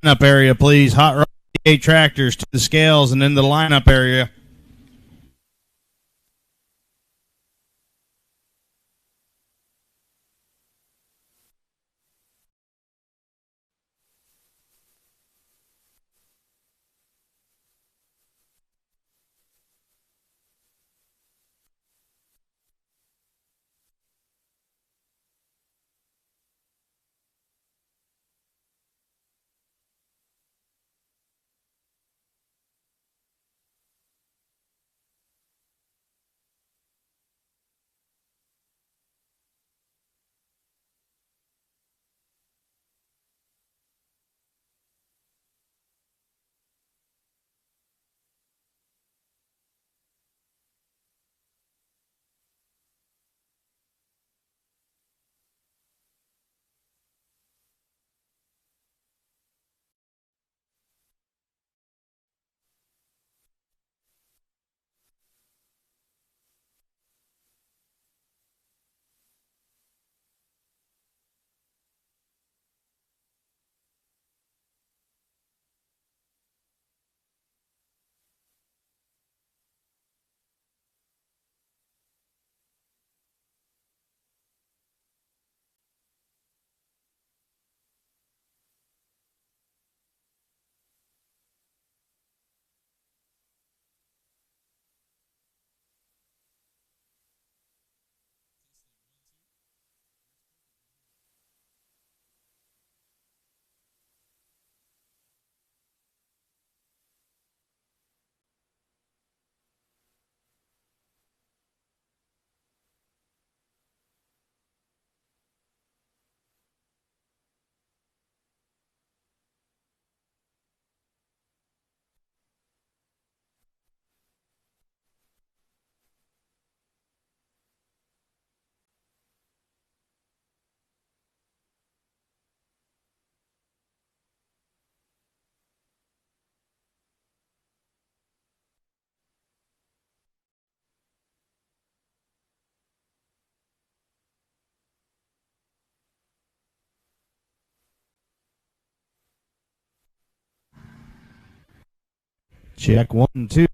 lineup area, please. Hot rod 88 tractors to the scales and in the lineup area. Check 1, 2.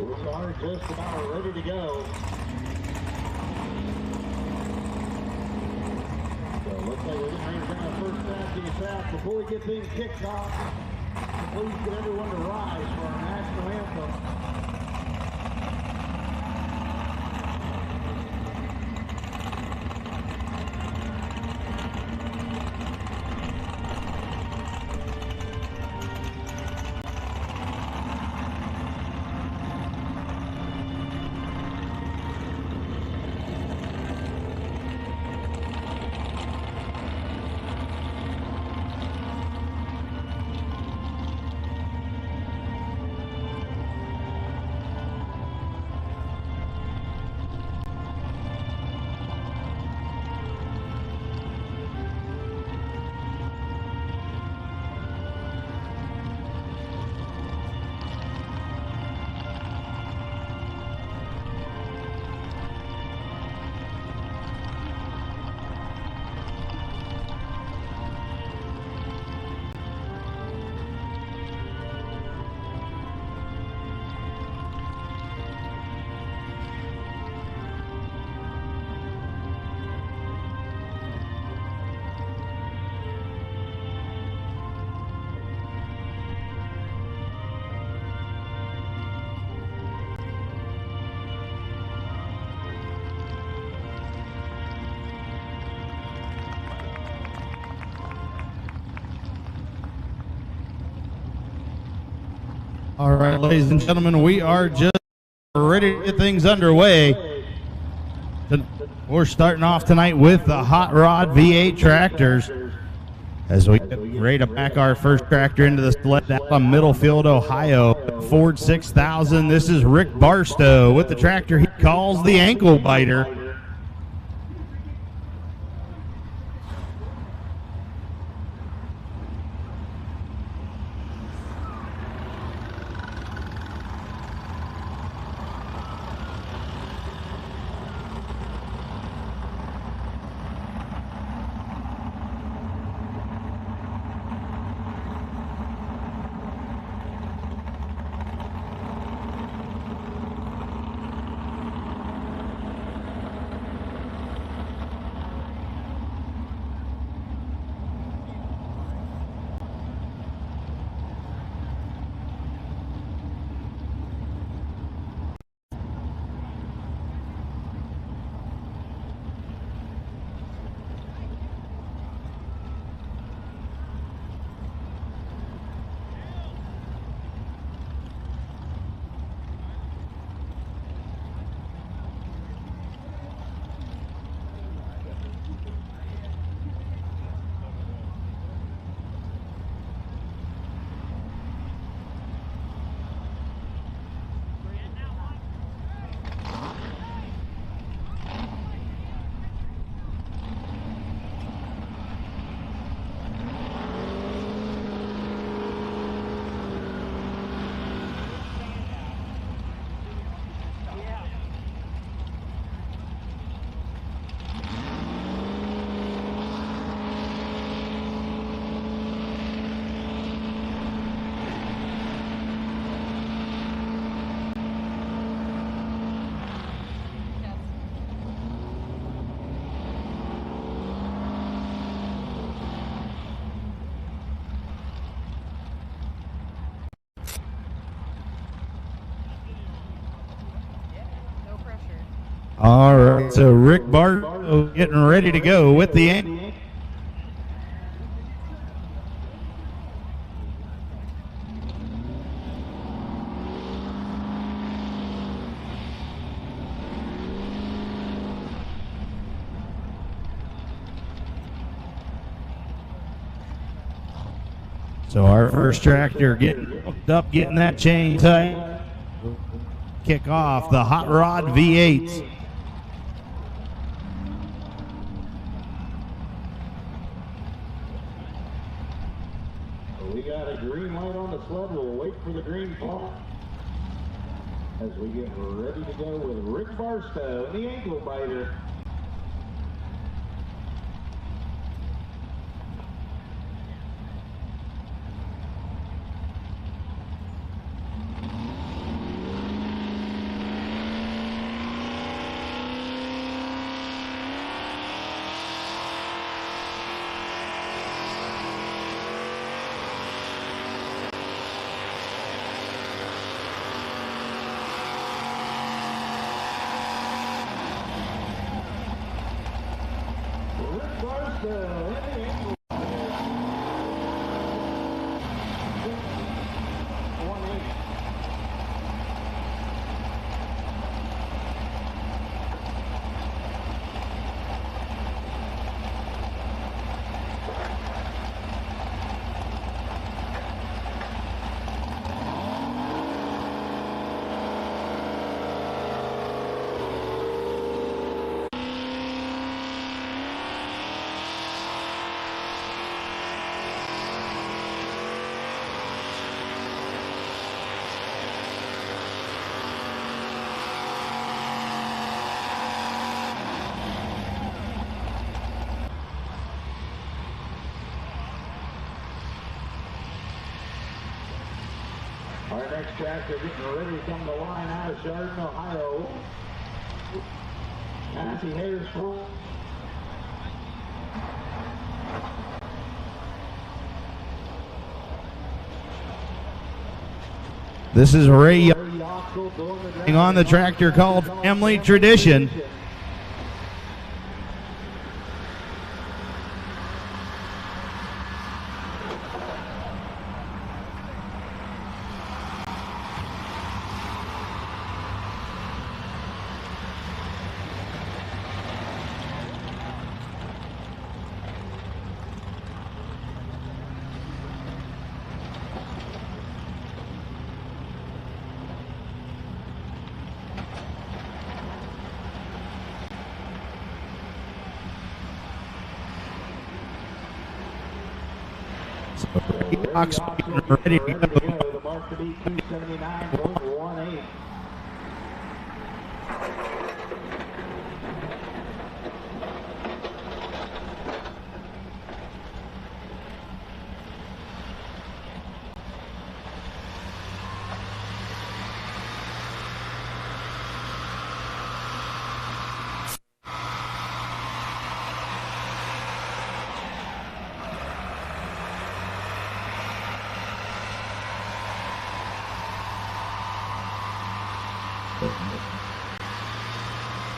We are just about ready to go. So it looks like we're getting ready to bring our first track to the south. Before we get things kicked off, please get everyone to rise for our national anthem. All right, ladies and gentlemen, we are just ready to get things underway. We're starting off tonight with the Hot Rod V8 tractors as we get ready to back our first tractor into the sled out of Middlefield, Ohio. Ford 6000. This is Rick Barstow with the tractor he calls the Ankle Biter. All right, so Rick Barstow getting ready to go with the ankle. So our first tractor getting hooked up, getting that chain tight. Kick off the Hot Rod V8s. We got a green light on the sled. We'll wait for the green flag as we get ready to go with Rick Barstow and the Ankle Biter. Rick Barstow in the ankle. 1-8. Our next tractor getting ready to come to line out of Chardon, Ohio. Nancy Hayes full. This is Ray Young on the tractor called Family Tradition. Ox ready to go. The mark to be 279.18.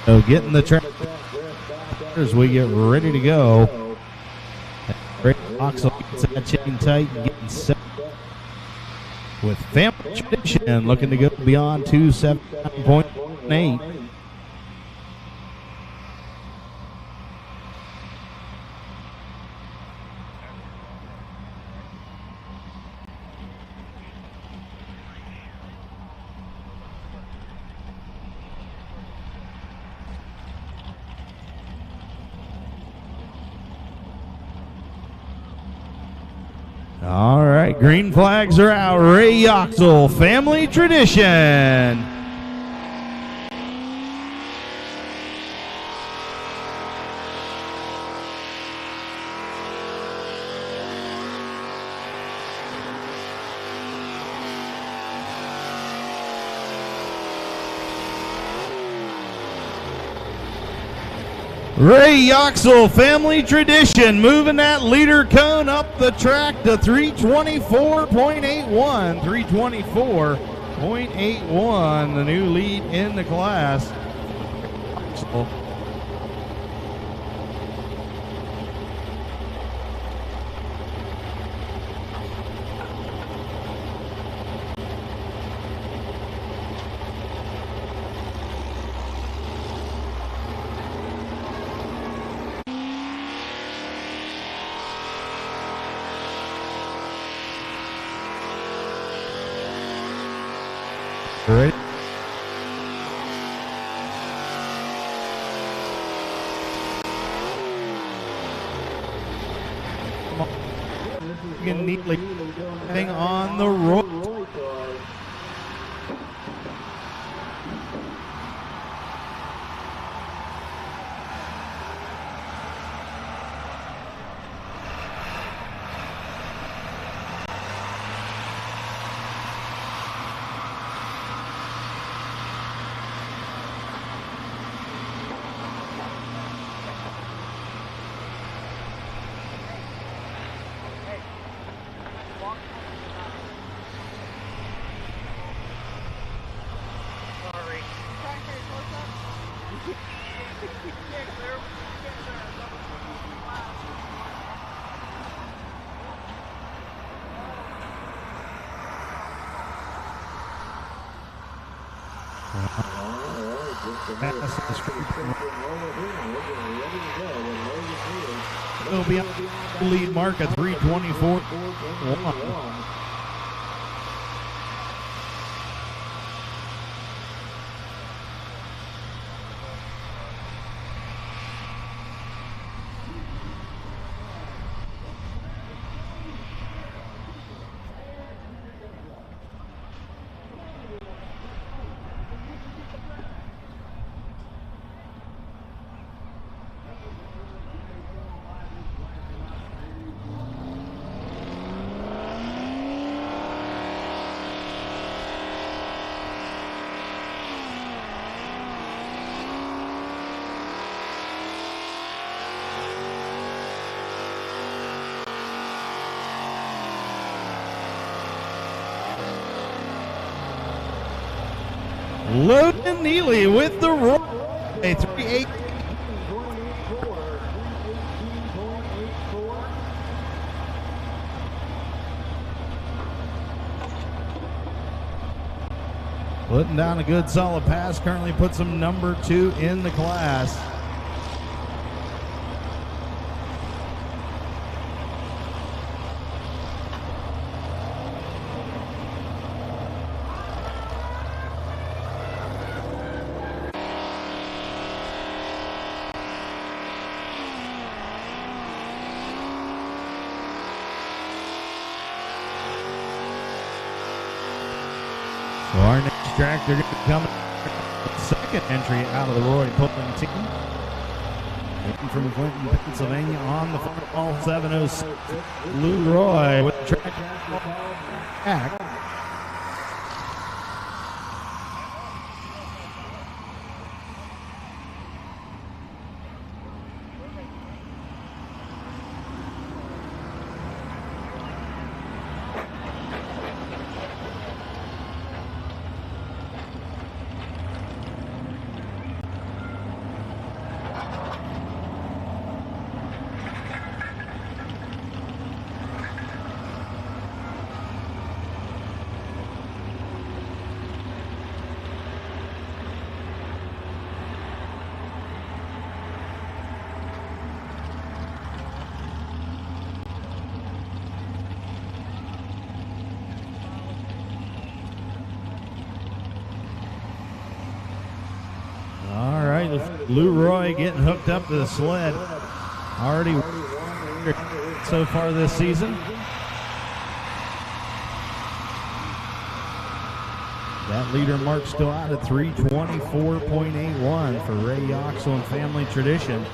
So getting the tractor as we get ready to go. Ray Oxel gets that chain tight and getting set with Family Tradition looking to go beyond 279.8. All right, green flags are out. Ray Yoxel, Family Tradition. Ray Yoxel, Family Tradition, moving that leader cone up the track to 324.81. 324.81, the new lead in the class. Ready? Come on. Neatly thing on the road. pass the scraper. It'll be on the lead mark at 3:24.1. Logan Neely with the roll. 3-8. Putting down a good solid pass. Currently puts him number 2 in the class. So our next tractor going to be coming second entry out of the Roy Pulling team. Looking from Clinton, Pennsylvania on the all 706. Lou Roy with the tractor back. Lou Roy getting hooked up to the sled. Already so far this season. That leader mark still out at 3:24.81 for Ray Yoxel and Family Tradition.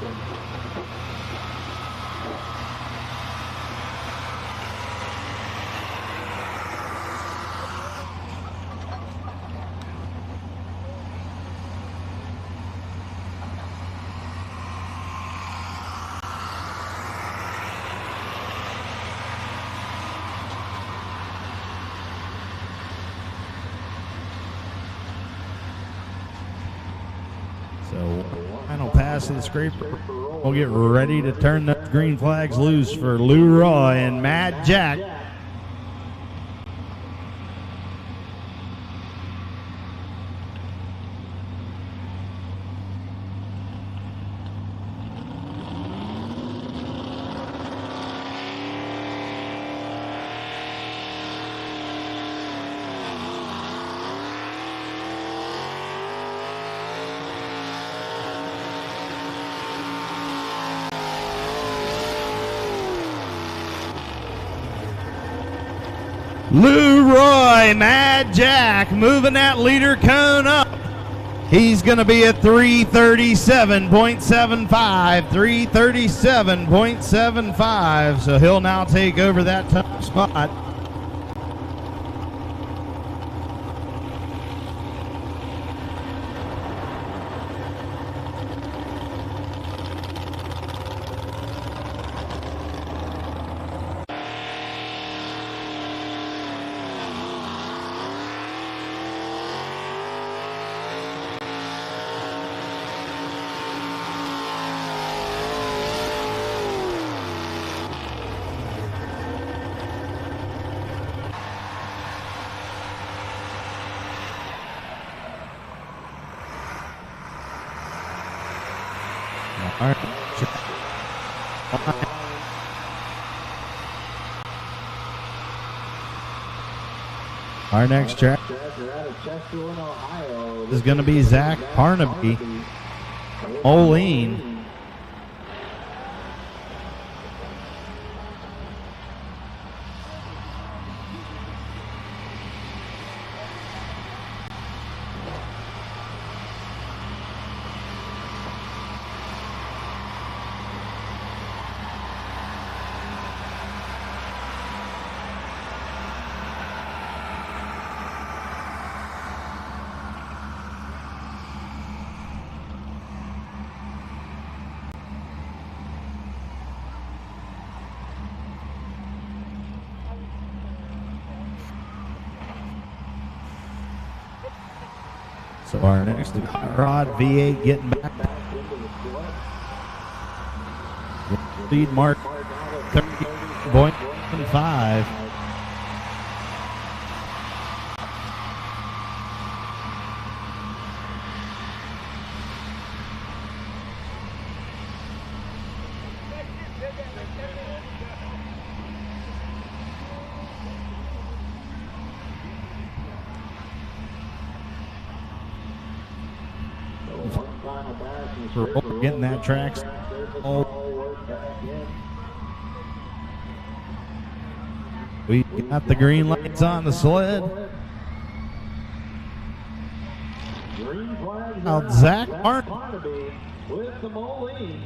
So final pass of the scraper. We'll get ready to turn those green flags loose for Lou Roy and Mad Jack. Lou Roy, Mad Jack, moving that leader cone up. He's going to be at 3:37.75, 3:37.75. So he'll now take over that top spot. All right. Our next track is going to be Zach Parnaby, Moline. So our next hot rod V8 getting back. Lead mark 30.5. For getting that track. We got the green lights on the sled. Now Zach Parnaby with the Moline.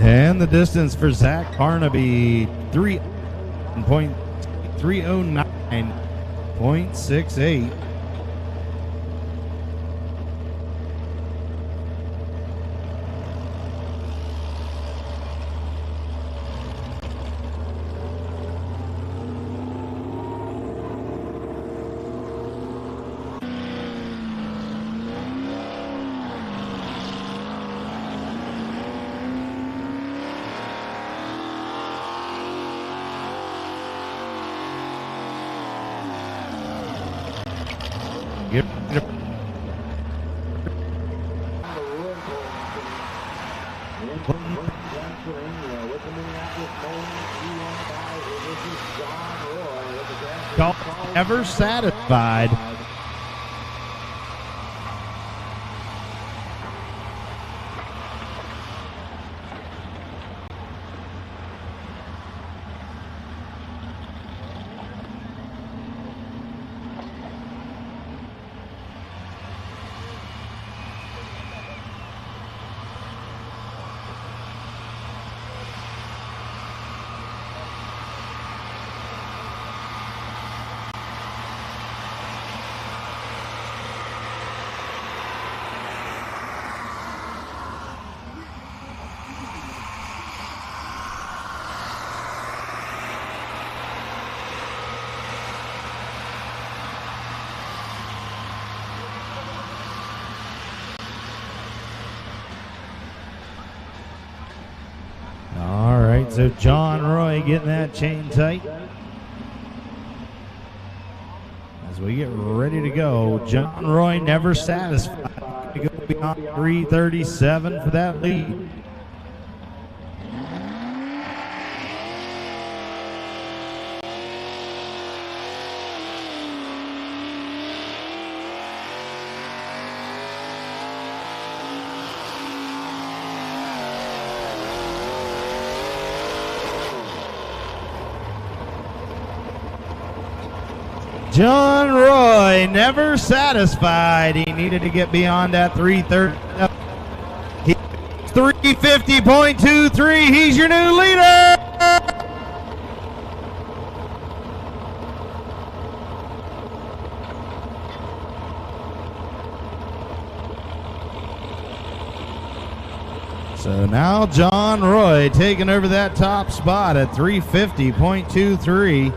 And the distance for Zach Parnaby, 309.68. Ever satisfied. So John Roy getting that chain tight. As we get ready to go, John Roy never satisfied. We go beyond 337 for that lead. John Roy never satisfied. He needed to get beyond that 330. 350.23. He's your new leader. So now John Roy taking over that top spot at 350.23.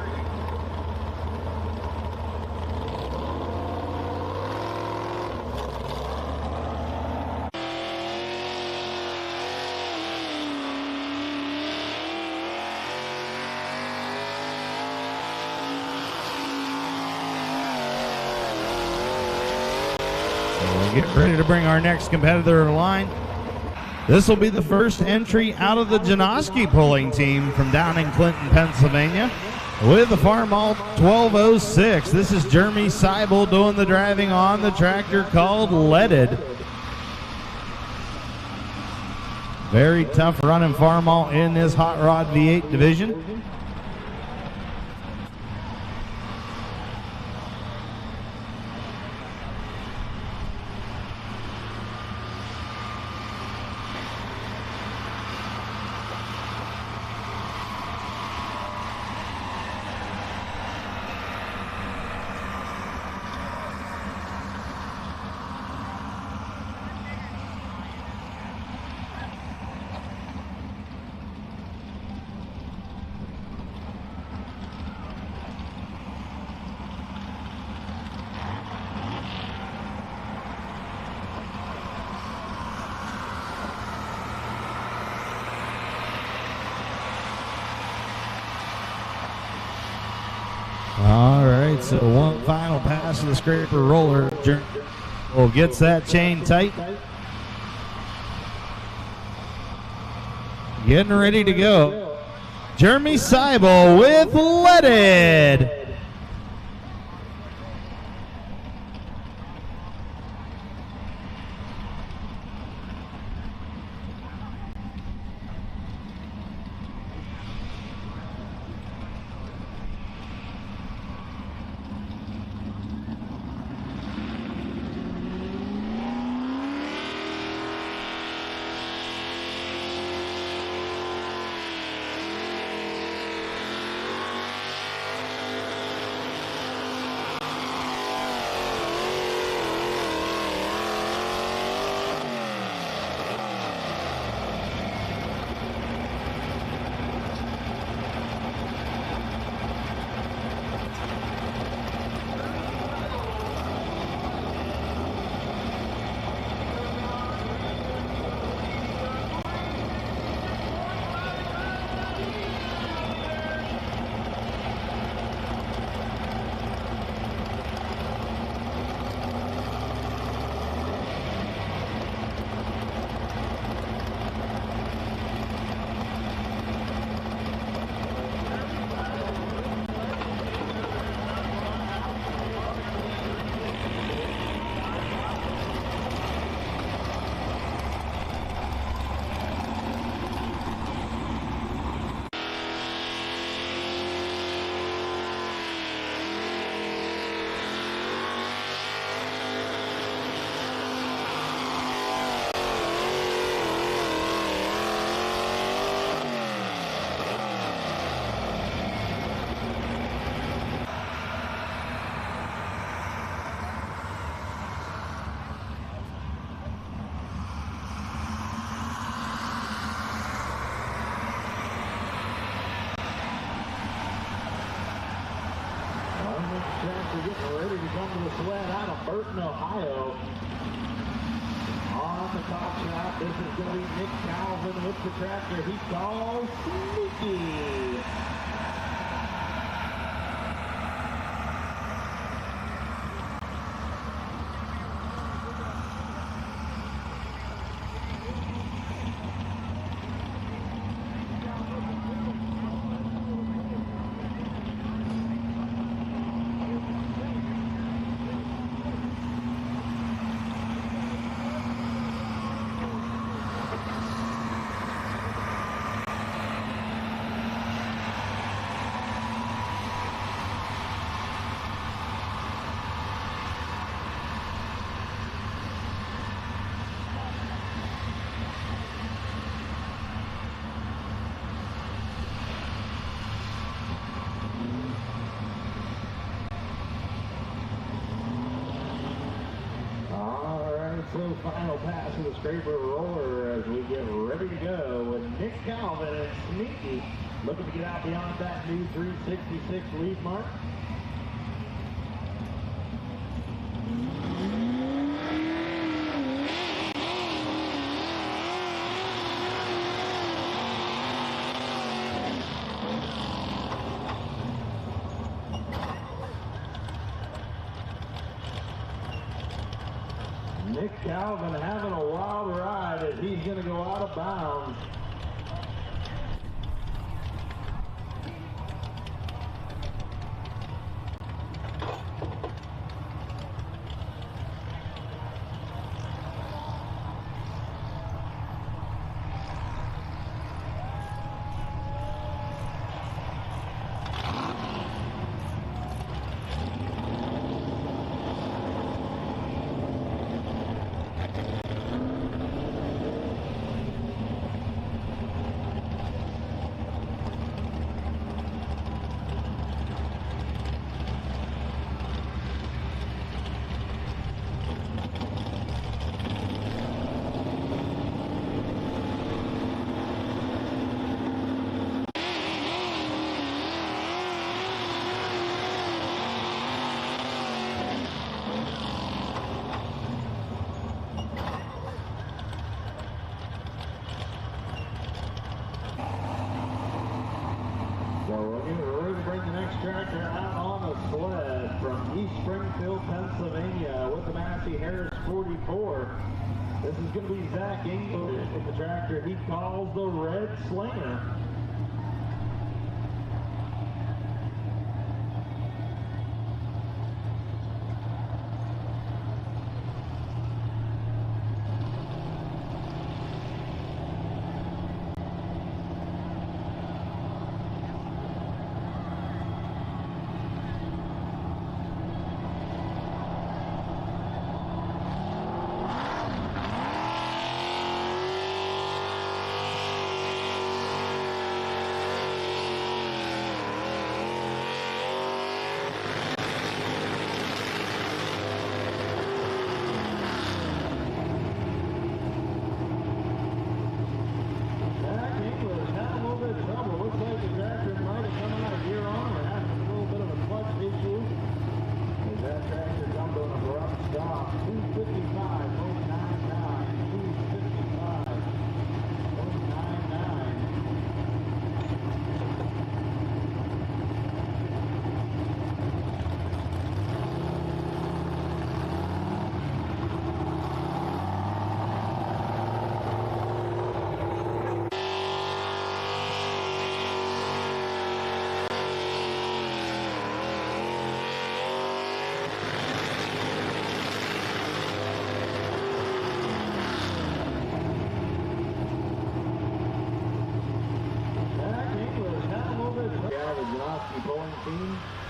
Get ready to bring our next competitor in line. This will be the first entry out of the Janoski pulling team from down in Clinton, Pennsylvania, with the Farmall 1206. This is Jeremy Seibel doing the driving on the tractor called Leaded. Very tough running Farmall in this hot rod V8 division. All right, so one final pass of the scraper roller. Well, gets that chain tight. Getting ready to go. Jeremy Seibel with Leaded. Getting ready to come to the sled out of Burton, Ohio. On the top shot, this is going to be Nick Calvin with the tractor. He calls Sneaky. slow final pass of the scraper roller as we get ready to go with Nick Calvin and Sneaky looking to get out beyond that new 366 lead mark. Nick Calvin having a wild ride as he's going to go out of bounds. Tractor out on a sled from East Springfield, Pennsylvania with the Massey Harris 44. This is going to be Zach English with the tractor he calls the Red Slinger.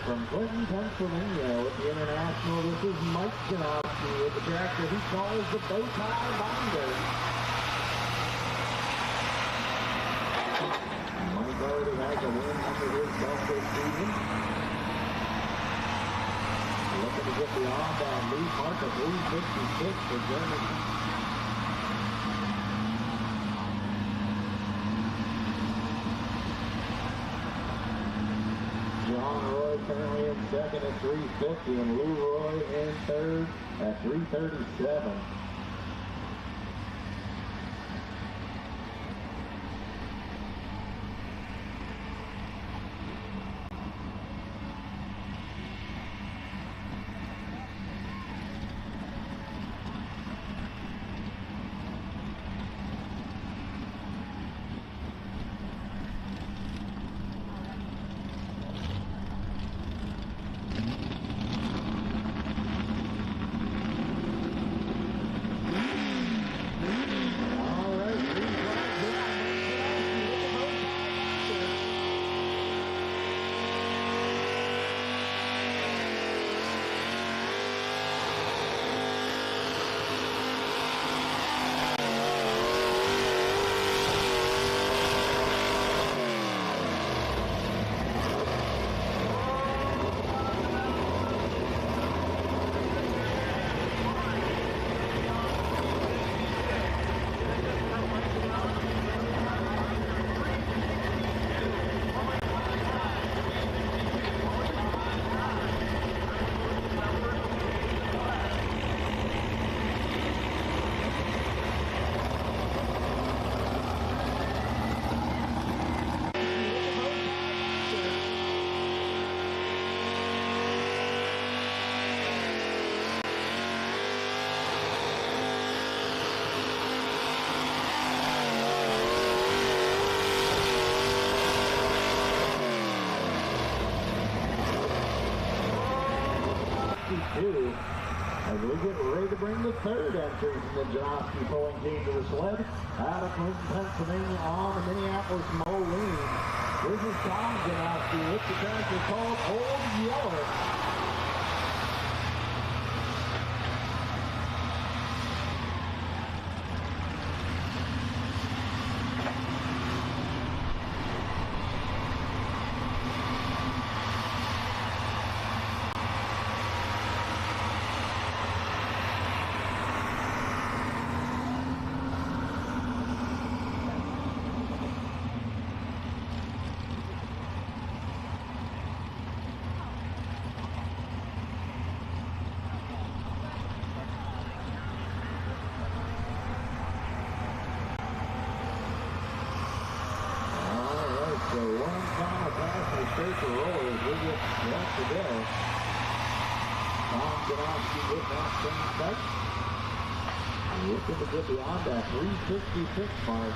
From Clinton, Pennsylvania with the International, this is Mike Janowski with the tractor he calls the Bow Tie Binder. Mike already has a win under his belt this season. Looking to get the on-bound lead mark of 356 for Germany. John Roy currently in second at 350 and Lou Roy in third at 337. 62. As we get ready to bring the third entry from the Janoski pulling team to the sled. Out of Clinton, Pennsylvania on the Minneapolis Moline. This is Tom Janoski with the tractor called Old Yeller. So one final pass and straight to roll as we get left to go. Tom Janoski with that same set. And looking to get beyond that 366 mark.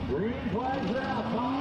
Green flags are out. Tom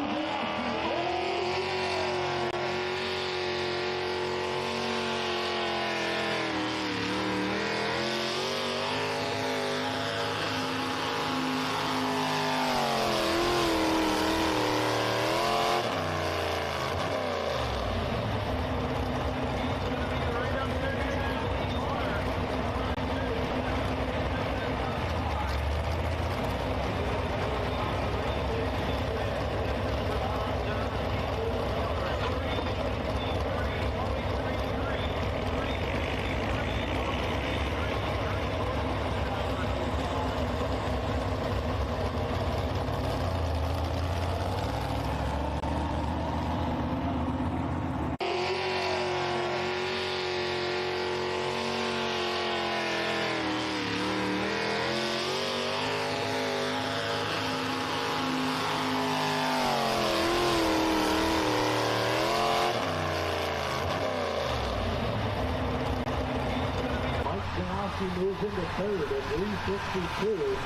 Janoski moves into third at 362.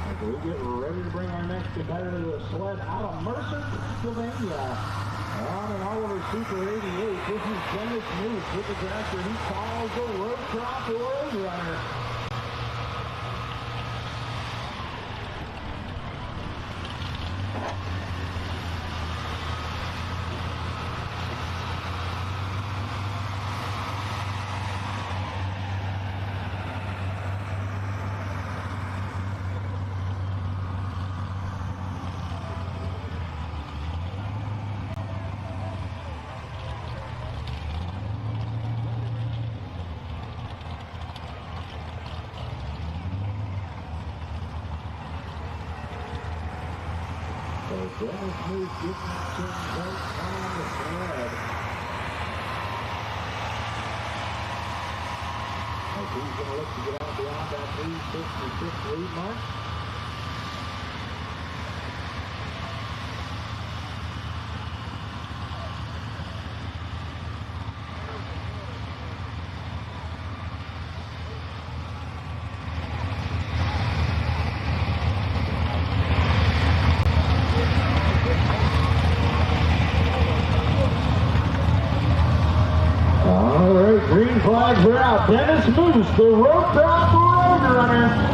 As we get ready to bring our next competitor to the sled out of Mercer, Pennsylvania. On an Oliver Super 88, this is Dennis Moose with the tractor he calls the Road Crop Road Runner. So Dennis Moose gets things right on the sled. As he's going to look to get out beyond that 366 lead mark. Green flags are out. Dennis Moose, the Road Crop Road Runner.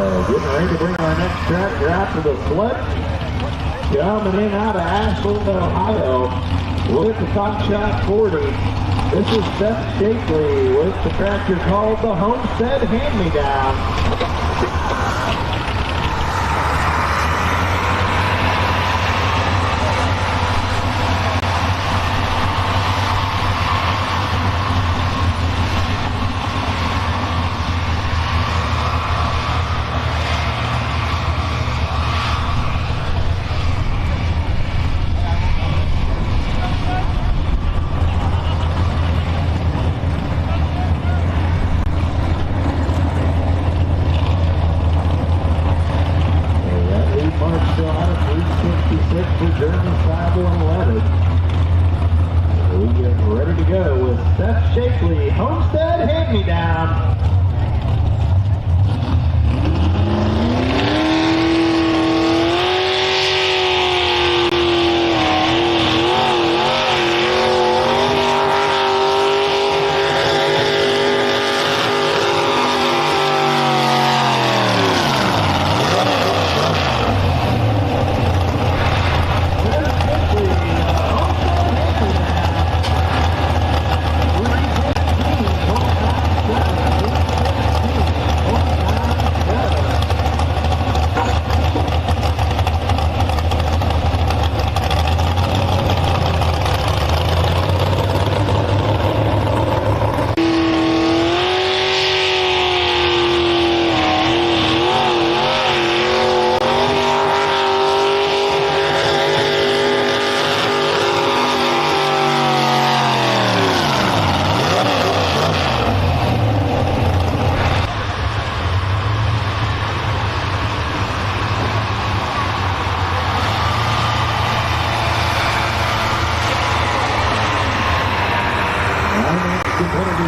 Getting ready to bring our next tractor out to the sled. Coming in out of Ashland, Ohio, with the Top Shot 40. This is Seth Shakely with the tractor called the Homestead Hand-Me-Down. Homestead Hand-Me-Down.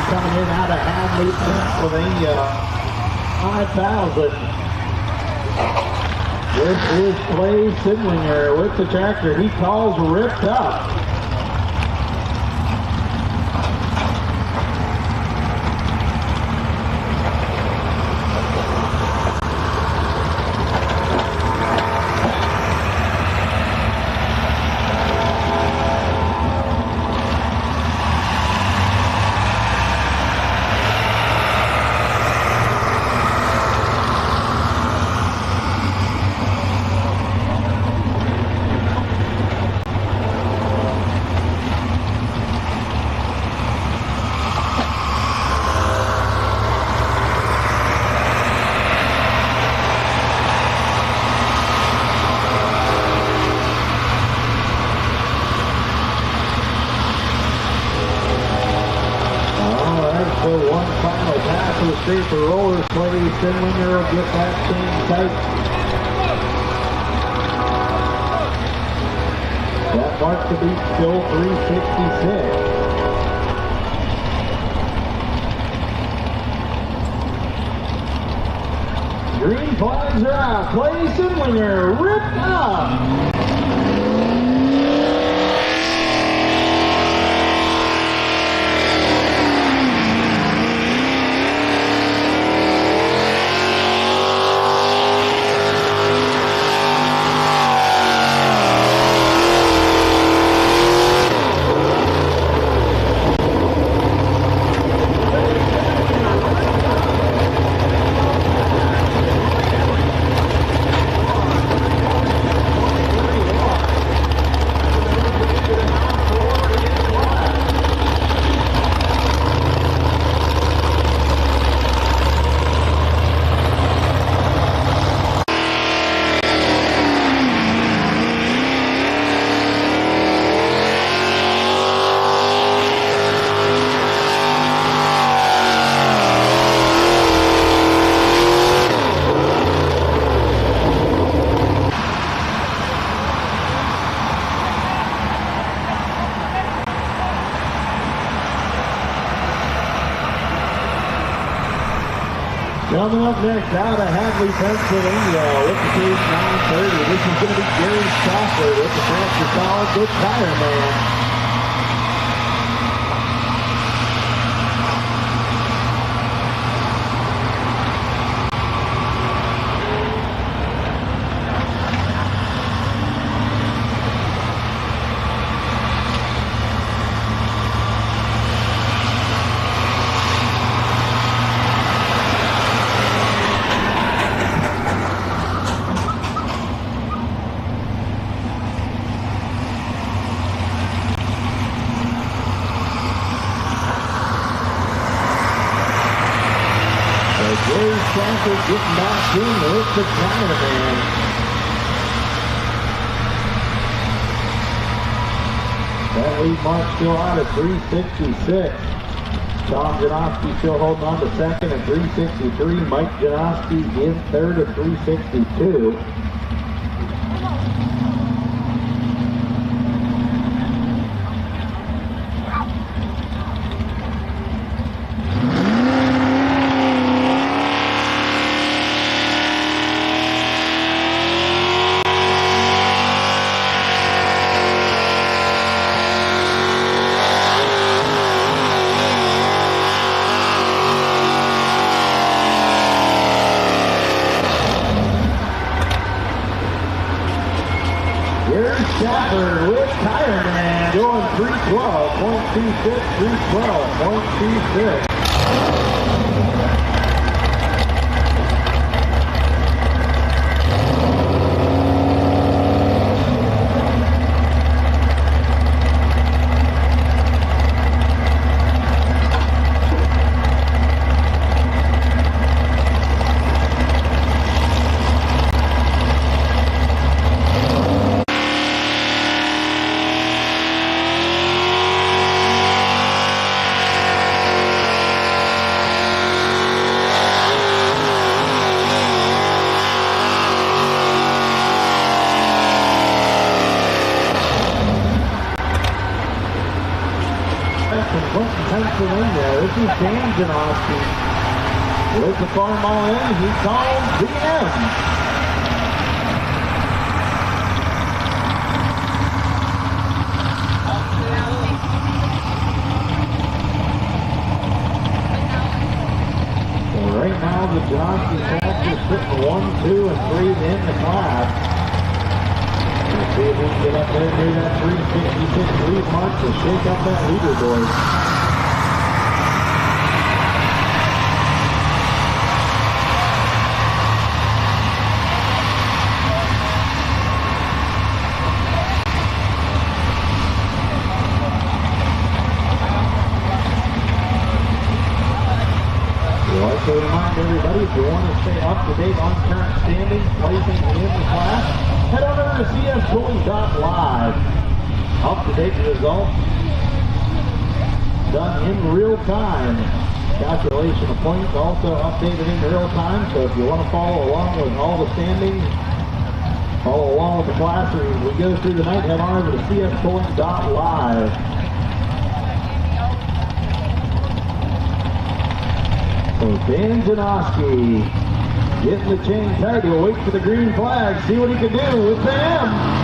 Coming in out of Hadley, Pennsylvania, 5,000. This is Clay Sidlinger with the tractor he calls Ripped Up. One final pass to the straight for rollers. Clay Sidlinger will get that chain tight. That marks the beat still 366. Green flags are out. Clay Sidlinger ripped up. Coming up next out of Hadley, Pennsylvania with the case 930. This is going to be Gary Stoffer with the tractor called the Tire Man. Johnson with the cameraman. That lead mark still out at 366. Tom Janowski still holding on to second at 363. Mike Janowski in third at 362. Stafford with Tire Man going 312.26, 312.26. Pennsylvania, this is Dan Janowski. With the farm ball in, he calls the end. So right now the Janowski tractor is sitting 1, 2, and 3 in the class. Let's see if we can get up there near that 366 lead mark to shake up that leaderboard. So remind everybody, if you want to stay up to date on current standings, placing in the class, head on over to cscooley.live. Up to date results done in real time. Calculation of points also updated in real time. So if you want to follow along with all the standings, follow along with the class as we go through the night, head on over to cscooley.live. So Dan Janowski getting the chain tight. He'll wait for the green flag, see what he can do with them.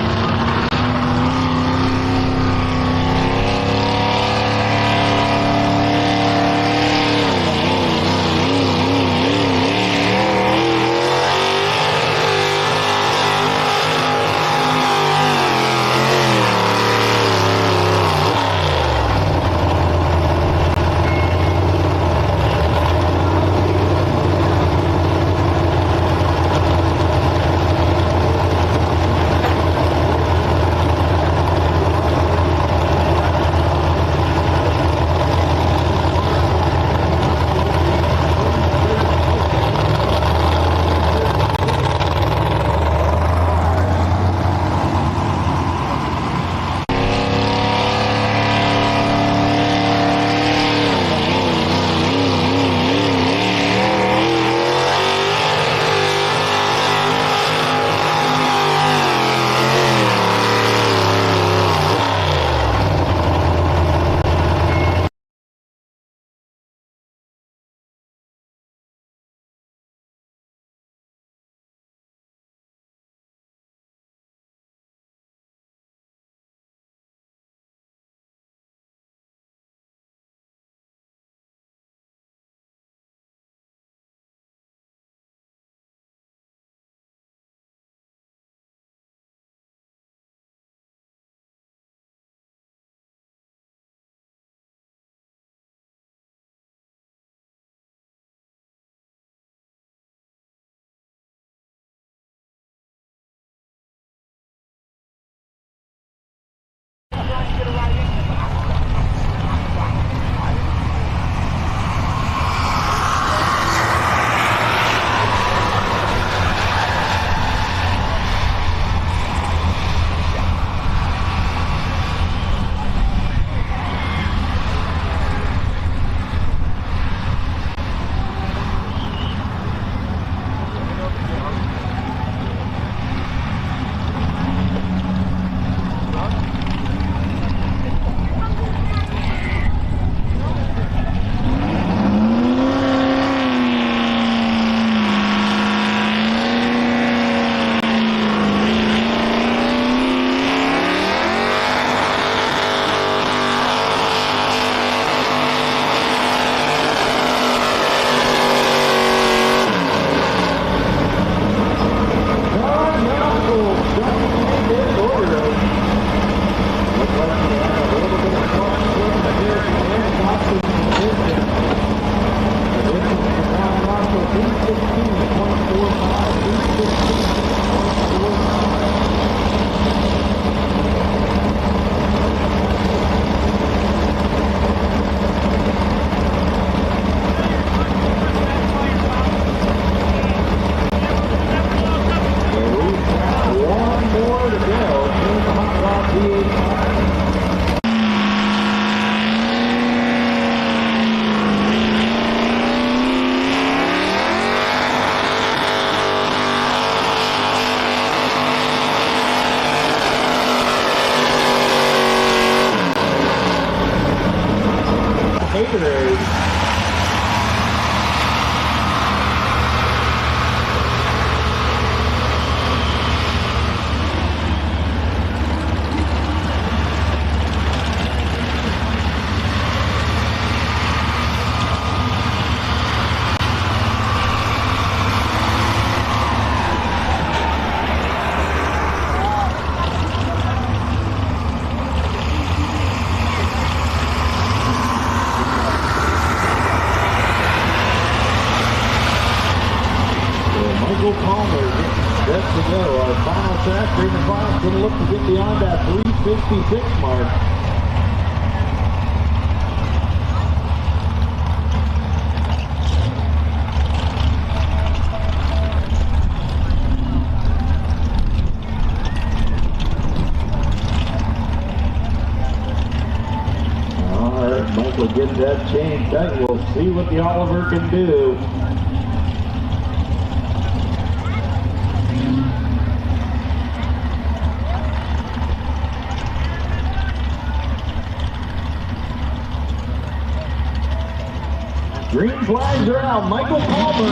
Palmer set to go. Our final tractor in the box going to look to get beyond that 366 mark. Michael gets that chain tight. We'll see what the Oliver can do. Green flags are out. Michael Palmer.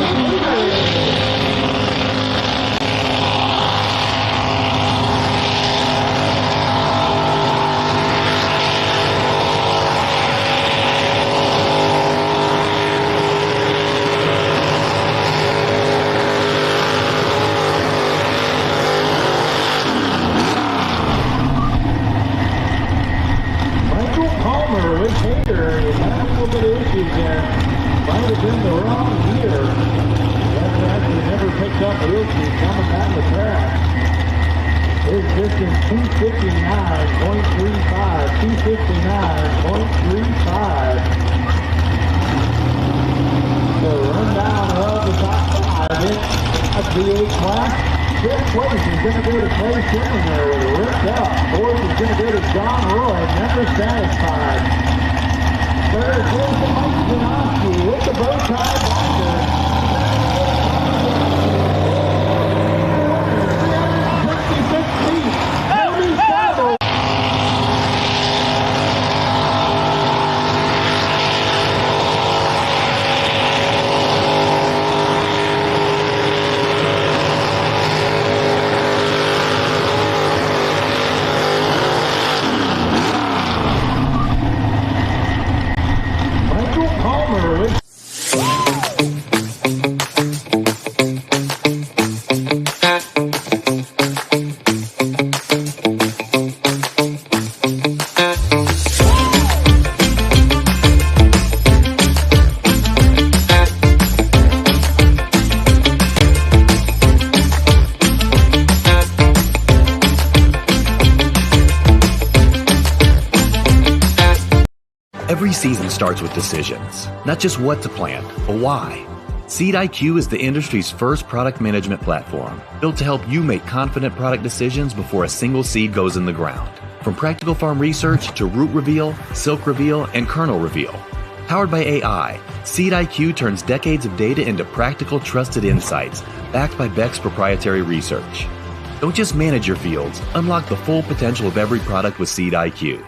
Might have been the wrong gear. That tractor never picked up wheel speed coming down the track. His distance 259.35. 259.35. The rundown of the top five in a V8 class. Fifth place is going to go to Clay Sherman there with a ripped up. Fourth is going to go to John Roy, never satisfied. Third, goes to Mike Zanowski with the bow tie binder. 366 feet. Cody Saville. Every season starts with decisions, not just what to plant, but why. Seed IQ is the industry's first product management platform, built to help you make confident product decisions before a single seed goes in the ground. From practical farm research to root reveal, silk reveal, and kernel reveal. Powered by AI, Seed IQ turns decades of data into practical, trusted insights, backed by Beck's proprietary research. Don't just manage your fields, unlock the full potential of every product with Seed IQ.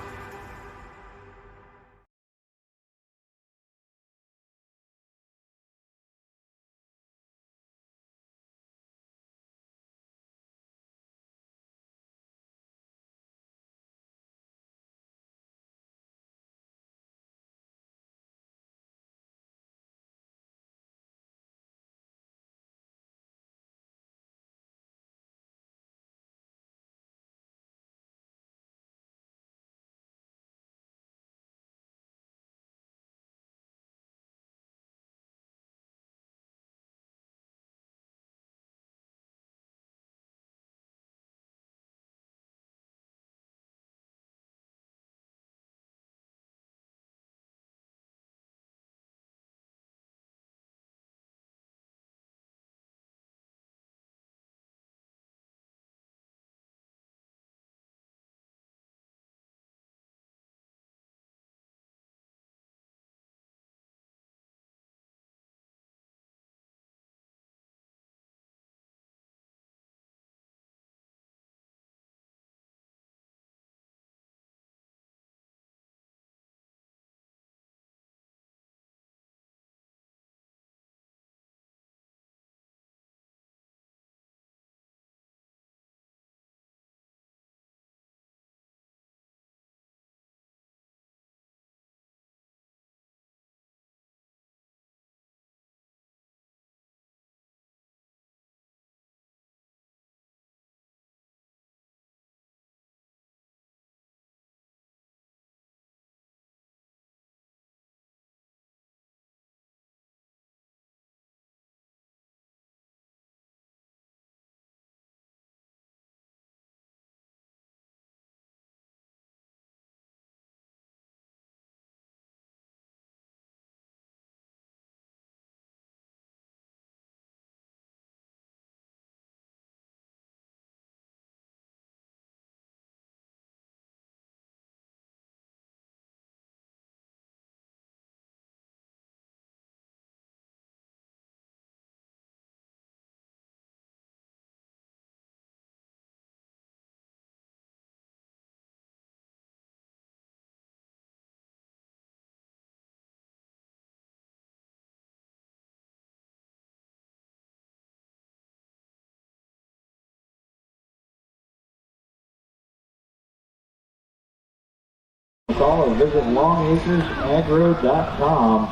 call or visit longacresagro.com.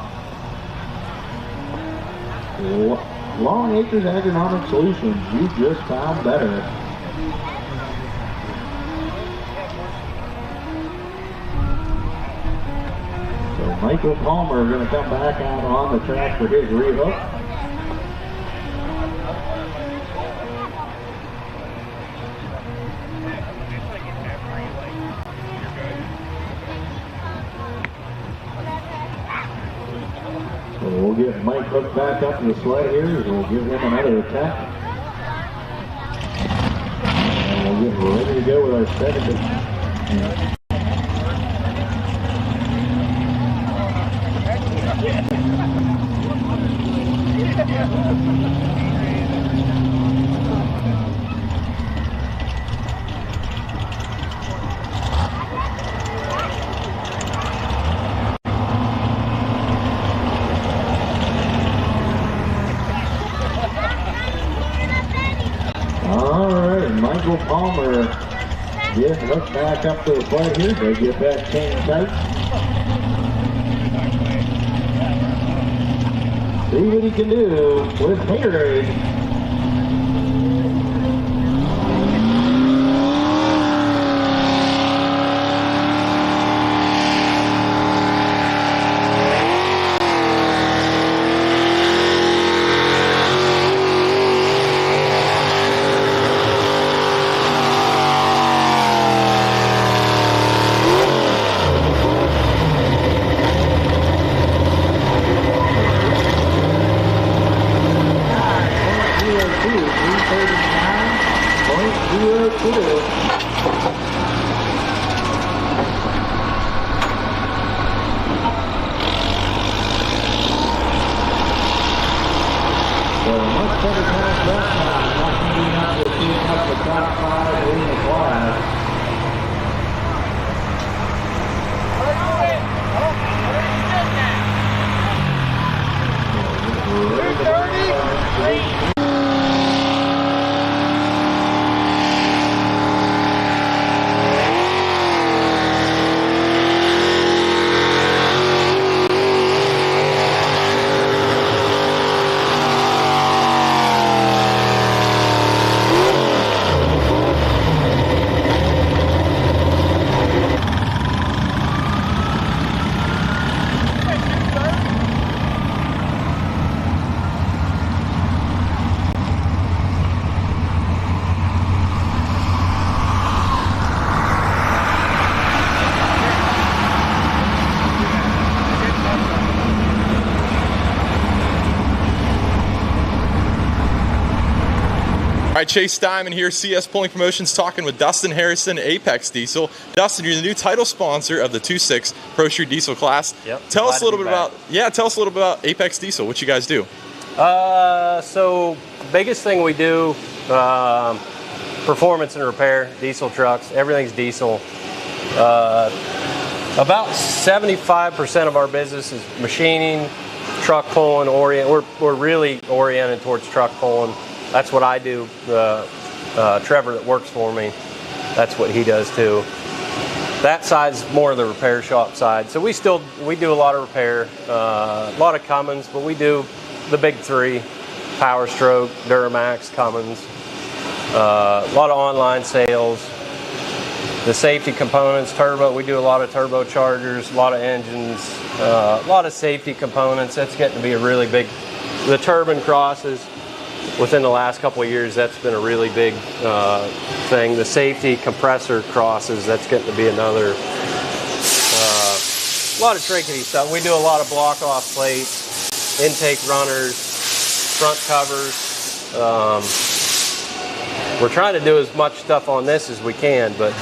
Long Acres Agronomic Solutions, you just found better. So Michael Palmer going to come back out on the track for his rehook. So we'll get Mike hooked back up to the sled here. We'll give him another attack. And we'll get ready to go with our second. Michael Palmer getting hooked back up to the plate here. They get that chain tight. See what he can do with Hayride. All right, Chase Diamond here, CS Pulling Promotions, talking with Dustin Harrison, Apex Diesel. Dustin, you're the new title sponsor of the 2.6 Pro Street Diesel class. Yep. Tell us a little bit about Apex Diesel, what you guys do. So biggest thing we do, performance and repair, diesel trucks, everything's diesel. About 75% of our business is machining, truck pulling, we're really oriented towards truck pulling. That's what I do. Trevor that works for me, that's what he does too. That side's more of the repair shop side. So we do a lot of repair, a lot of Cummins, but we do the big three: Power Stroke, Duramax, Cummins. A lot of online sales. The safety components, turbo. We do a lot of turbochargers, a lot of engines, a lot of safety components. That's getting to be a really big. The turbine crosses. Within the last couple of years, that's been a really big thing. The safety compressor crosses, that's getting to be another. A lot of trinkety stuff. We do a lot of block-off plates, intake runners, front covers. We're trying to do as much stuff on this as we can, but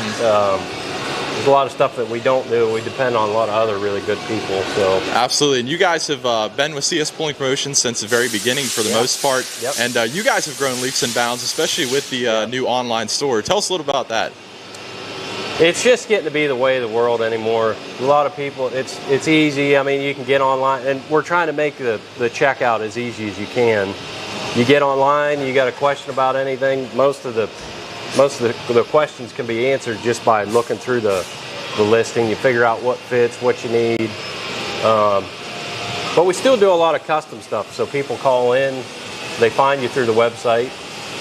there's a lot of stuff that we don't do. We depend on a lot of other really good people. So absolutely, and you guys have been with CS Pulling Promotions since the very beginning for the most part. Yep. And you guys have grown leaps and bounds, especially with the new online store. Tell us a little about that. It's just getting to be the way of the world anymore. A lot of people, it's easy. I mean, you can get online, and we're trying to make the checkout as easy as you can. You get online, you got a question about anything, most of the questions can be answered just by looking through the the listing. You figure out what fits, what you need. But we still do a lot of custom stuff. So people call in, they find you through the website.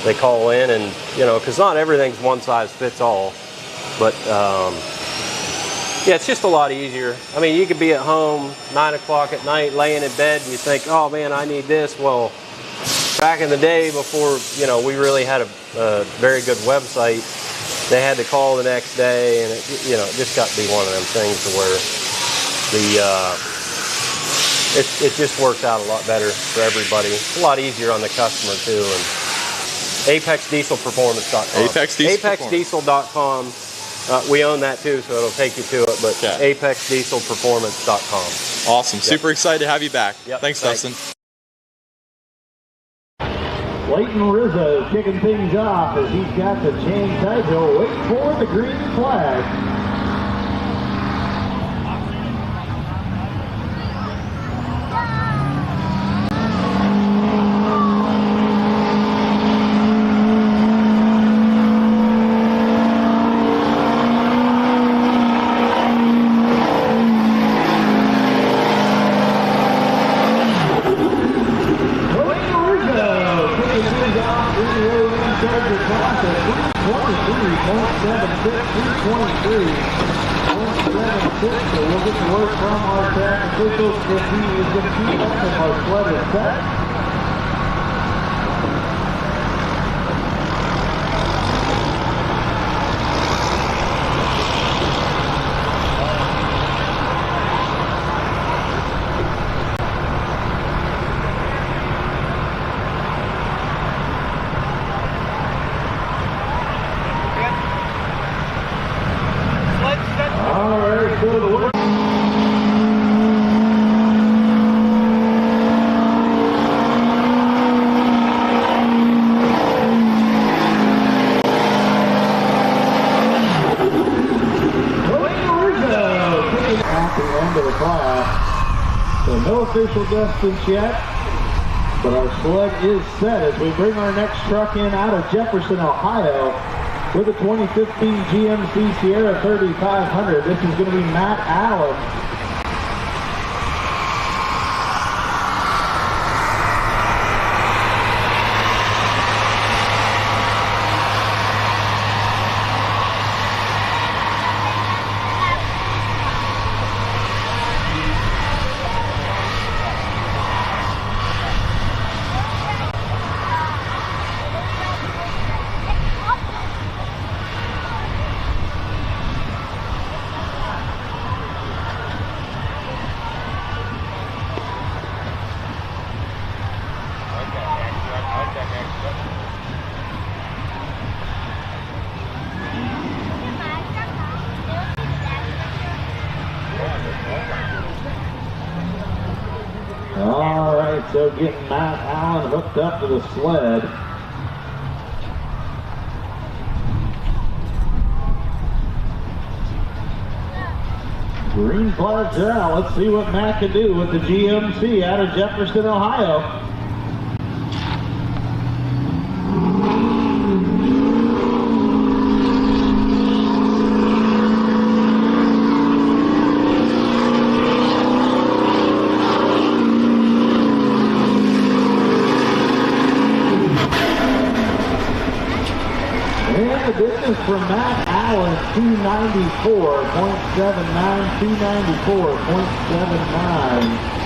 They call in and, you know, because not everything's one size fits all. But, yeah, it's just a lot easier. I mean, you could be at home 9 o'clock at night laying in bed and you think, oh man, I need this. Well, back in the day before, you know, we really had a very good website, they had to call the next day, and it, you know, it just got to be one of them things to where it just works out a lot better for everybody. It's a lot easier on the customer too. And ApexDieselPerformance.com. ApexDiesel.com. We own that too, so it'll take you to it. But okay. ApexDieselPerformance.com. Awesome. Yep. Super excited to have you back. Yep. Thanks, Dustin. Leighton Rizzo kicking things off as he's got the chain title. Wait for the green flag. Official distance yet, but our sled is set as we bring our next truck in out of Jefferson, Ohio with a 2015 GMC Sierra 3500. This is going to be Matt Allen. All right, so getting Matt Allen hooked up to the sled. Green flags are out. Let's see what Matt can do with the GMC out of Jefferson, Ohio. From Matt Allen, 294.79, 294.79.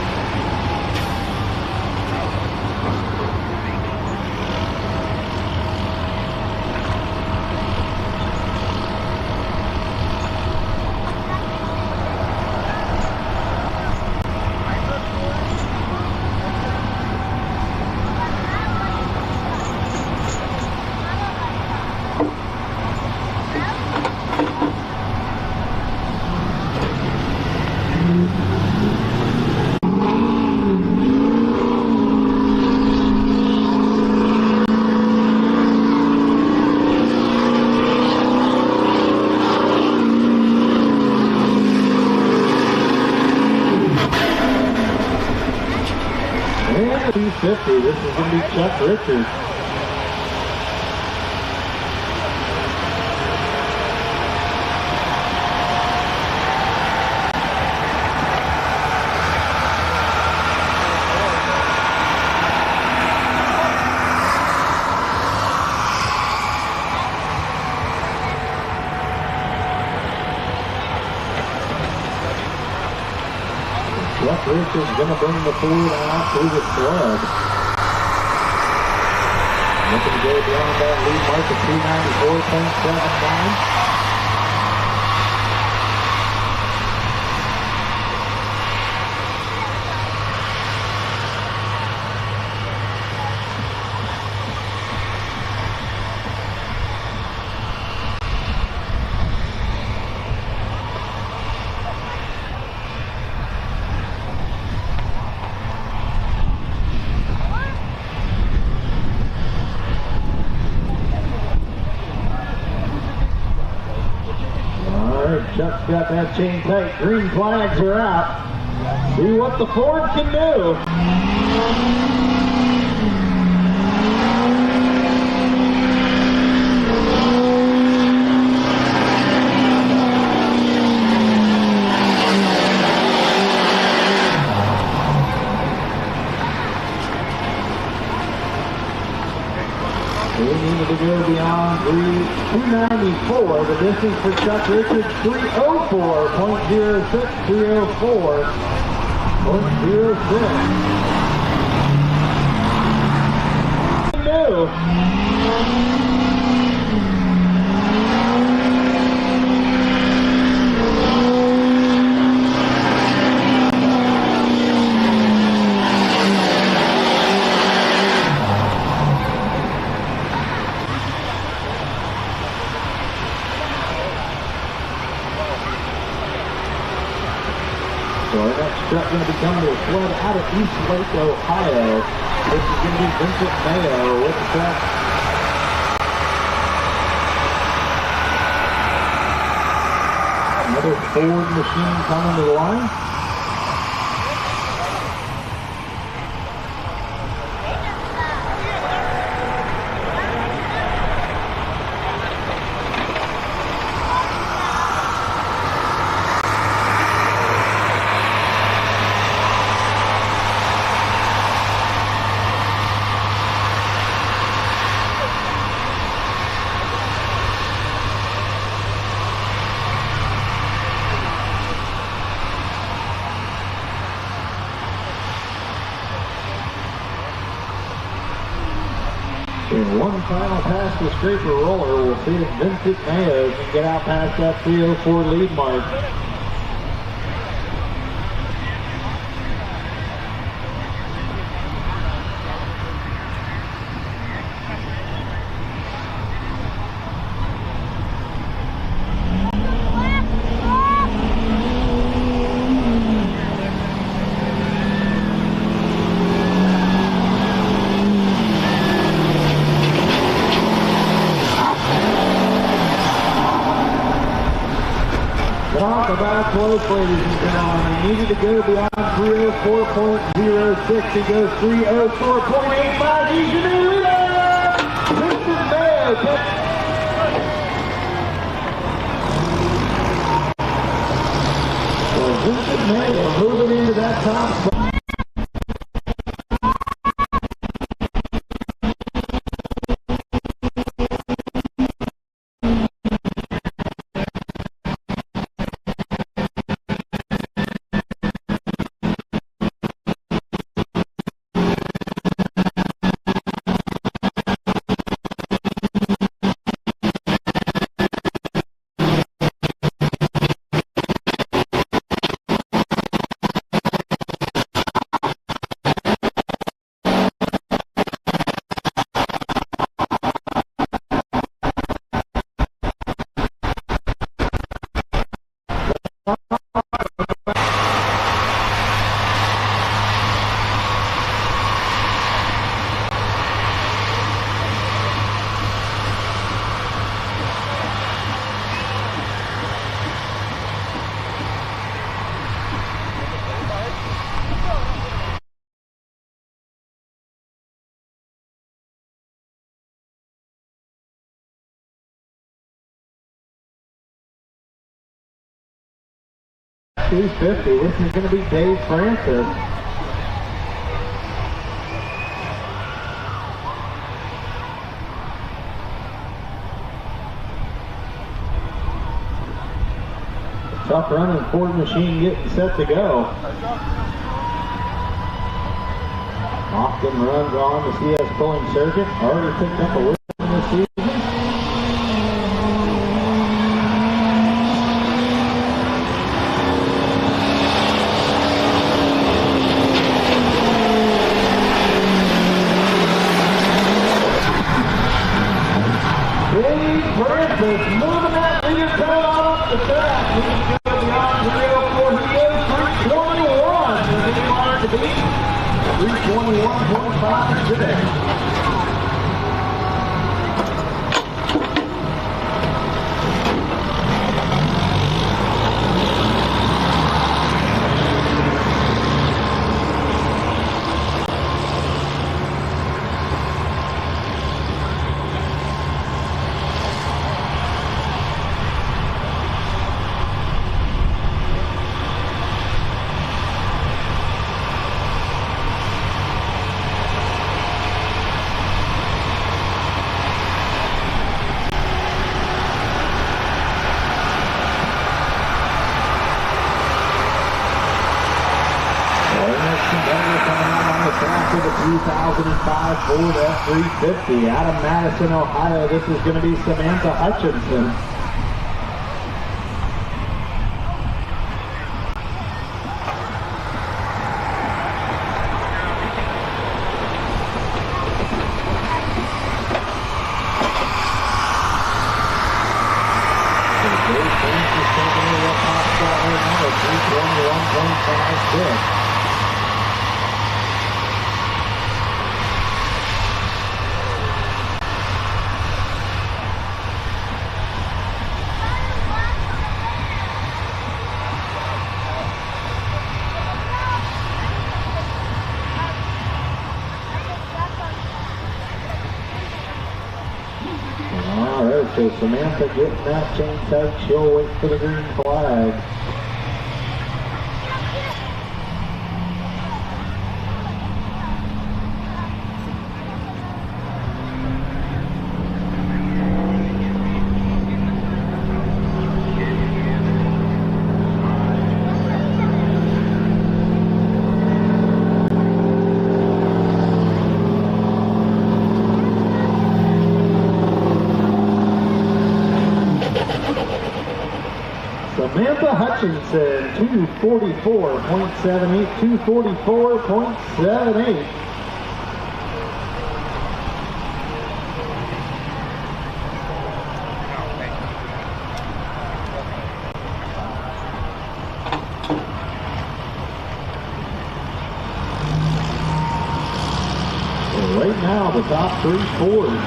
And 250, this is going to be Chuck Richards. Chuck Richards going to bring the Ford out to the sled. Looking to go beyond that lead mark of 294.79. Chuck's got that chain tight. Green flags are out. See what the Ford can do. We needed to go beyond 294. The distance for Chuck Richards, 304.06, 304.06. No. So our next truck going to be coming to a sled out of East Lake, Ohio. This is going to be Vincent Mayo with the truck. Another Ford machine coming to the line. In one final pass to scraper roller, we'll see if Vincent Mayo can get out past that 304 lead mark. Talk about close, ladies and gentlemen. He needed to go beyond 304.06. He goes 304.85. He's your new leader! Vincent Mayo. So Vincent Mayo moving into that top spot. $250. This is going to be Dave Francis. Tough running Ford machine getting set to go. Often runs on the CS pulling circuit. Already picked up a win this season. Francis moving that leader cut off the track. He's still beyond 304. He is 321. Does he want to beat? 321.56. For the 2005 Ford F-350 out of Madison, Ohio. This is going to be Samantha Hutchinson. So Samantha getting that chain tight. She'll wait for the green flag. Samantha Hutchinson, 244.78, 244.78. Right now, the top three Fords.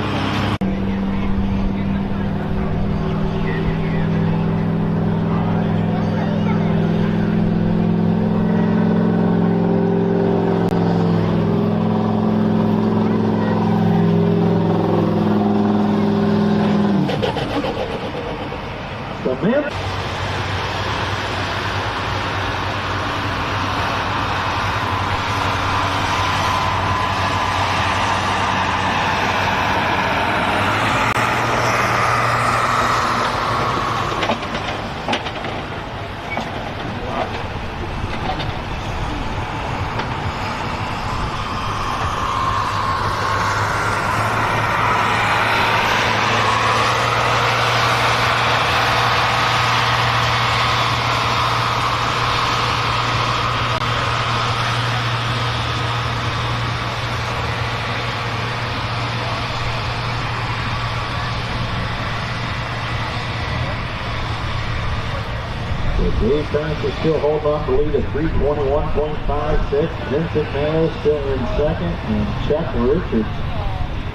Dave Francis still holding on to lead at 321.56. Vincent Mayo still in second, and Chuck Richards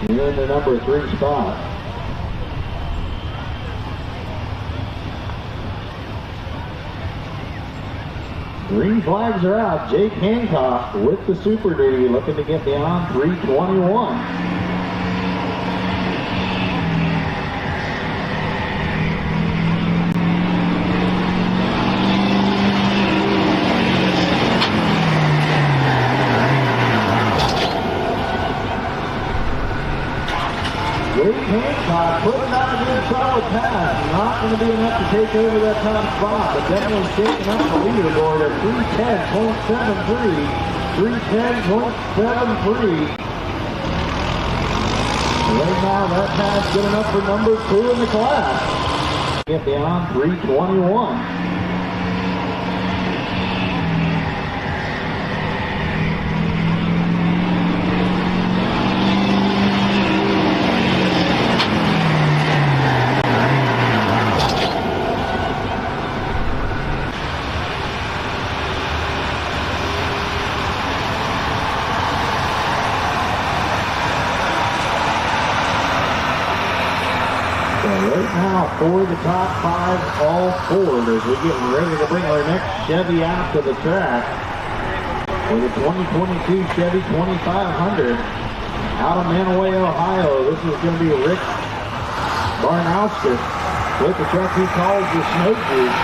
here in the number 3 spot. Green flags are out. Jake Hancock with the Super Duty looking to get beyond 321. Hancock putting on a good solid pass. Not going to be enough to take over that top spot, but definitely shaking up the leaderboard at 310.73. 310.73. Right now, that pass good enough for number 2 in the class. Get beyond 321. For the top 5, all 4, as we get ready to bring our next Chevy out to the track for the 2022 Chevy 2500 out of Manaway, Ohio. This is going to be Rick Barnowskis with the truck he calls the Snow Juice.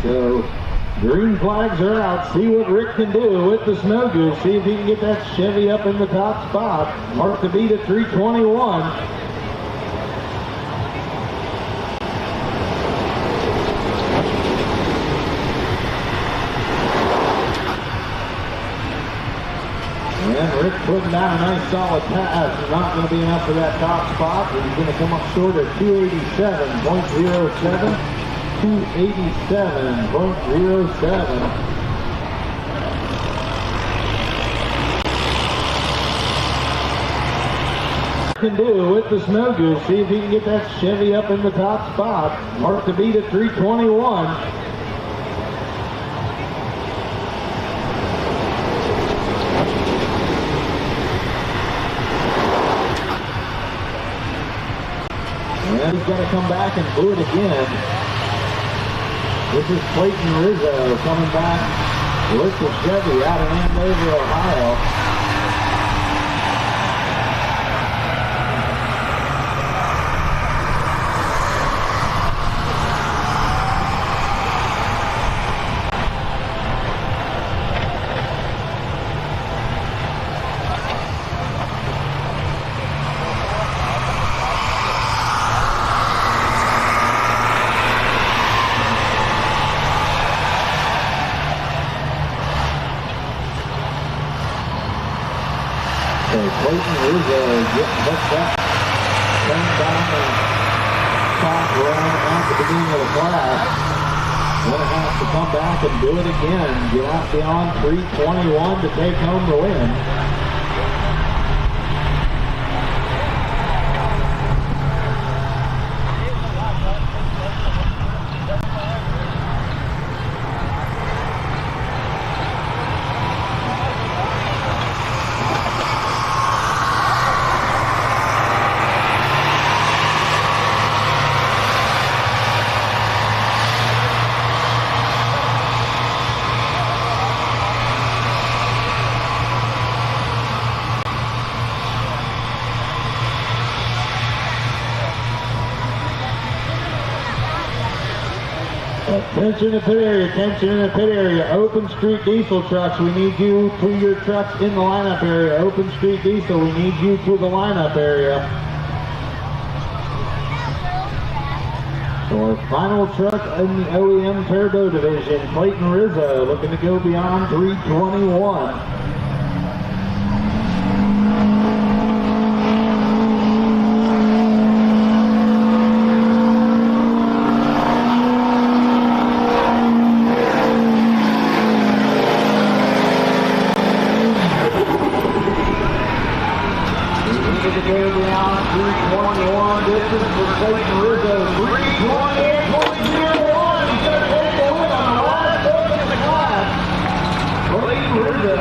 So green flags are out. See what Rick can do with the Snow Goose. See if he can get that Chevy up in the top spot. Mark the beat at 321. And Rick putting down a nice solid pass. Not going to be enough for that top spot. He's going to come up short at 287.07. 287.07. Can do with the Snow Goose. See if he can get that Chevy up in the top spot. Mark the beat at 321. And he's got to come back and do it again. This is Clayton Rizzo coming back with the Chevy out of Andover, Ohio. Clayton Rizzo getting hooked up, turning down the top run at the beginning of the class. Going to have to come back and do it again. Get out beyond 321 to take home the win. Attention in the pit area, attention in the pit area. Open Street Diesel trucks, we need you to your trucks in the lineup area. Open Street Diesel, we need you to the lineup area. So our final truck in the OEM Turbo Division, Clayton Rizzo, looking to go beyond 321. Distance for Clayton Rizzo, 3:28.01. He's going to take the win on the last push in the class. Clayton Rizzo.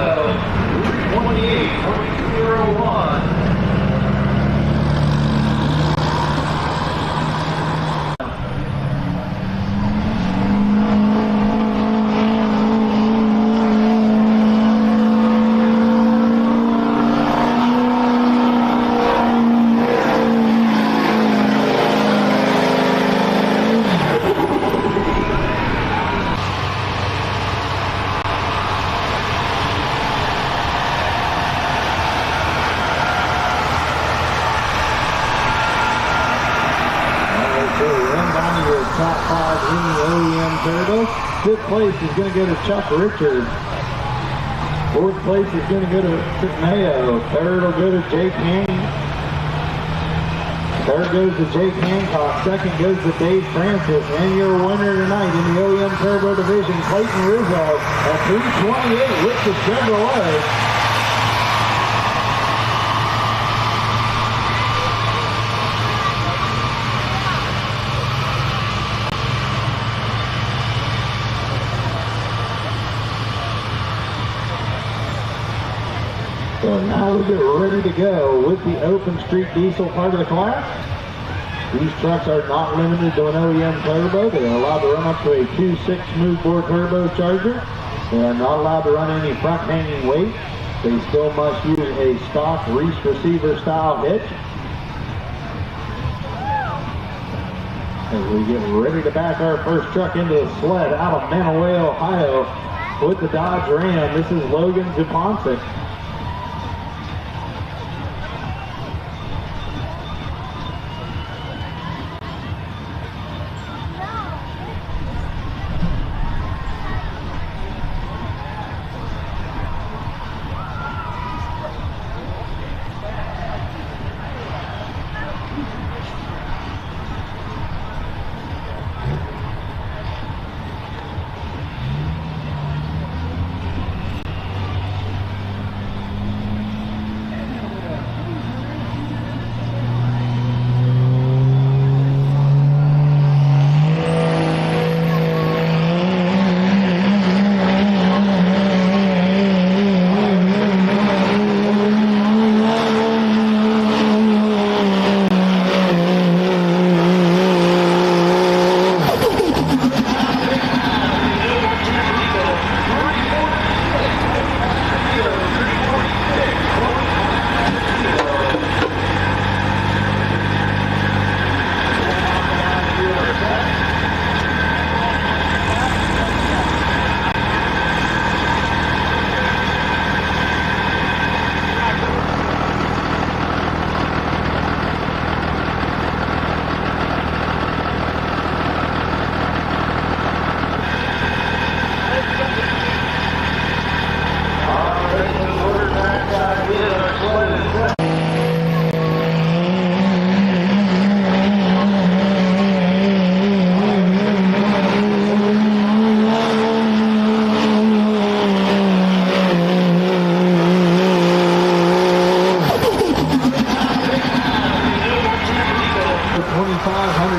Fifth place is going to go to Chuck Richards. Fourth place is going to go to Mayo. Third will go to Jake Third goes to Jake Hancock. Second goes to Dave Francis. And your winner tonight in the OEM Turbo Division, Clayton Rizzo at 328 with the Chevrolet. So now we get ready to go with the open street diesel part of the class. These trucks are not limited to an OEM turbo. They are allowed to run up to a 2.6 smoothbore turbocharger. They are not allowed to run any front hanging weight. They still must use a stock Reese receiver style hitch. As we get ready to back our first truck into the sled out of Manaway, Ohio with the Dodge Ram. This is Logan Zuponsic.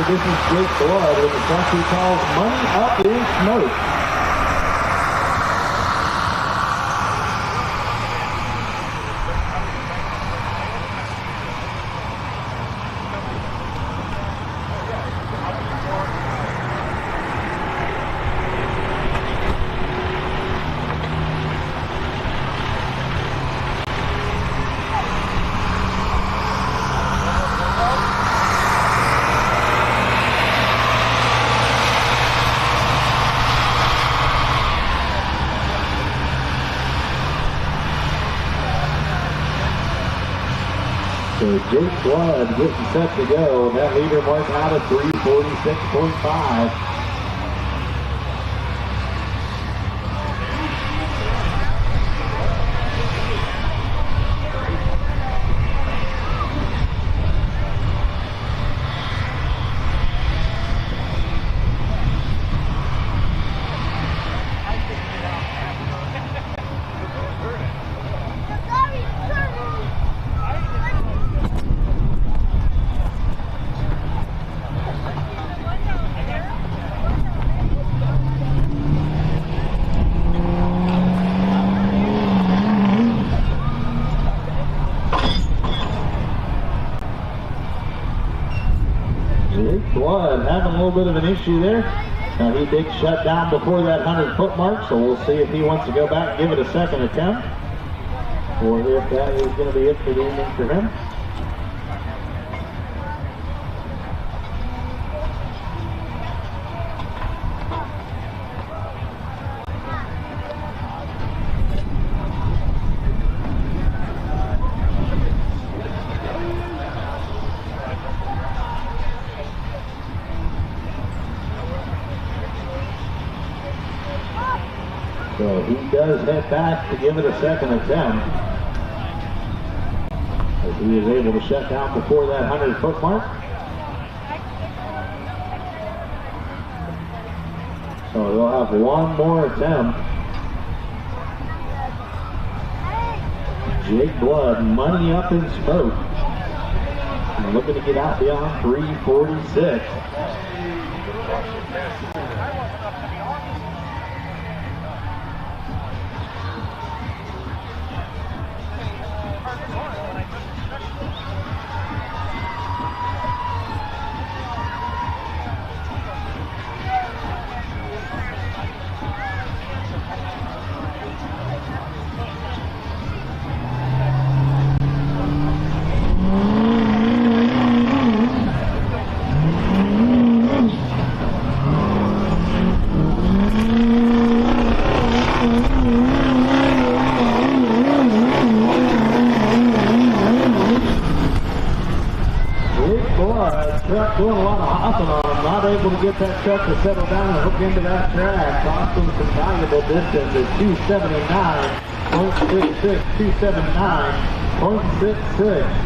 This is Jake Blood with the truck he calls Money Up in Smoke. So Jake Blood getting set to go. That leader mark out of 346.5. Blood having a little bit of an issue there. Now he did shut down before that 100-foot mark, so we'll see if he wants to go back and give it a second attempt, or if that is going to be it for the evening for him. So he does head back to give it a second attempt, as he is able to shut down before that 100-foot mark. So they'll have one more attempt. Jake Blood, money up in smoke. And looking to get out beyond 346. Doing a lot of hopping on him, not able to get that truck to settle down and hook into that track. Cost him some valuable distance at 279.66, 279.66.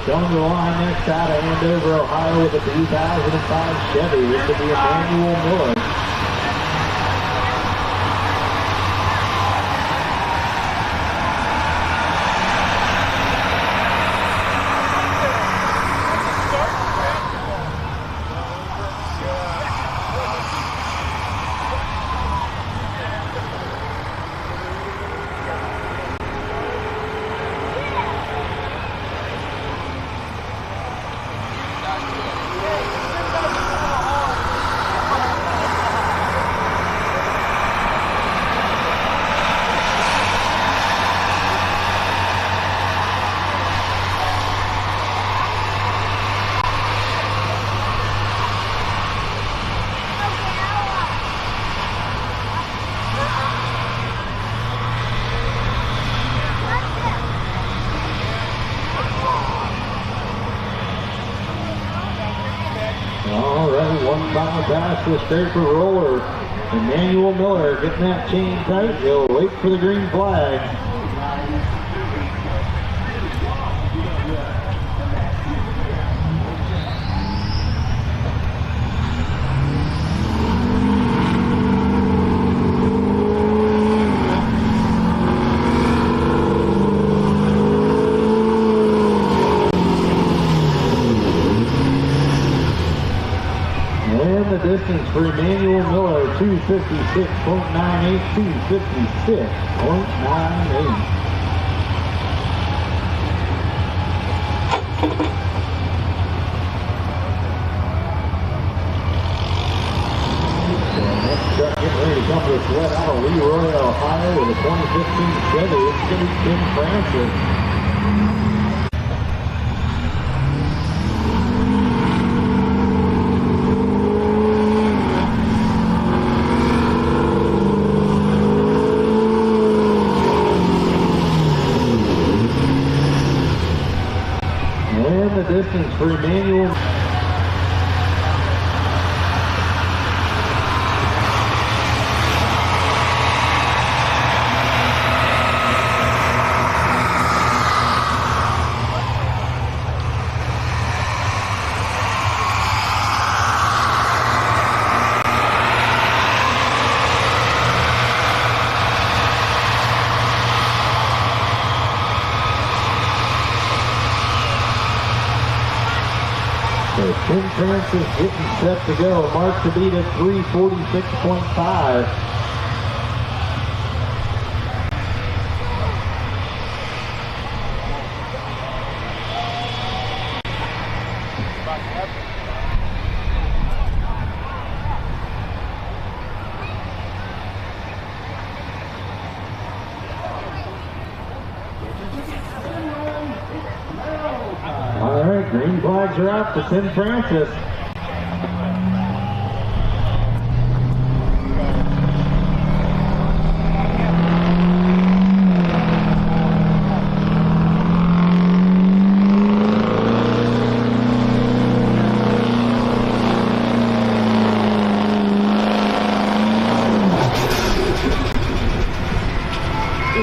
Showing the line next out of Andover, Ohio with a 2005 Chevy. This will be Emmanuel Miller. Pass the straight for roller. Emmanuel Miller getting that chain tight. He'll wait for the green flag. Distance for Emmanuel Miller, 256.98, 256.98. Next truck getting ready to come to the sled out of Leroy, Ohio with a 2015 Chevy. It's going to be Tim Francis. Distance for Emmanuel. Tim Francis getting set to go. Mark to beat at 346.5. Green flags are out for Tim Francis.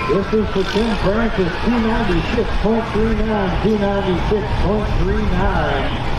This is for Tim Francis, 296.39, 296.39.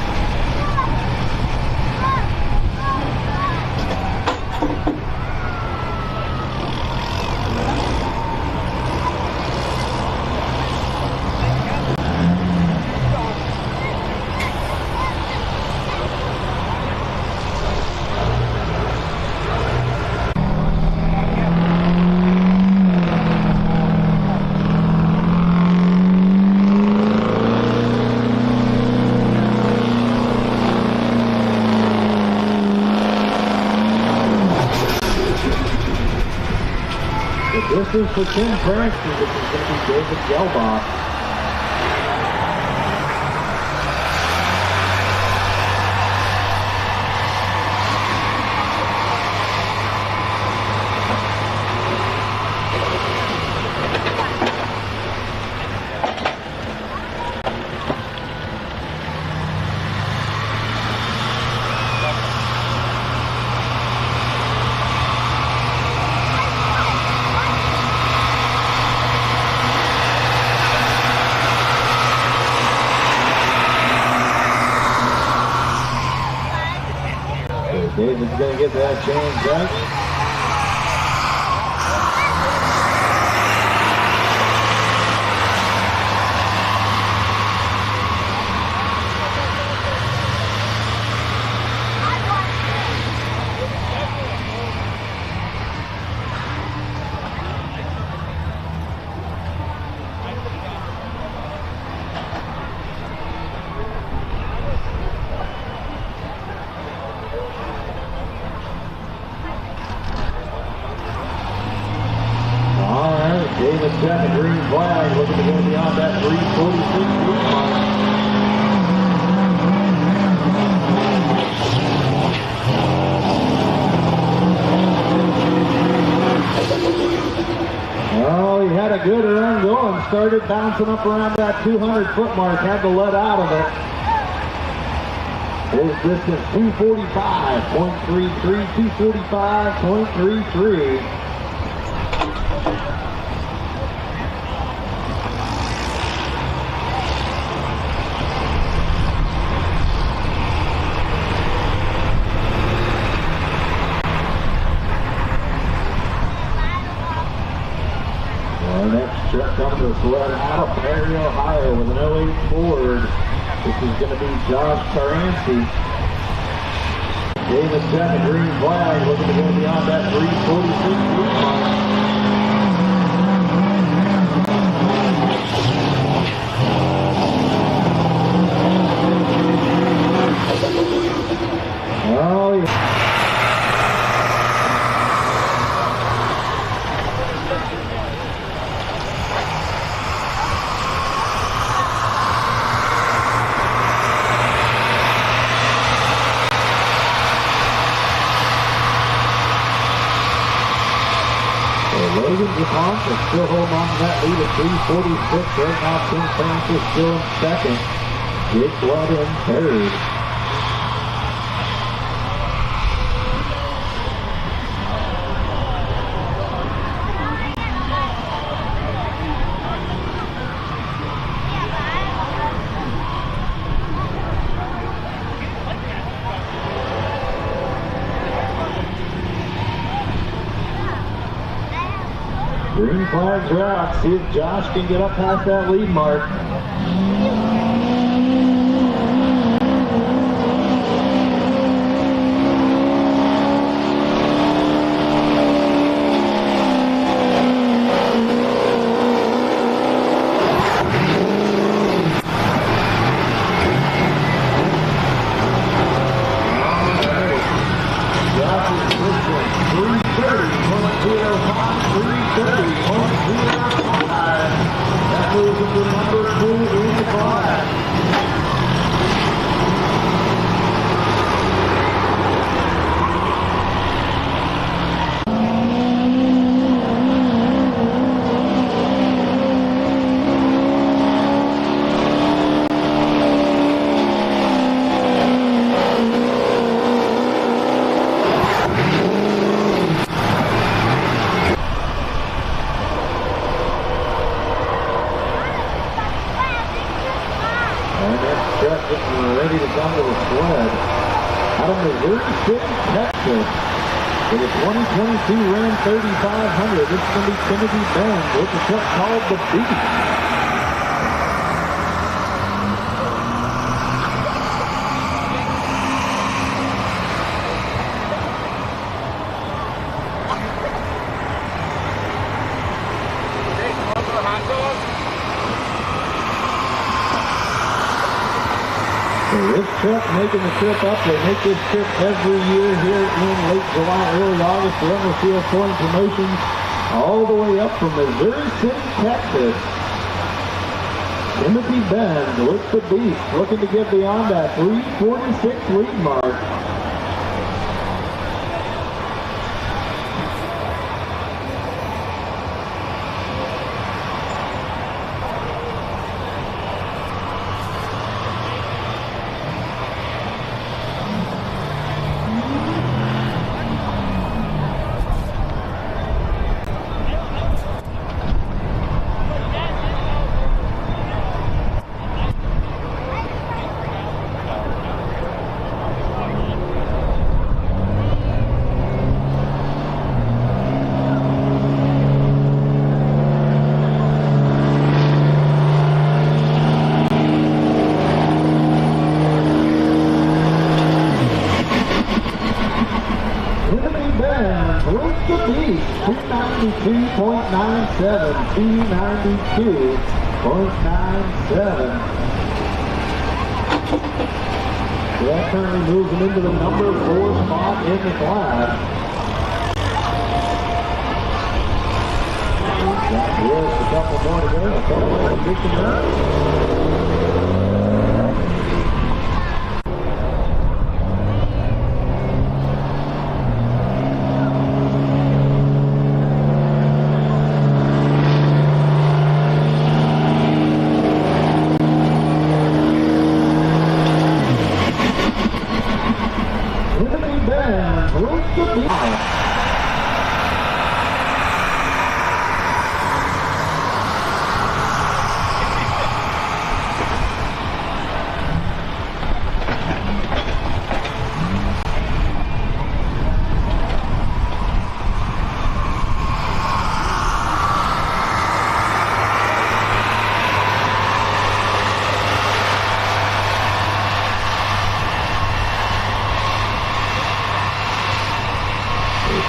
This is for Tim Francis, which is going to be David Gelbach. David's going to get that change right. David's got the green flag, looking to go beyond that 346 mark. Oh, he had a good run going, started bouncing up around that 200-foot mark, had to let out of it. His distance 245.33, 245.33. Truck coming to us right out of Perry, Ohio with an 08 Ford. This is going to be Josh Taransi. David's got the green flag, looking to go beyond that 346 mark. Oh, yeah. Logan DuPont is still holding on to that lead at 346. Right now, Tim Francis still in second. Jake Blood in third. Green flags are out. See if Josh can get up past that lead mark. getting ready to come to the sled. Out of Missouri City, Texas, with a 2022 Ram 3500, this is going to be Timothy Benz with the truck called the Beast. This truck making the trip up. They make this trip every year here in late July, early August. The Field Touring Promotions all the way up from Missouri City, Texas. Timothy Benz with the Beast, looking to get beyond that 346 lead mark. That currently moves him into the number 4 spot in the class. Got a couple more to go. A couple more position runs.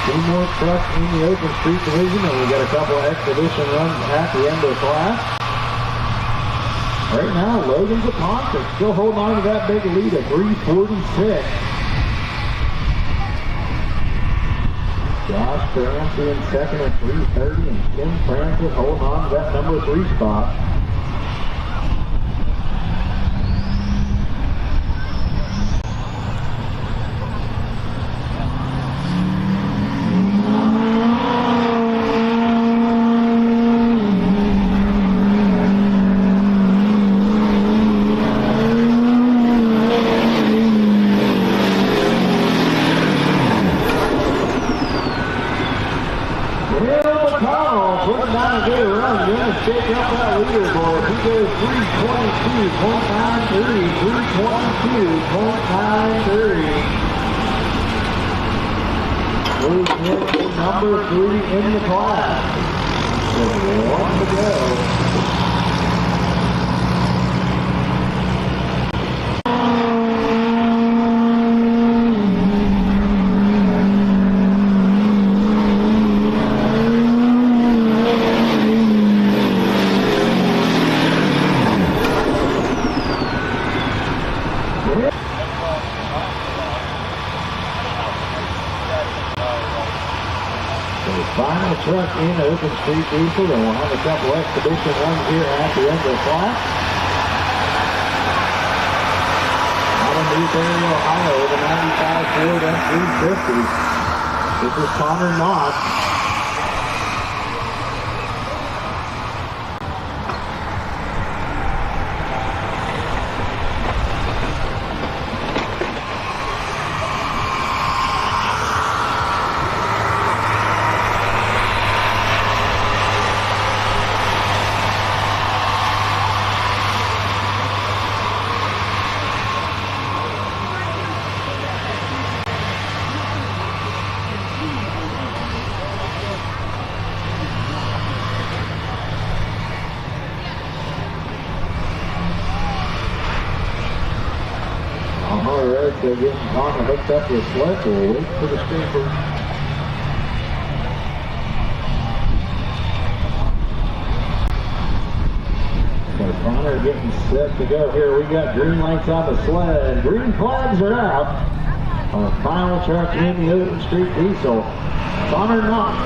Two more trucks in the open street division, and we got a couple of exhibition runs at the end of the class. Right now, Logan Zaponczyk still holding on to that big lead at 346. Josh Francie in second at 330, and Tim Francis holding on to that number 3 spot. Number 3 in the class. With 1 to go. Final truck in open street diesel, and we'll have a couple exhibition runs here at the end of the class. Out of Newberry, Ohio, the 95 Ford F-350. This is Connor Knott. All right, so getting Connor hooked up to the sled. We'll wait for the scraper. So Connor getting set to go here. We got green lights on the sled. Green flags are out. Our final truck in the Open Street Diesel. Connor Knott.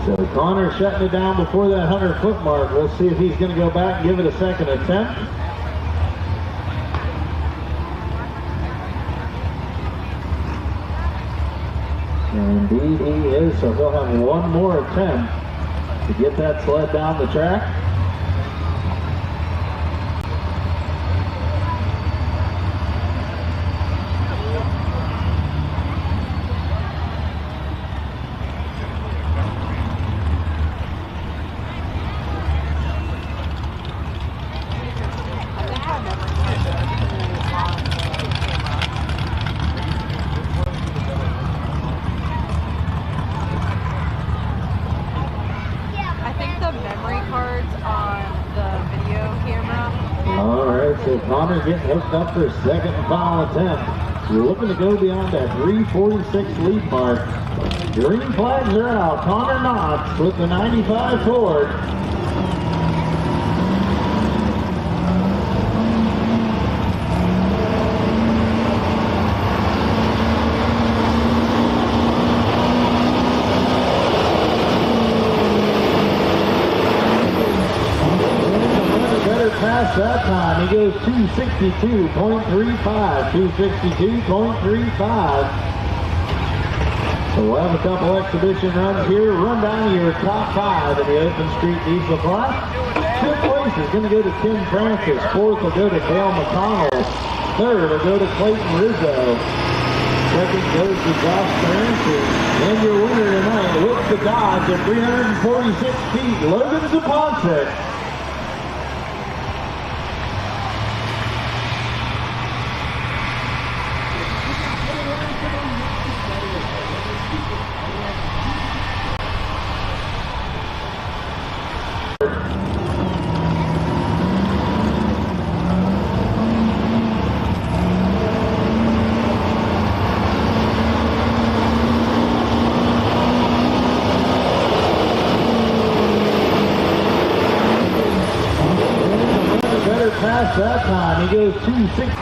So Connor shutting it down before that 100-foot mark. We'll see if he's going to go back and give it a second attempt. And indeed he is, so he'll have one more attempt to get that sled down the track. So Connor's getting hooked up for his second and final attempt. We're looking to go beyond that 346 lead mark. Green flags are out. Connor Knott with the 95 Ford. Past that time, he goes 262.35, 262.35. So we'll have a couple exhibition runs here. Run down your top 5 in the Open Street Diesel class. 5th place is going to go to Tim Francis. 4th will go to Dale McConnell. 3rd will go to Clayton Rizzo. 2nd goes to Josh Francis. And your winner tonight with the Dodge at 346 feet, Logan Zaponce. Past that time, he goes 260.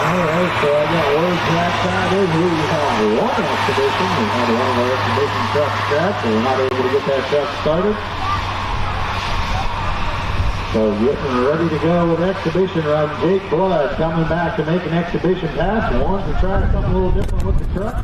Alright, so I got word trackside is we have one exhibition. We had one of our exhibition trucks scratched, so we're not able to get that truck started. So getting ready to go with exhibition run. Jake Blood coming back to make an exhibition pass. Wants to try something a little different with the truck.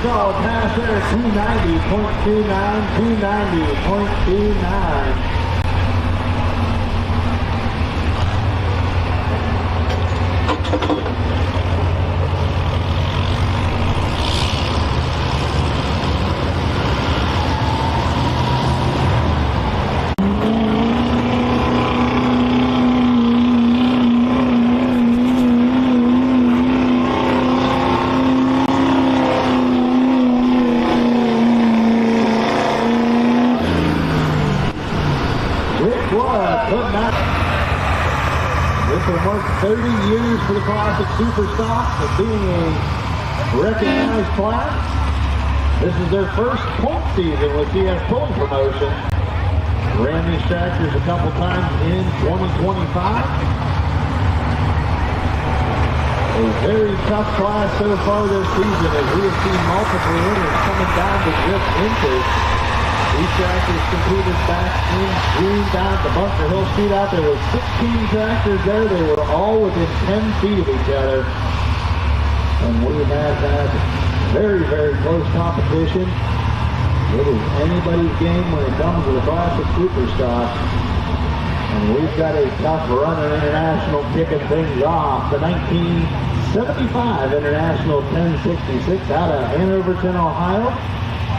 Solid pass there, 290.29, 290.29. Classic Super Stock and being a recognized class. This is their first point season with CS Pulling Promotion. Ran these tractors a couple times in 2025. A very tough class so far this season as we have seen multiple winners coming down to just inches. These tractors competed back in June down at the Bunker Hill Shootout. There were 16 tractors there. They were all within 10 feet of each other. And we have had very, very close competition. It is anybody's game when it comes to the Classic Superstock. And we've got a tough runner international kicking things off. The 1975 International 1066 out of Hanoverton, Ohio.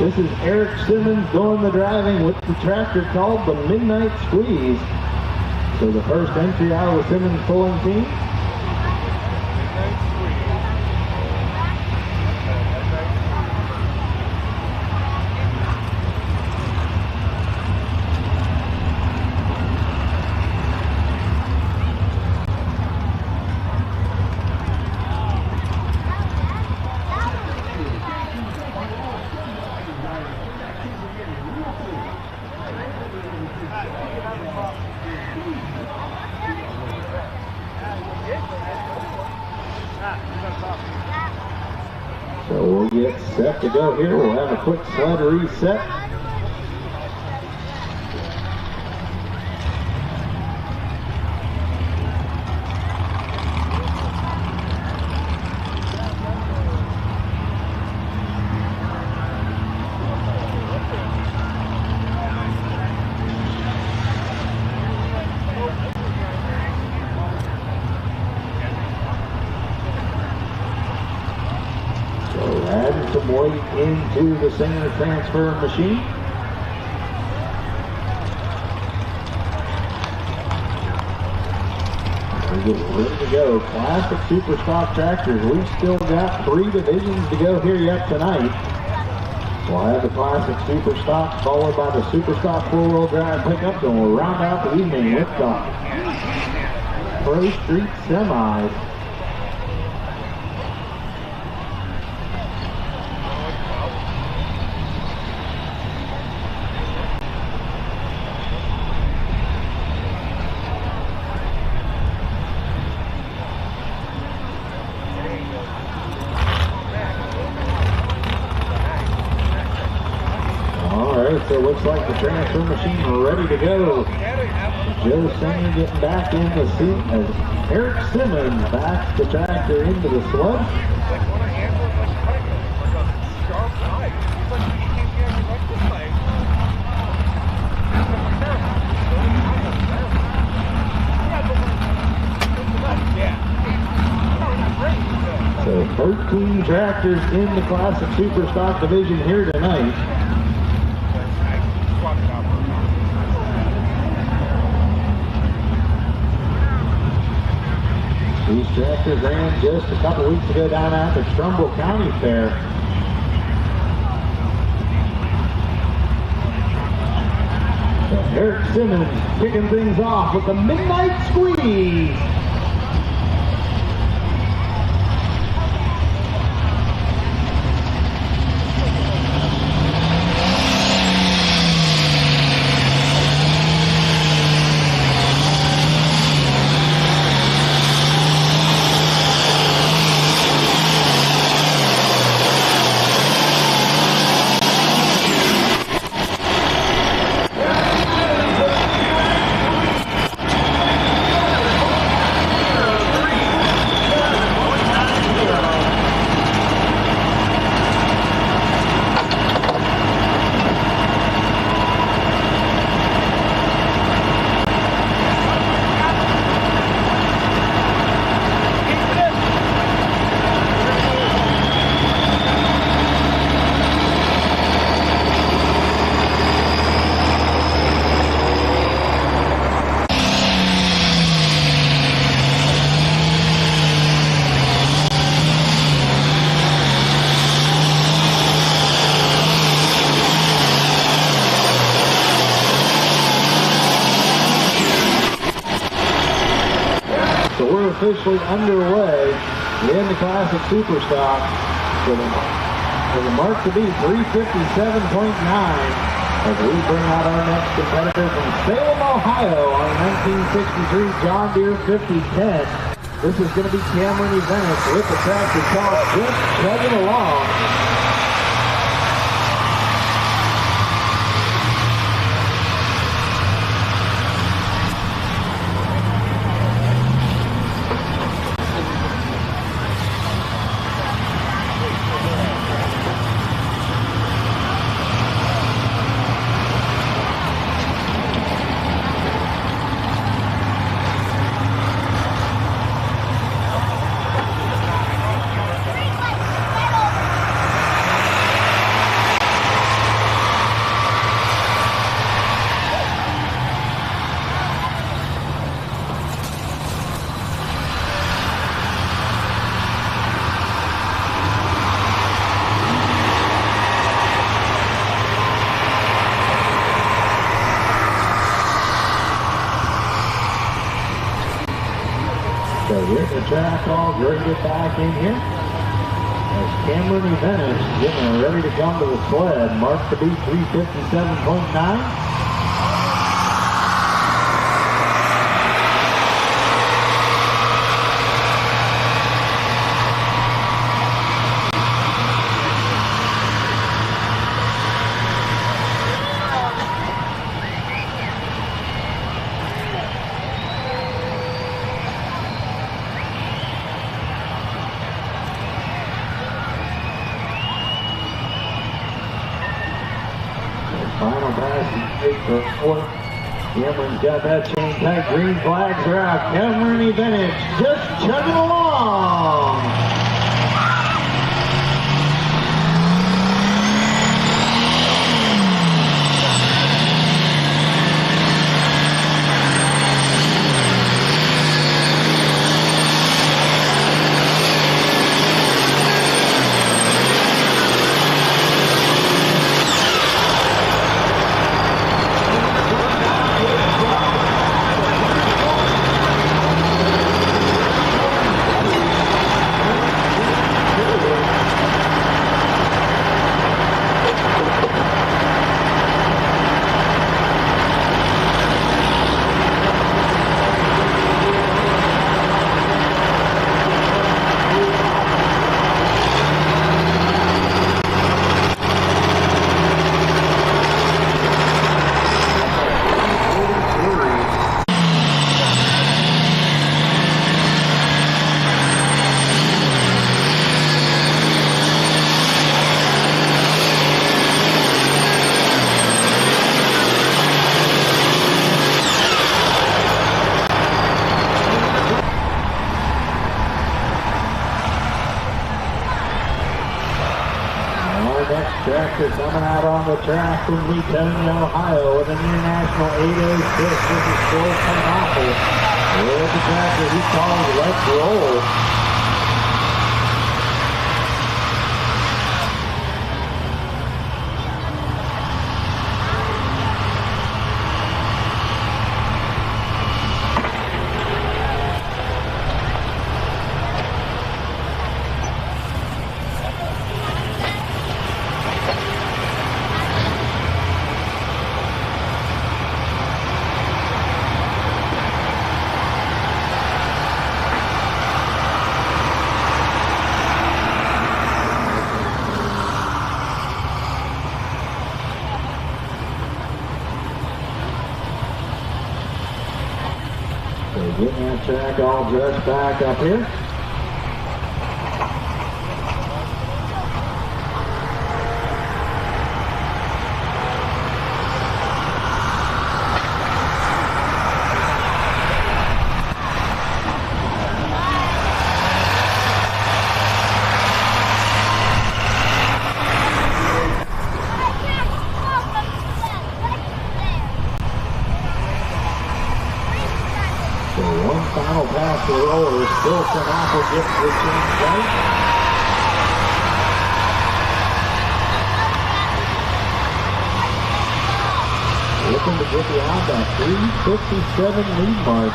This is Eric Simmons doing the driving with the tractor called the Midnight Squeeze. So the first entry out of the Simmons pulling team. So we'll get set to go here. We'll have a quick sled reset. Some weight into the center transfer machine. We're getting ready to go. Classic Superstock tractors. We've still got 3 divisions to go here yet tonight. We'll have the Classic Superstock followed by the Superstock 4-wheel drive pickups, and we'll round out the evening with the Pro Street Semis. So it looks like the transfer machine ready to go. Joe Singer getting back in the seat as Eric Simmons backs the tractor into the sled. So 13 tractors in the Classic Superstock division here tonight. These tractors ran just a couple weeks ago down at the Trumbull County Fair. So Eric Simmons kicking things off with the Midnight Squeeze. officially underway in the Classic Superstock. With a mark to be 357.9 as we bring out our next competitor from Salem, Ohio on a 1963 John Deere 5010. This is going to be Cameron Eventus with the tractor talk just chugging along. So with the track all graded back in here, as Cameron Eventus getting ready to come to the sled, marked to be 357.9. Final pass for fourth. Cameron's got that chain tight. Green flags are out. Cameron Eventus just chugging along. Next tractor coming out on the track from Leetonia, Ohio with an International 806. This is Phil Pineapple. With the tractor he calls Let's Roll. So getting that track all dressed back up here. Final pass to the rollers. Still Pineapple gets the change right. Looking to get beyond that 357 lead mark.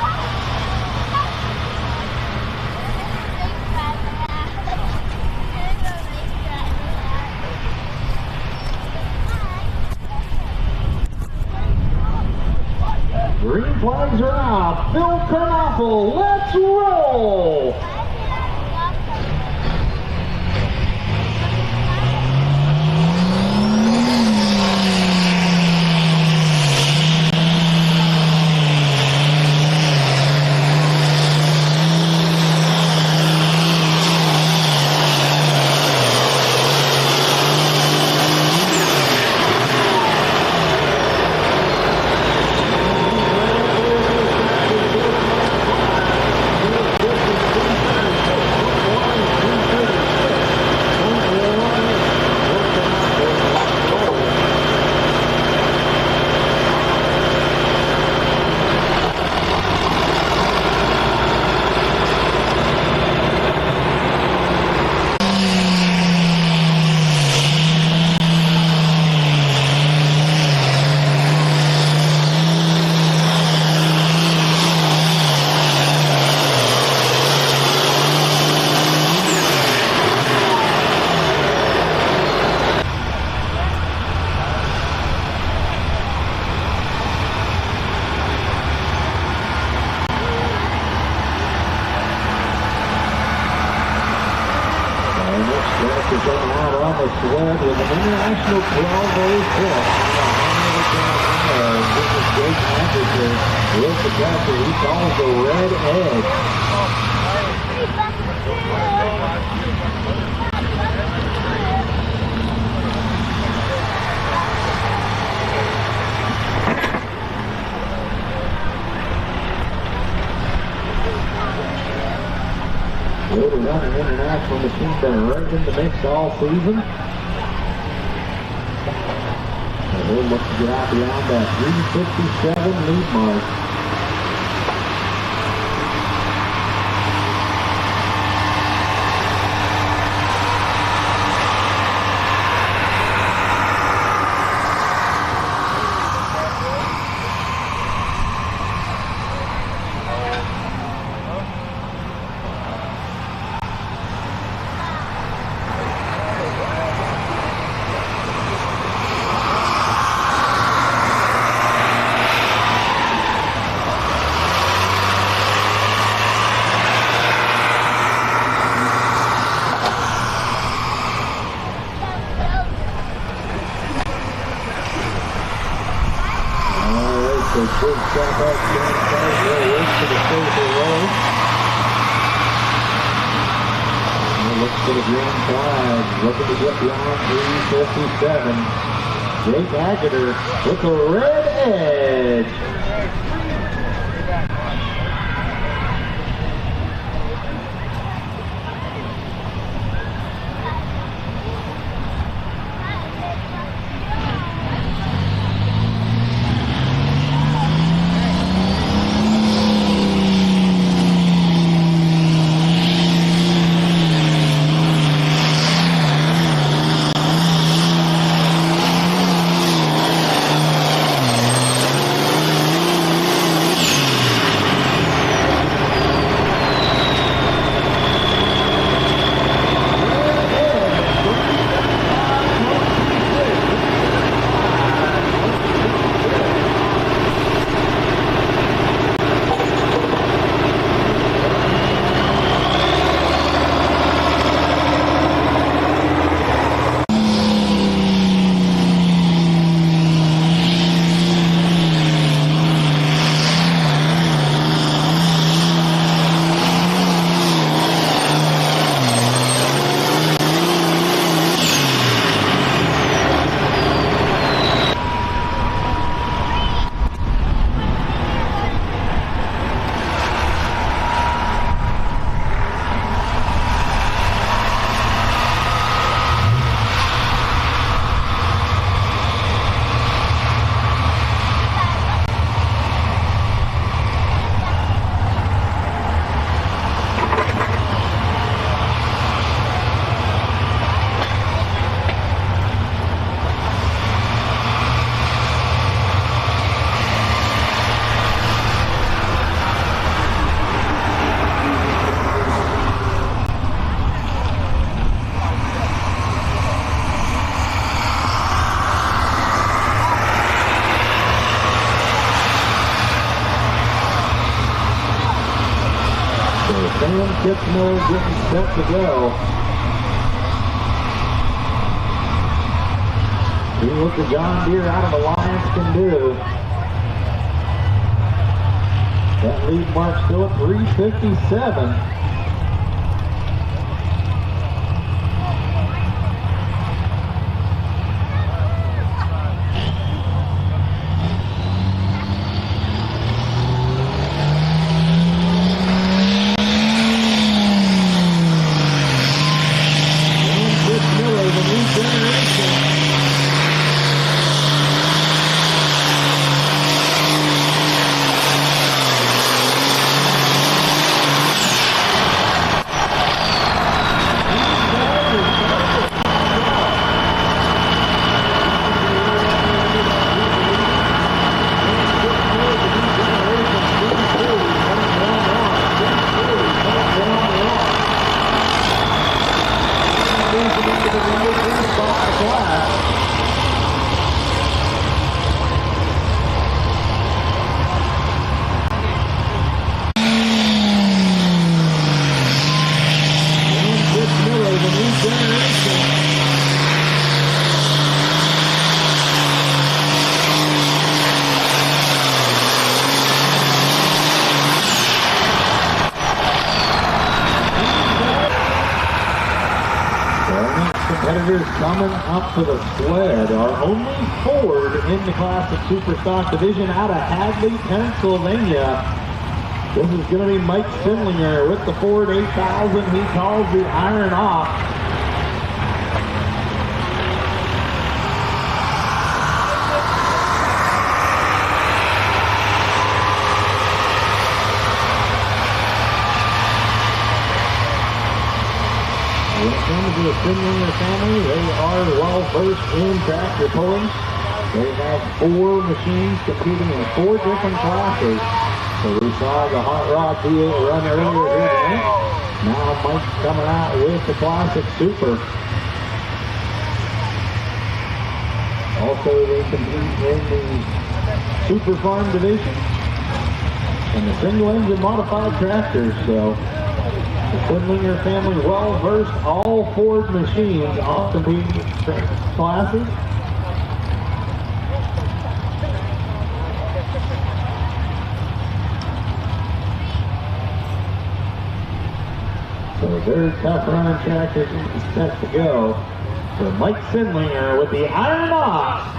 Phil Carnoffel. Let's roll! Is going out on the sled with an international 12-day hit. This is Jake Anderson with the catcher. He calls the red edge. We'll run an international machine been right in the mix all season. And we'll look to get out beyond that 357 lead mark. So big step up, way into the center row. And looks for the green flag, looking to get beyond 357. Jake Agutter with the red edge. Sam Kitzmiller getting set to go. See what the John Deere out of Alliance can do. That lead mark still at 3:57. Competitors coming up to the sled are only Ford in the Classic Superstock division out of Hadley, Pennsylvania. This is going to be Mike Sindlinger with the Ford 8000. He calls the iron off. When it comes to the Sindlinger family, they are well versed in tractor pulling. They have 4 machines competing in 4 different classes. So we saw the Hot Rod V8 run earlier here tonight. Now Mike's coming out with the Classic Super. Also they compete in the Super Farm division and the single engine modified tractors. So the Sindlinger family well versed, all Ford machines on competing classes. So their tough running tractors is set to go. So Mike Sindlinger with the iron ox.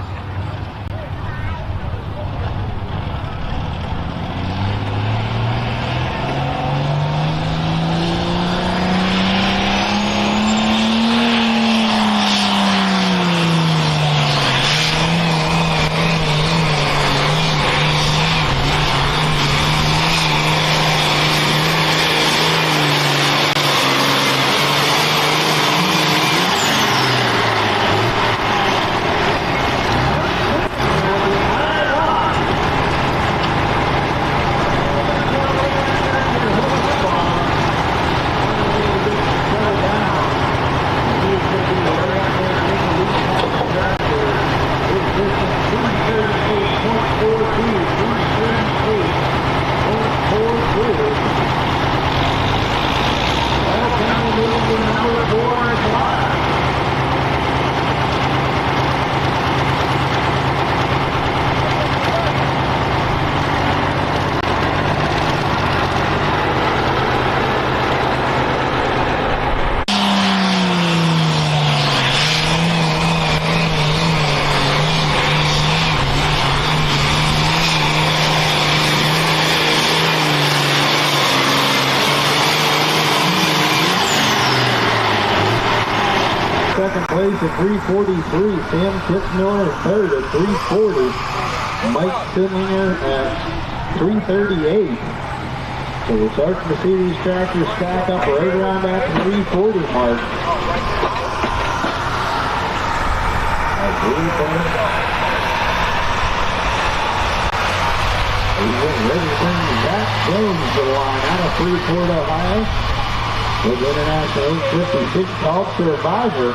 Second place at 3:43. Sam Kitzmiller in third at 3:40. Mike Sindlinger at 3:38. So we're starting to see these tractors stack up right around that 3:40 mark. Ready to bring Zach Jones to the line out of Freeport, Ohio. With International 856 called Survivor.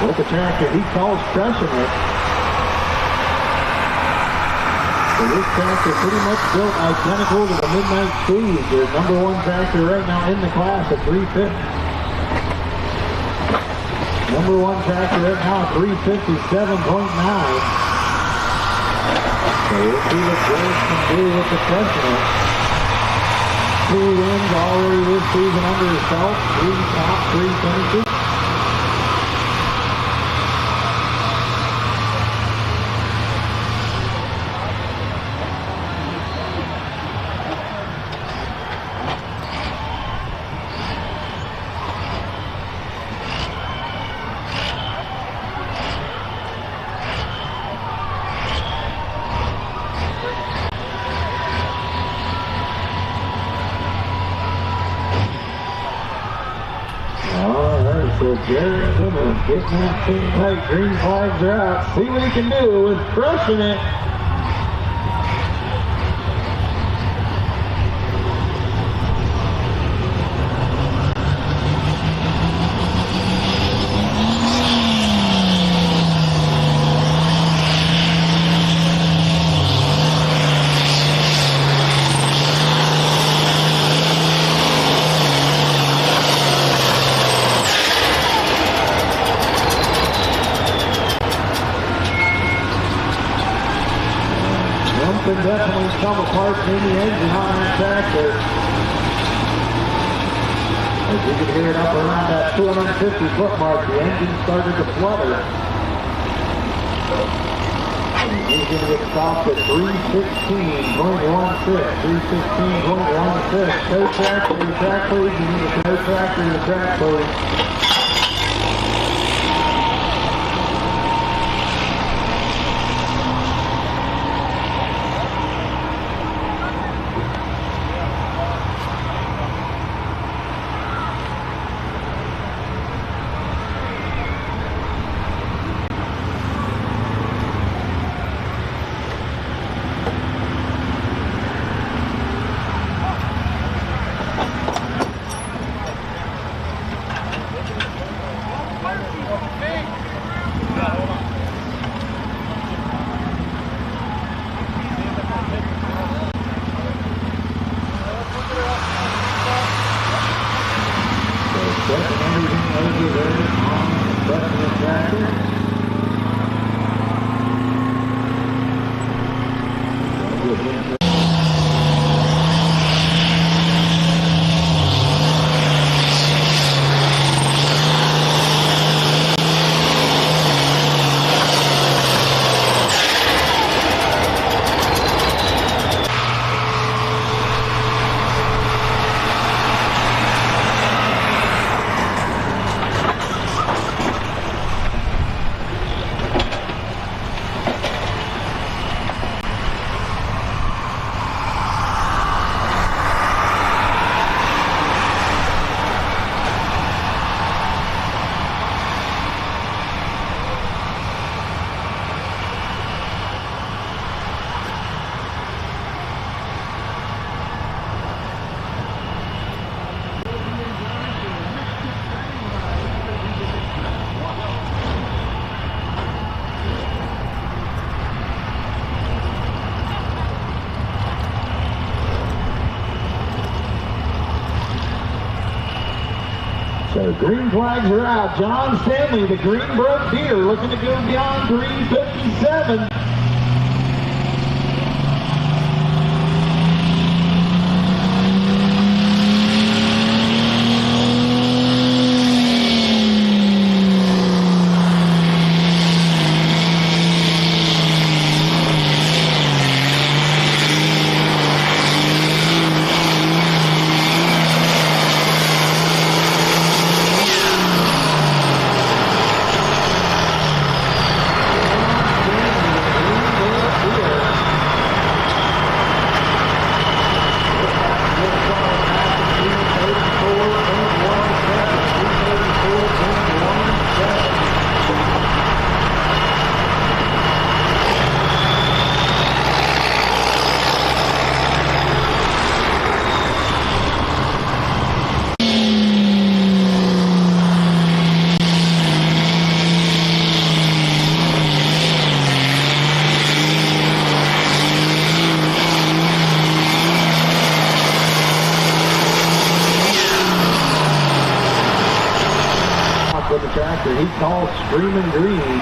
with the tractor he calls Crushing It. So this tractor pretty much built identical to the Midnight Speed. The number one tractor right now in the class at 350. Number one tractor right now at 357.9. So we'll see what George can do with the Crushing It. 2 wins already this season under his belt, 3 top 3 finishes. So Jared Simmons getting that team tight. Green flags are out. See what he can do with Crushing It. Something definitely come apart in the engine on that tractor. As you can hear it up around that 250 foot mark, the engine started to flutter. He's going to get stopped at 316.16. 316.16. Tow tractor to the track, please. You need a tow tractor to the track, please. So green flags are out. John Stanley, the Greenbrook Deer, looking to go beyond 357. tractor he calls Screaming Green.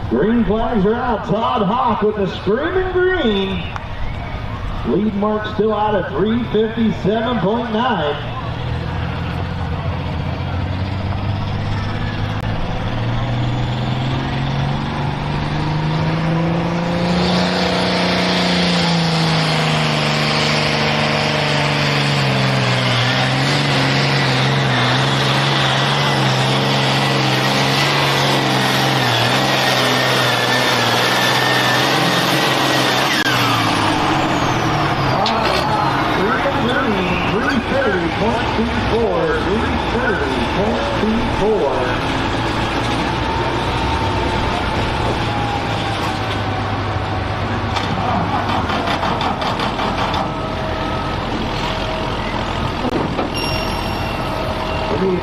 Green flags are out. Todd Hawk with the Screaming Green. Lead mark still out at 357.9.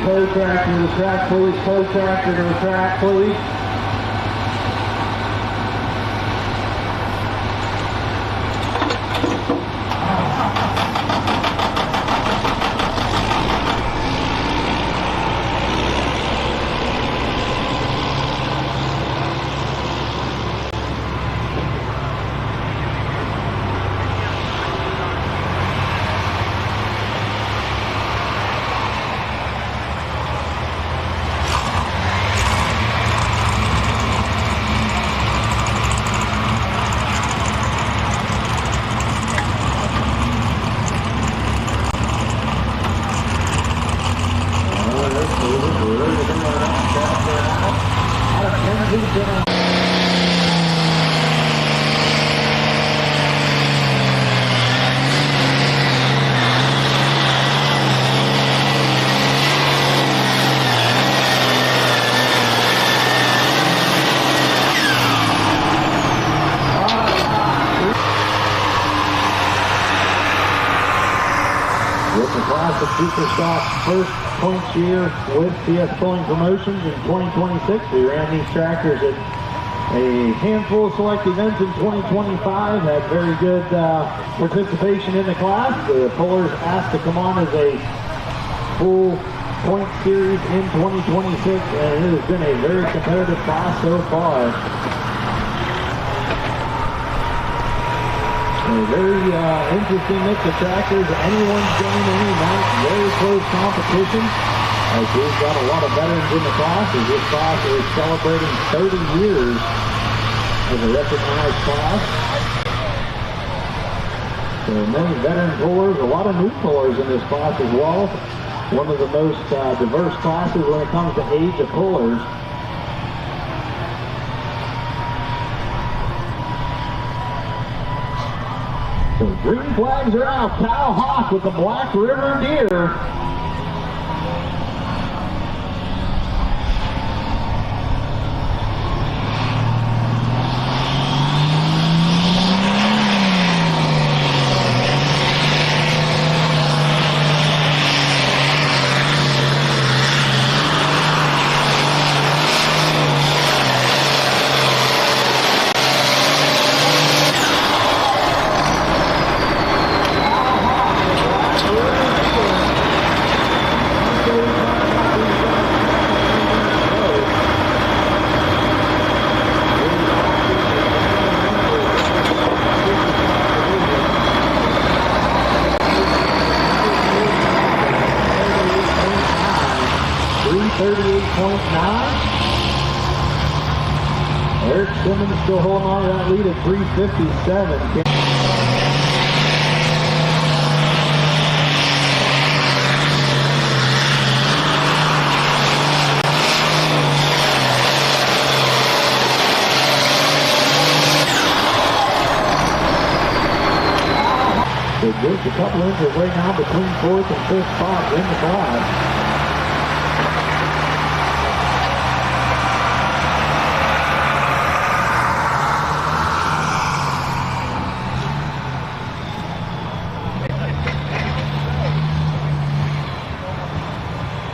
Tow tractor to the track, please. Tow tractor to the track, please. Superstock first points year with CS Pulling Promotions in 2026. We ran these tractors at a handful of select events in 2025, had very good participation in the class. The pullers asked to come on as a full point series in 2026, and it has been a very competitive class so far. A very interesting mix of tractors. Anyone's game any night. Very close competition. As we've got a lot of veterans in the class, as this class is celebrating 30 years as a recognized class. So many veteran pullers, a lot of new pullers in this class as well. One of the most diverse classes when it comes to age of pullers. So green flags are out. Kyle Hawk with the Black River Deer. still holding on to that lead at 3:57. Just a couple inches right now between 4th and 5th spot in the class.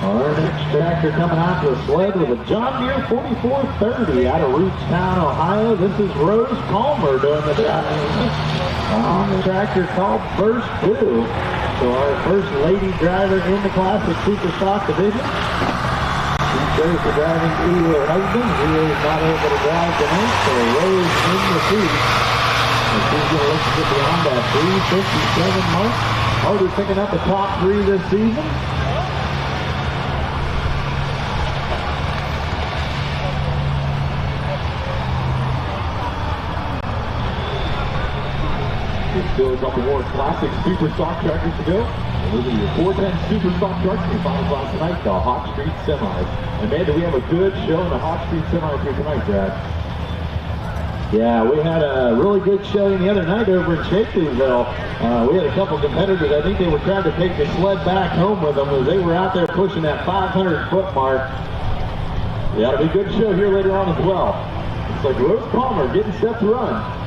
Our next tractor coming out to the sled with a John Deere 4430 out of Rootstown, Ohio. This is Rose Palmer doing the driving on the tractor called First 2. So our first lady driver in the Classic Super Stock division. She goes to driving to her husband. He is not able to drive tonight, so Rose in the seat. And she's going to look to get beyond that 3:57 mark. Harder picking up the top 3 this season. Still a couple more Classic Super Stock tractors to go. And those are your 410 Super Stock trucks in your final class tonight, the Hot Street Semis. And man, do we have a good show in the Hot Street Semis here tonight, Brad? Yeah, we had a really good showing the other night over in Shakespeareville. We had a couple competitors. I think they were trying to take the sled back home with them as they were out there pushing that 500-foot mark. Yeah, it'll be a good show here later on as well. It's like Rose Palmer getting set to run.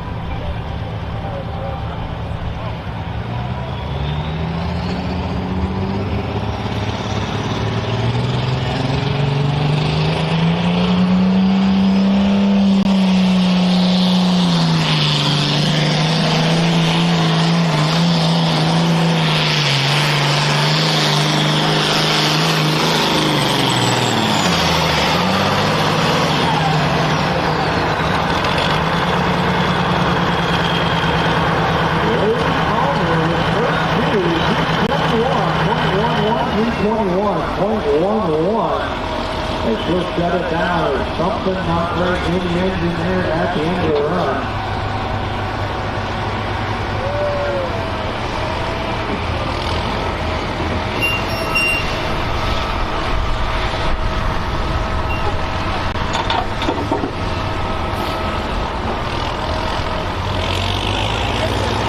Shut it down. There's something not right in the engine there at the end of the run.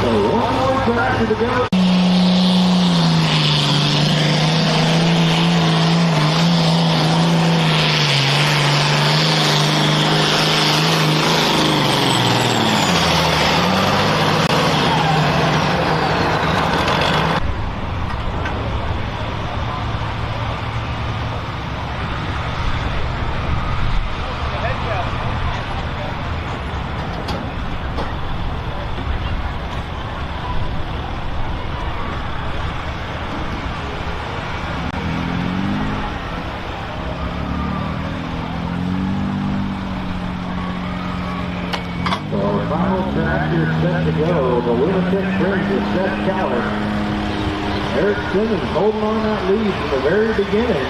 So one more tractor to go. Set to go. The lunatic brings is Seth Callis. Eric Simmons holding on that lead from the very beginning.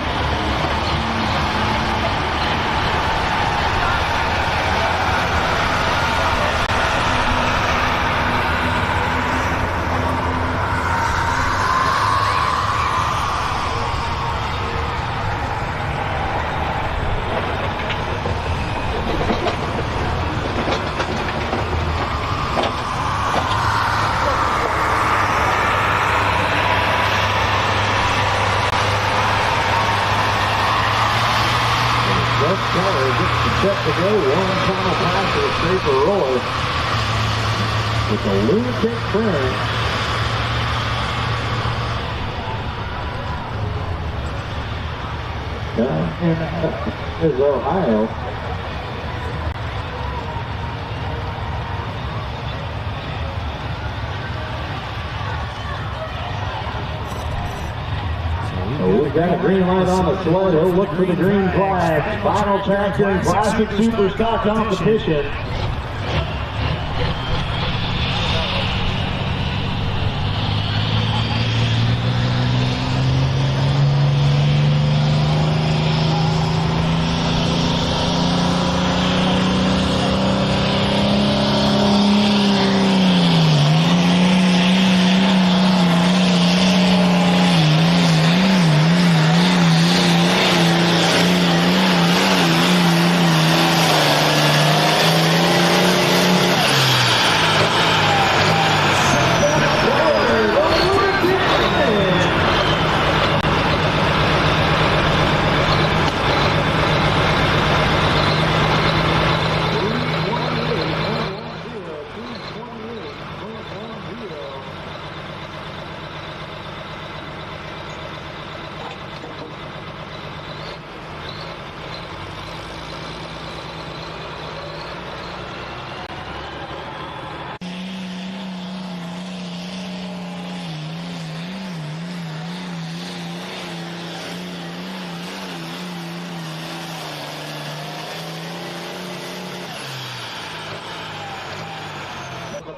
Set to go, one final pass to the Schaefer roller with a lunatic turn. Down in Ohio. We got a green light on the sled. He'll look for the green flag. Final tractor in Classic Super Stock competition.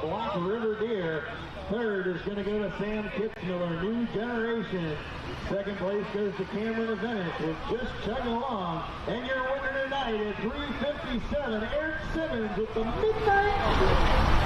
Black River Deer. Third is going to go to Sam Kitzmiller, New Generation. Second place goes to Cameron Event with Just Chugging Along. And your winner tonight at 3:57, Eric Simmons with the Midnight.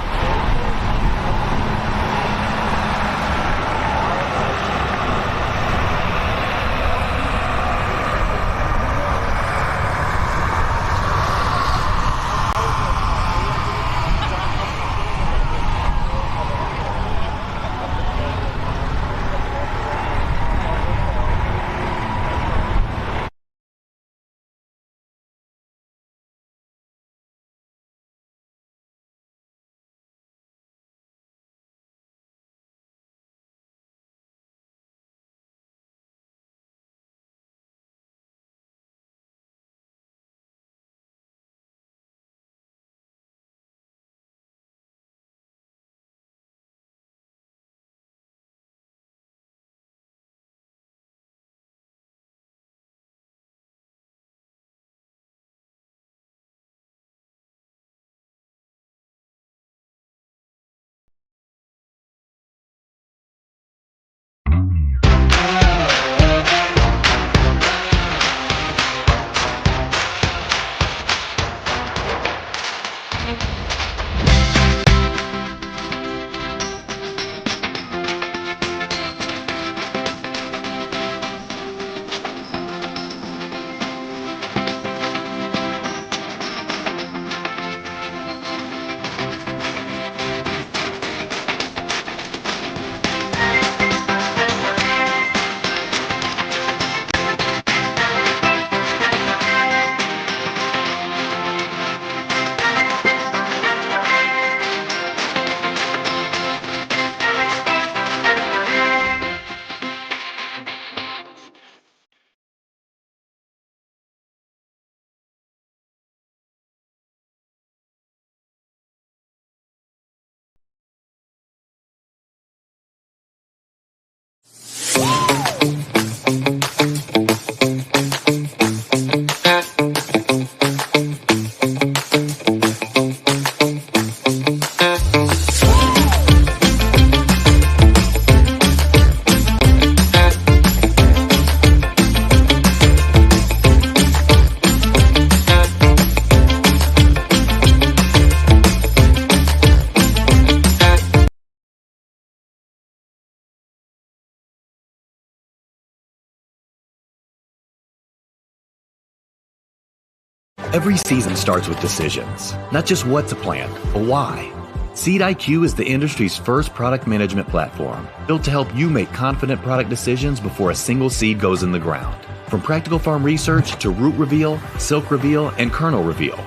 Every season starts with decisions, not just what to plant, but why. Seed IQ is the industry's first product management platform, built to help you make confident product decisions before a single seed goes in the ground. From practical farm research to root reveal, silk reveal, and kernel reveal.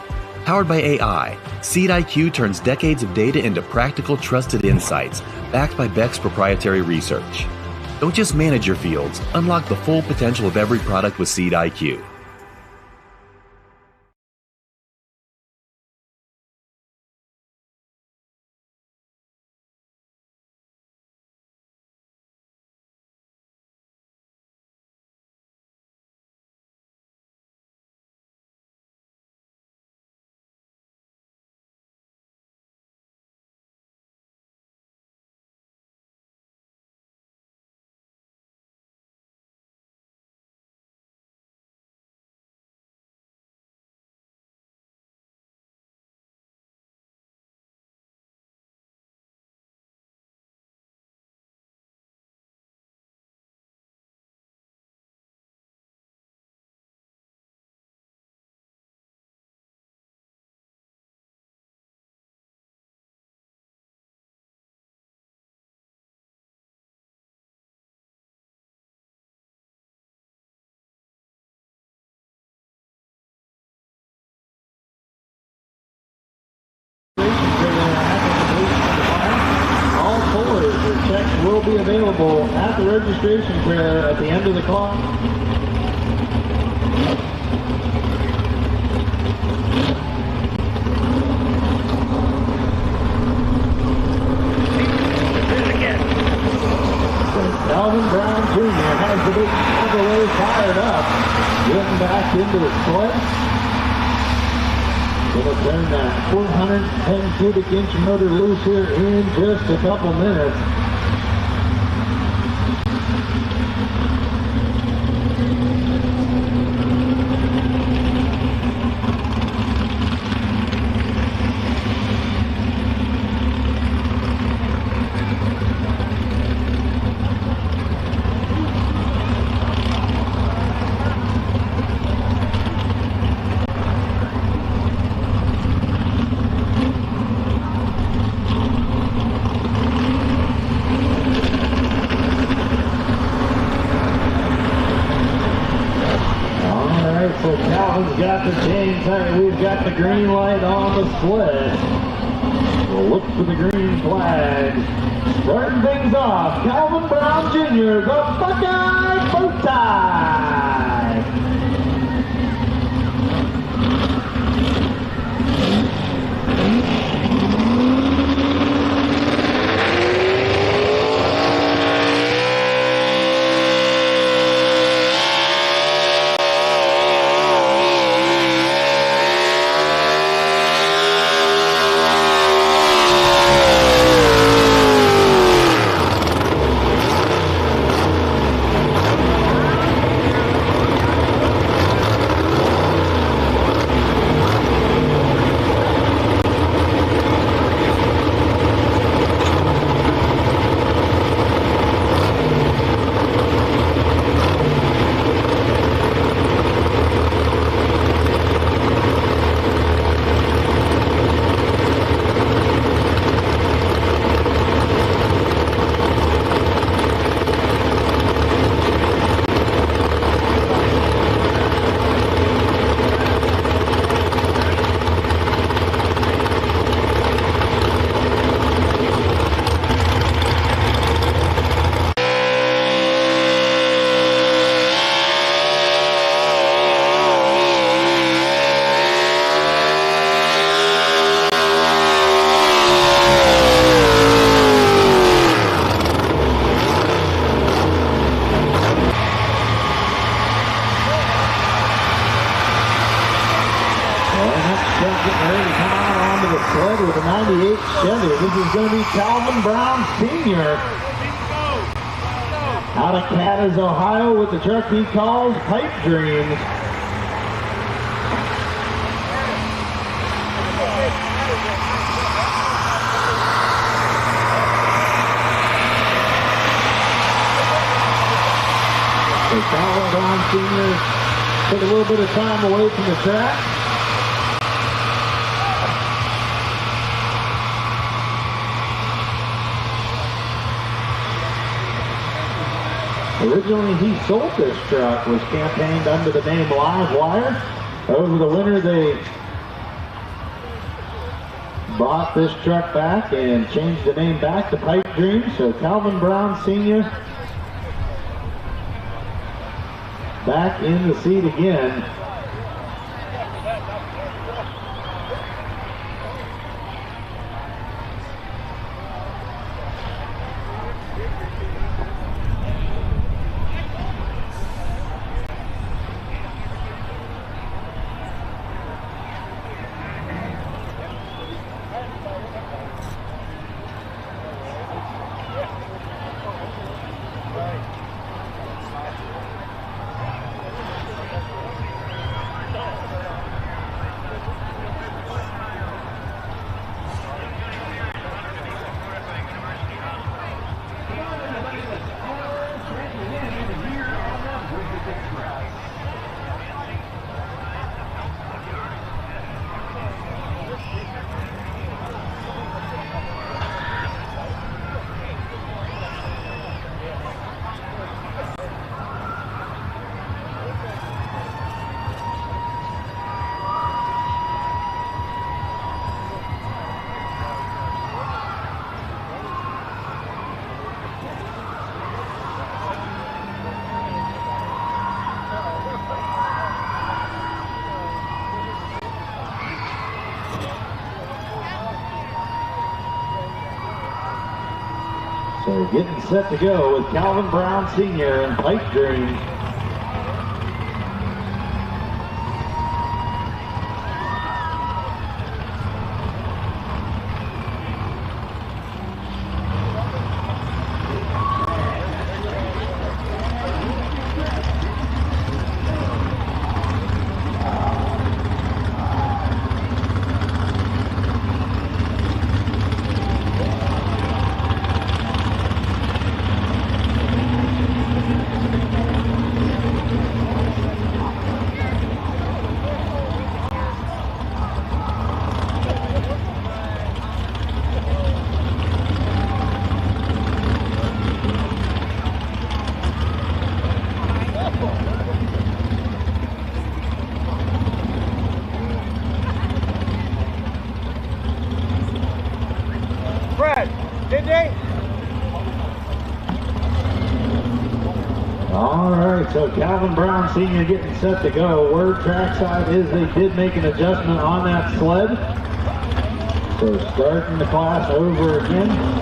Powered by AI, Seed IQ turns decades of data into practical, trusted insights backed by Beck's proprietary research. Don't just manage your fields, unlock the full potential of every product with Seed IQ. Checks will be available at the registration fair at the end of the clock. Alvin Brown Jr. has the big Chevrolet fired up, getting back into its place. It'll turn that 410 cubic inch motor loose here in just a couple minutes. So Calvin's got the chain tight. We've got the green light on the split. We'll look for the green flag. Starting things off, Calvin Brown Jr., the Buckeye bow tie. With a 98 Chevy. This is going to be Calvin Brown Sr. Out of Cadiz, Ohio, with the truck he calls Pipe Dreams. So Calvin Brown Sr. took a little bit of time away from the track. Originally, he sold this truck, was campaigned under the name Live Wire. Over the winter, they bought this truck back and changed the name back to Pipe Dream. So Calvin Brown Sr. back in the seat again. So getting set to go with Calvin Brown Sr. and Pipe Dream. sled, did they? All right, so Calvin Brown Sr. getting set to go. Word trackside is they did make an adjustment on that sled. So starting the class over again.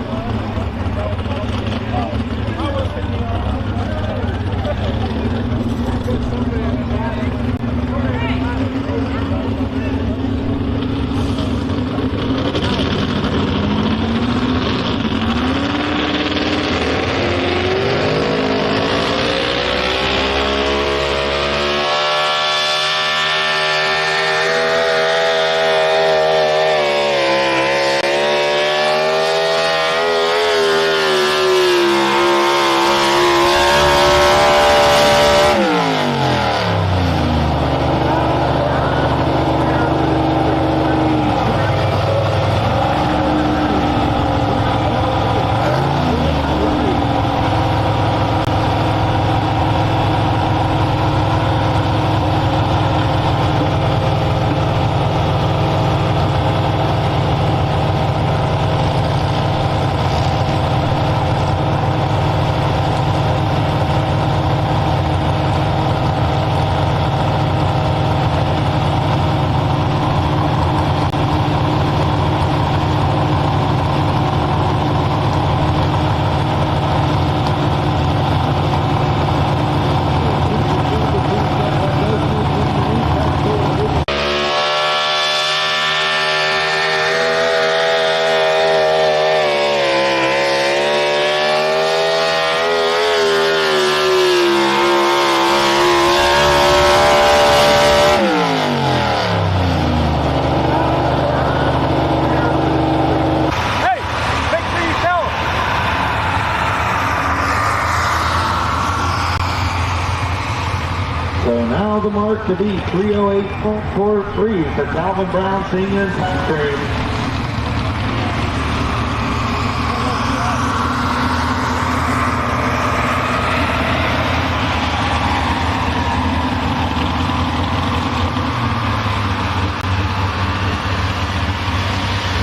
The mark to be 3:08.43 for Calvin Brown Senior's time frame.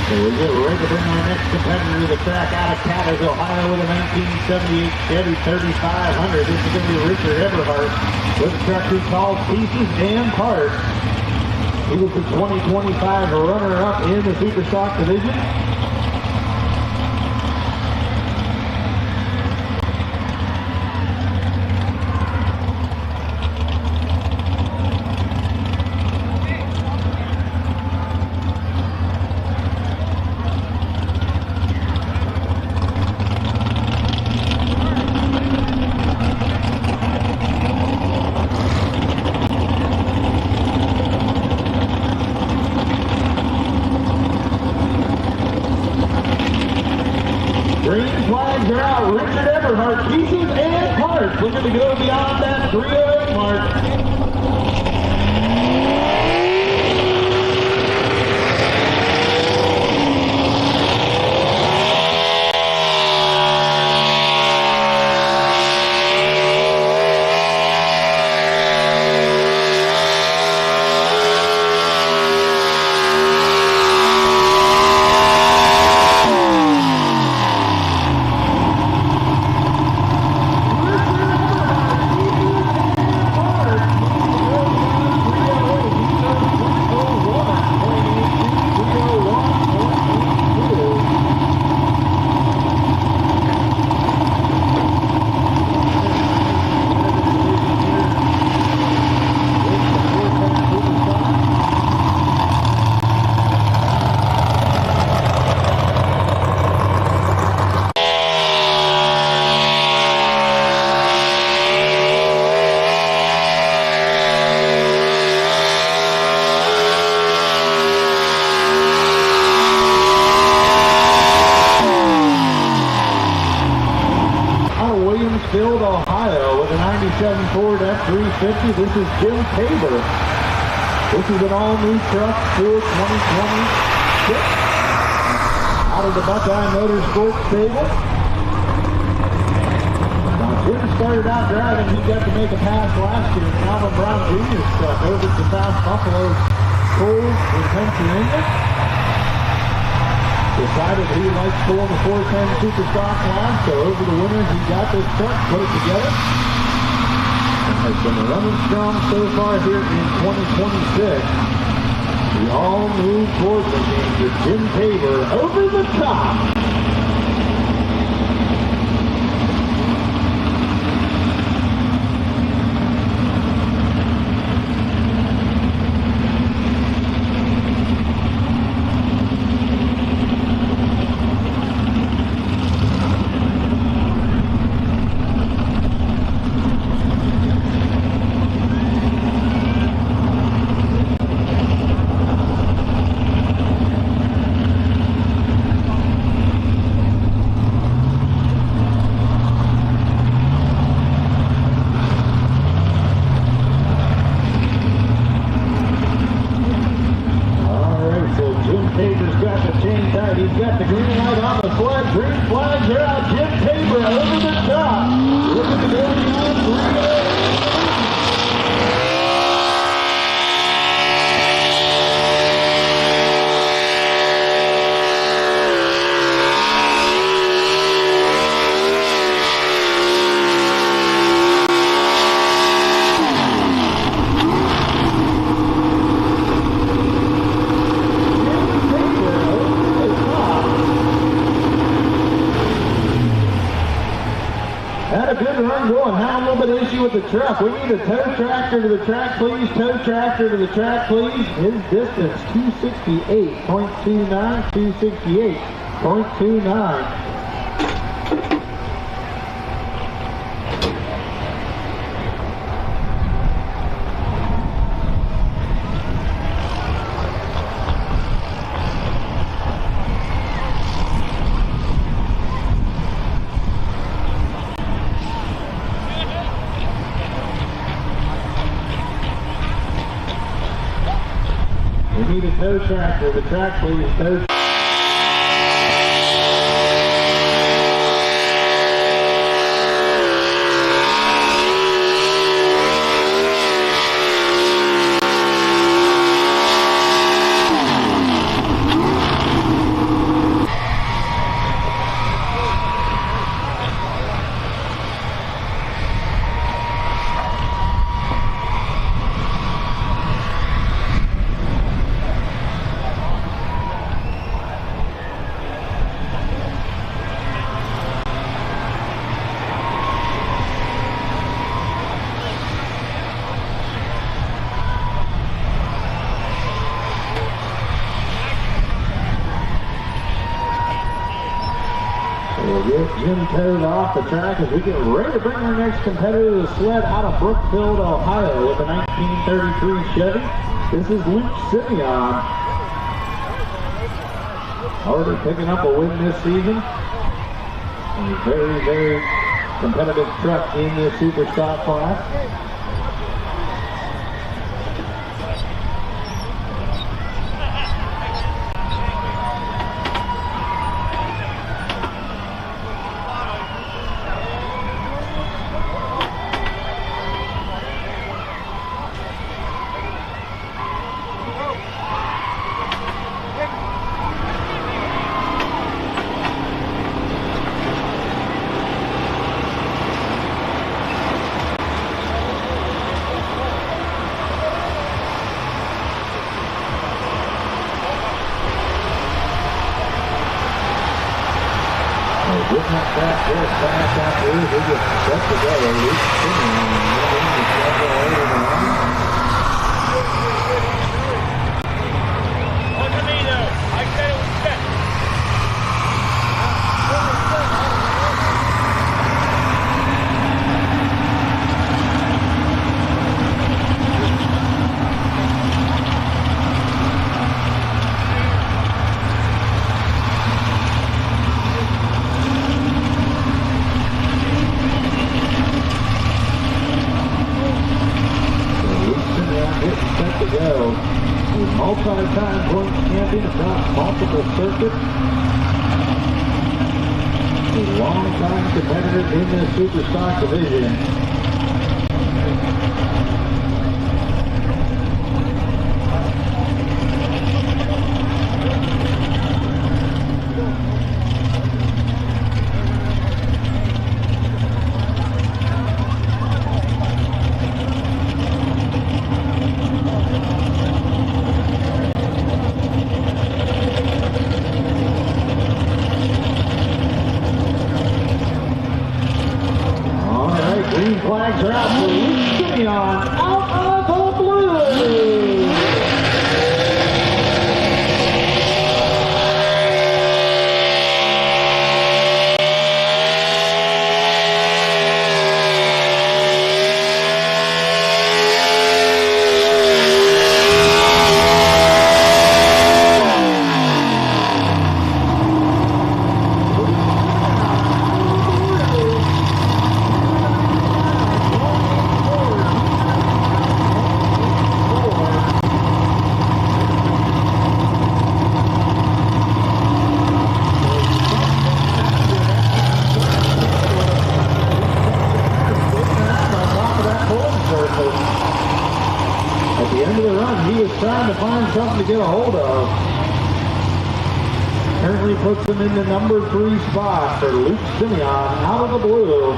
So we get ready to bring our next competitor to the track out of Cadiz, Ohio with a 1978 Chevy 3500. This is going to be Richard Eberhardt with a truck he called Pieces and Parts. He was the 2025 runner-up in the Super Stock division. They're out. Richard Eberhardt, Pieces and Parts, looking to go beyond that 308 mark. Painesville, Ohio with a 97 Ford F-350. This is Jim Tabor. This is an all-new truck for 2026 out of the Buckeye Motorsports stable. Now, Jim started out driving. He got to make a pass last year. Calvin Brown Jr.'s truck over to South Buffalo Coal in Pennsylvania. decided he likes pulling the 410 super stock line, so over the winter he got this truck, put it together, and has been running strong so far here in 2026. The all-new Ford machine for Jim Tabor over the top. He's got the green light on the sled. Green flags are out. Jim Tabor over the top. Looking to go beyond 3-0. Had a good run going. Had a little bit of issue with the truck. We need a tow tractor to the track, please. Tow tractor to the track, please. His distance, 268.29, 268.29. We need a tow tractor. The track, please. Tow. We'll get Jim towed off the track as we get ready to bring our next competitor to the sled out of Brookfield, Ohio with a 1933 Chevy. This is Luke Simeon. Already picking up a win this season. A very, very competitive truck in the super stock class. Getting that back there fast after they get set together. Luke Simeon in the trouble over the line. Look at me though. I said it was set. Set to go. He's multi-time points champion across multiple circuits. A long-time competitor in the super stock division. Green flags are out for Luke Simeon out of the blue. At the end of the run, he is trying to find something to get a hold of. Currently puts him in the number 3 spot for Luke Simeon out of the blue.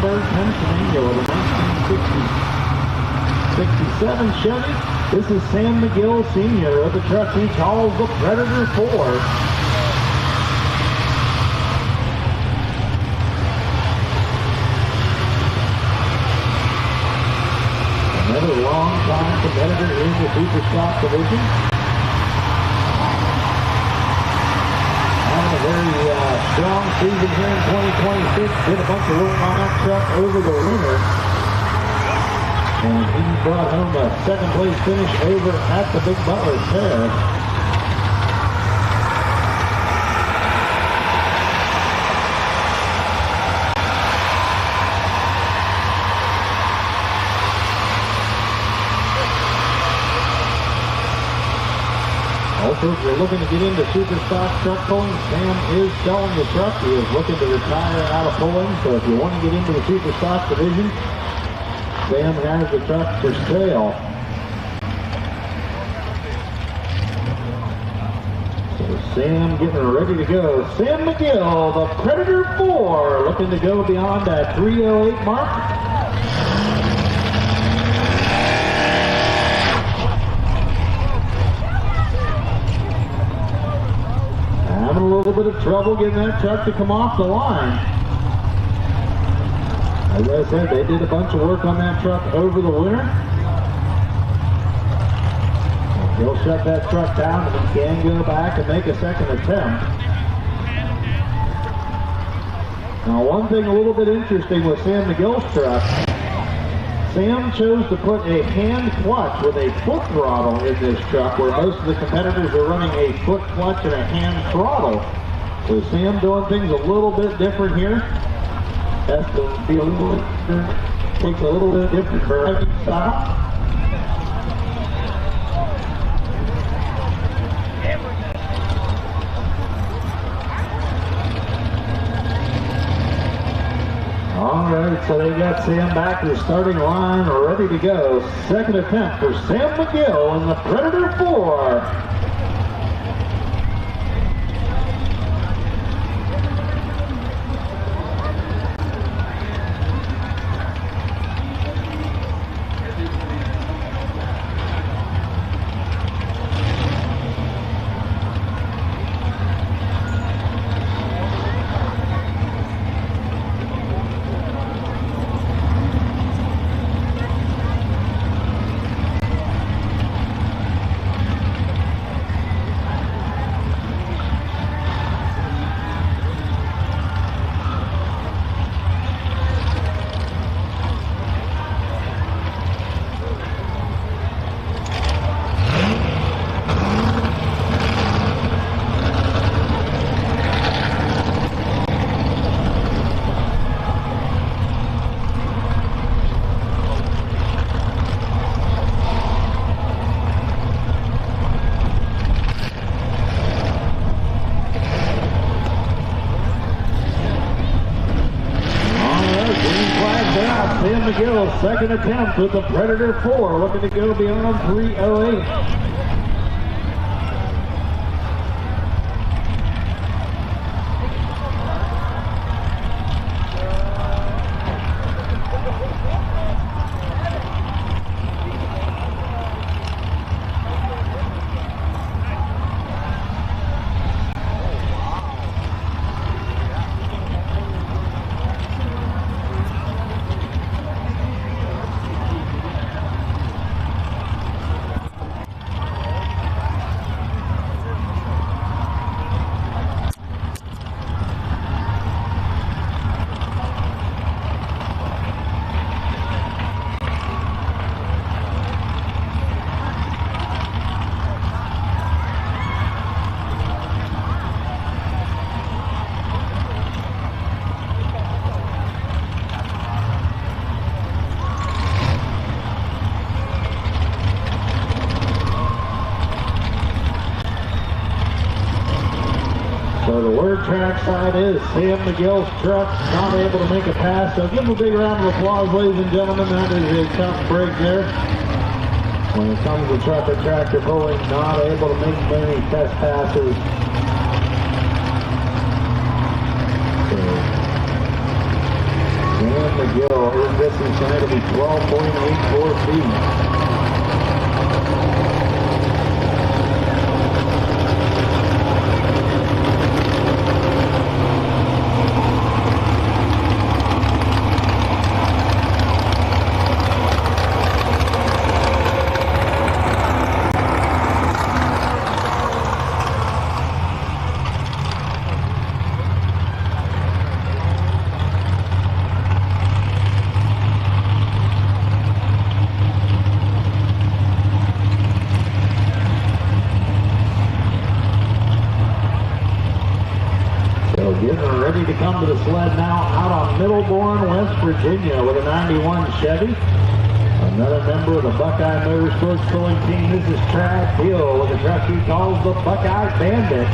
Pennsylvania with a 1967 Chevy. This is Sam McGill Sr. of the truck he calls the Predator 4. Another long-time competitor in the Super Stock division. Having a very strong season here in 2026. Did a bunch of work on that truck over the winter. And he brought home a second place finish over at the Big Butler Fair. Also, if you're looking to get into super stock truck pulling, Sam is selling the truck. He is looking to retire out of pulling, so if you want to get into the super stock division, Sam has the truck for sale. So Sam getting ready to go. Sam McGill, the Predator 4, looking to go beyond that 308 mark. Having a little bit of trouble getting that truck to come off the line. As I said, they did a bunch of work on that truck over the winter. He'll shut that truck down and he can go back and make a second attempt. Now, one thing a little bit interesting with Sam McGill's truck, Sam chose to put a hand clutch with a foot throttle in this truck, where most of the competitors are running a foot clutch and a hand throttle. So Sam doing things a little bit different here. Has to be a little bit different, takes a little bit different for every stop. All right, so they got Sam back to the starting line, ready to go. Second attempt for Sam McGill in the Predator 4. second attempt with the Predator 4, looking to go beyond 3:08. So the word trackside is Sam McGill's truck not able to make a pass. So give him a big round of applause, ladies and gentlemen. That is a tough break there. When it comes to truck and tractor pulling, not able to make many test passes. So Sam McGill, his distance tonight will be 12.84 feet. Getting ready to come to the sled now out on Middleborn, West Virginia with a 91 Chevy. Another member of the Buckeye Motorsports Pulling Team. This is Trav Hill with a truck he calls the Buckeye Bandit.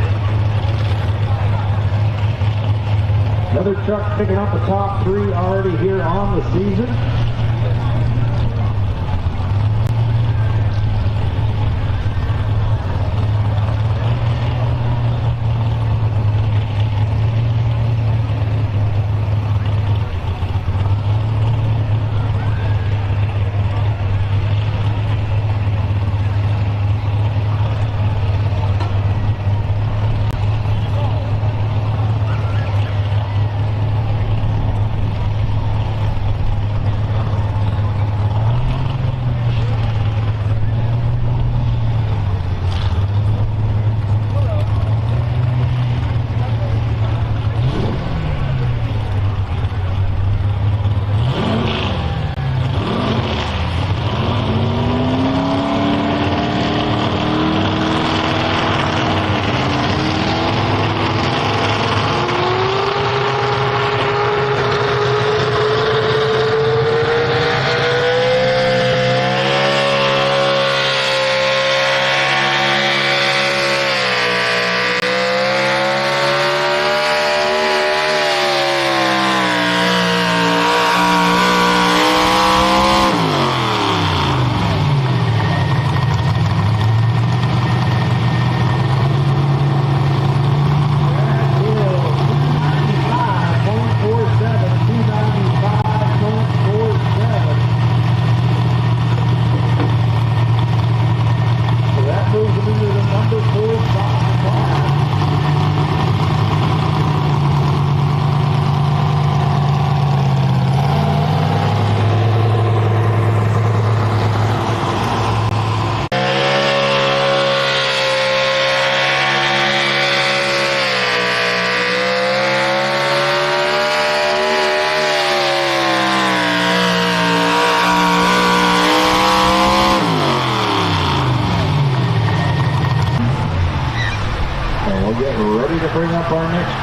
Another truck picking up the top three already here on the season.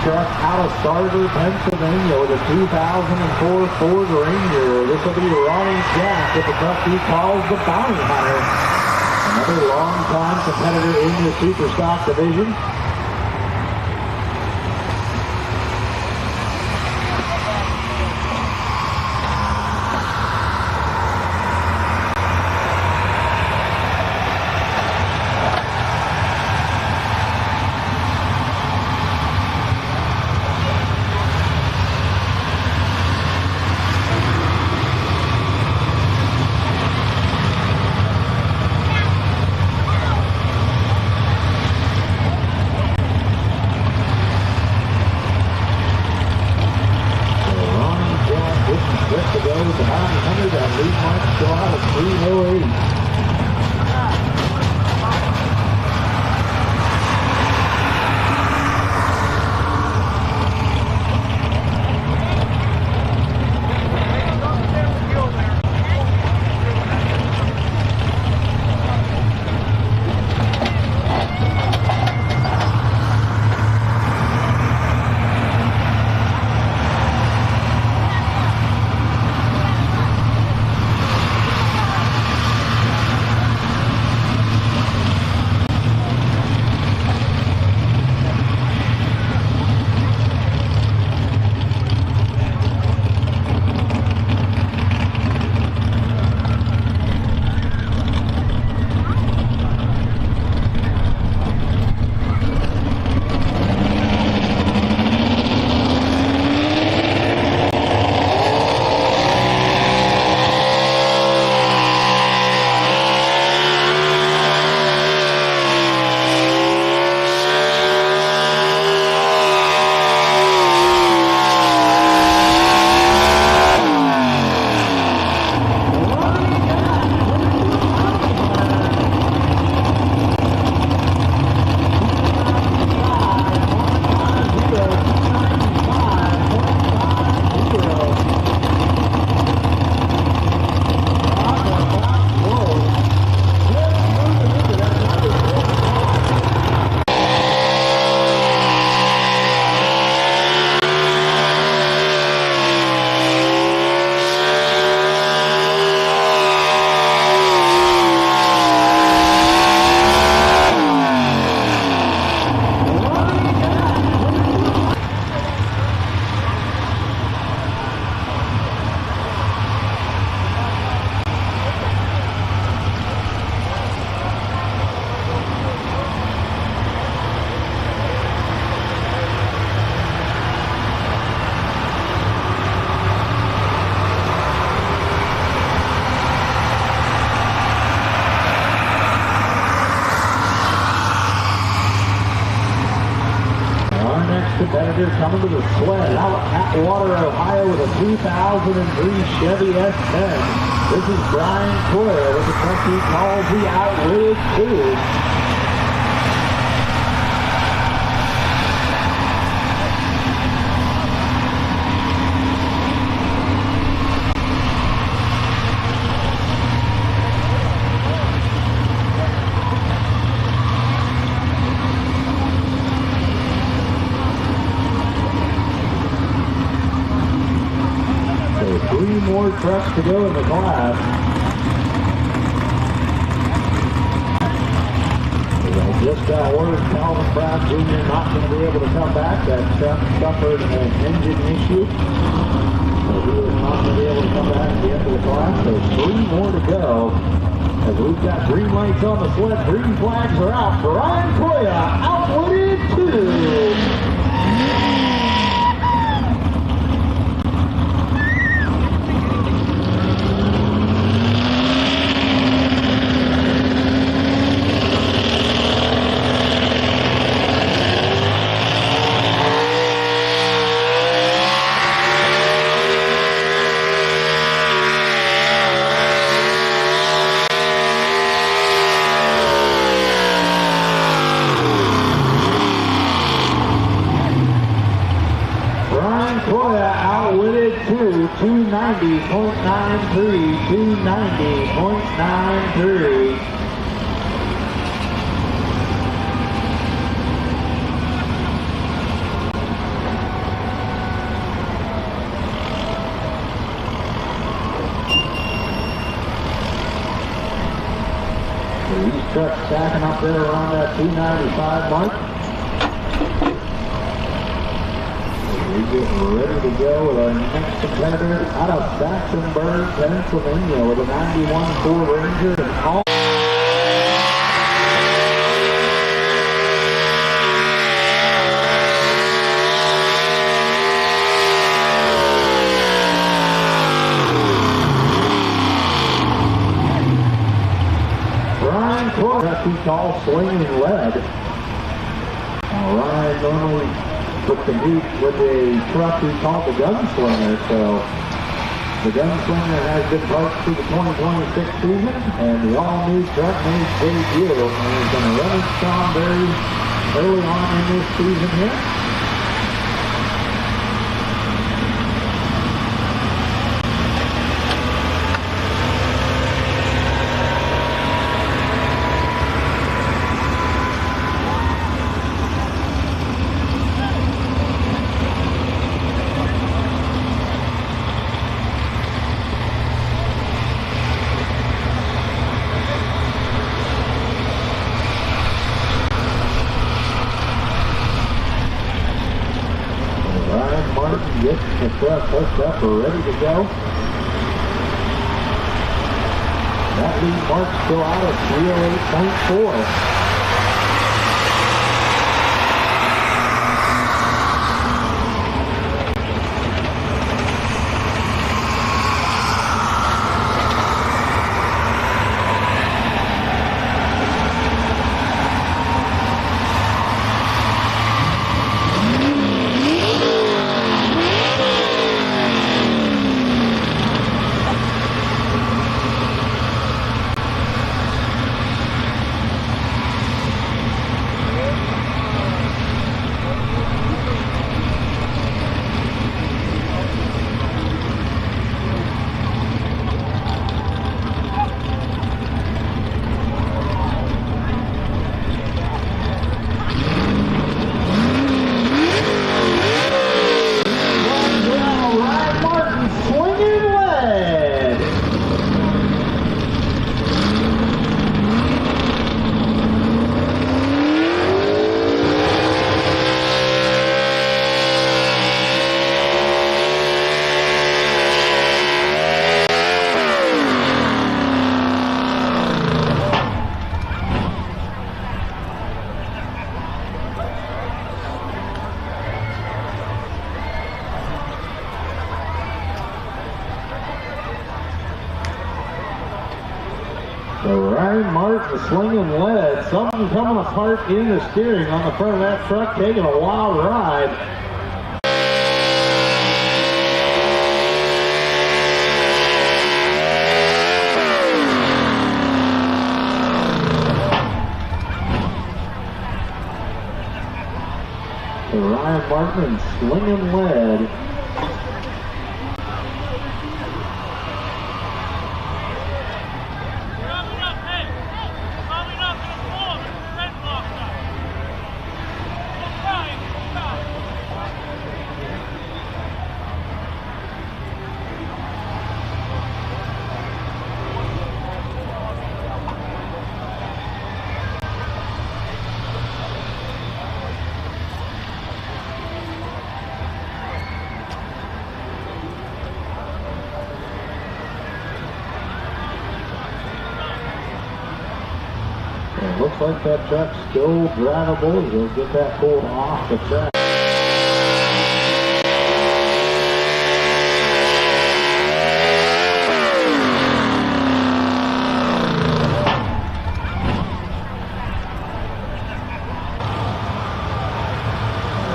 Truck out of Starter, Pennsylvania with a 2004 Ford Ranger. This will be Ronnie Jack with the truck he calls the Bounty Hunter. Another long-time competitor in the Super Stock division. Next shot of 308. Competitor coming to the sled out of Atwater, Ohio with a 2003 Chevy S10. This is Brian Coyle with the truck he calls the Outwitted 2. Three more trucks to go in the class. I just got word Calvin Brown Jr. not going to be able to come back. That truck suffered an engine issue. So he was not going to be able to come back at the end of the class. So three more to go. As we've got green lights on the sled, green flags are out. Brian Coyle, Outwitted 2. Outwitted 2, 290.93, 290.93. These trucks stacking up there around that 295 mark. We're getting ready to go with our next competitor out of Saxonburg, Pennsylvania with a 91 Ford Ranger and all. Brian Coyle, that he calls swinging lead. Ryan normally with the meat with a truck we call the gunslinger, so The Gunslinger has been parked for the 2026 season, and the all-new truck made its debut, and is going to run its Sean very early on in this season here. Gets the truck hooked up or ready to go. That lead mark still out at 308.4. So Ryan Martin swinging lead. Something coming apart in the steering on the front of that truck, taking a wild ride. So Ryan Martin slinging lead. Looks like that truck's still drivable. He'll get that pulled off the track.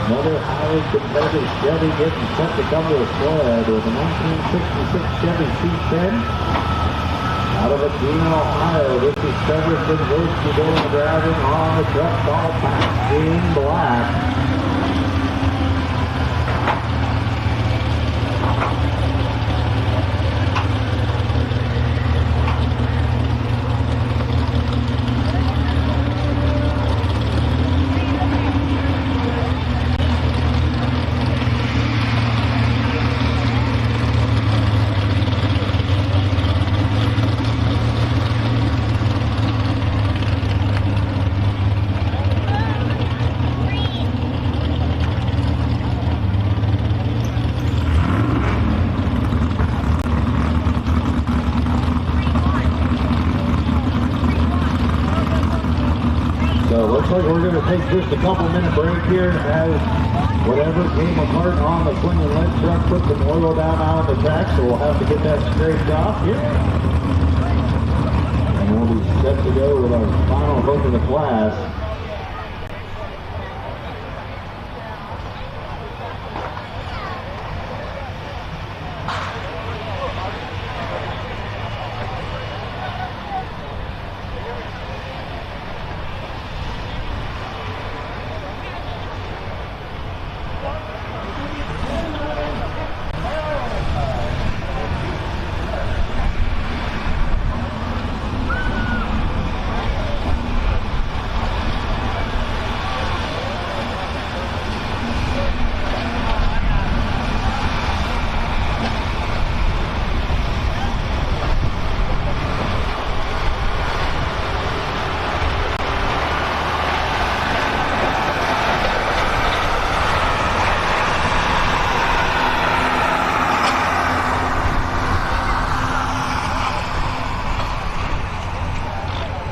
Another highly competitive Chevy getting set to come to a sled with a 1966 Chevy C10. Out of Athena, Ohio, this is Trevor Sidlowski going driving on the truck all packed in black. Looks like we're going to take just a couple-minute break here as whatever came apart on the swinging lead truck put some oil down out on the track, so we'll have to get that scraped off here. And we'll be set to go with our final hook of the class.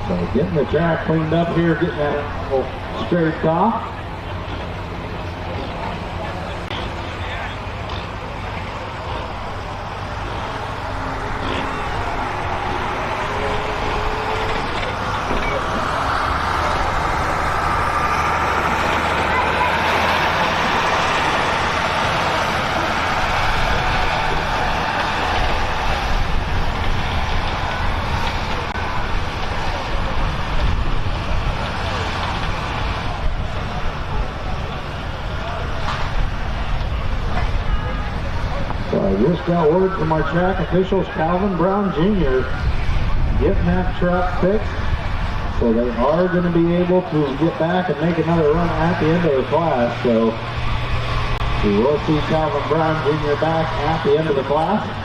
So getting the track cleaned up here, getting that scraped off. Just got word from our track officials, Calvin Brown Jr. getting that truck fixed. So they are going to be able to get back and make another run at the end of the class. So we will see Calvin Brown Jr. back at the end of the class.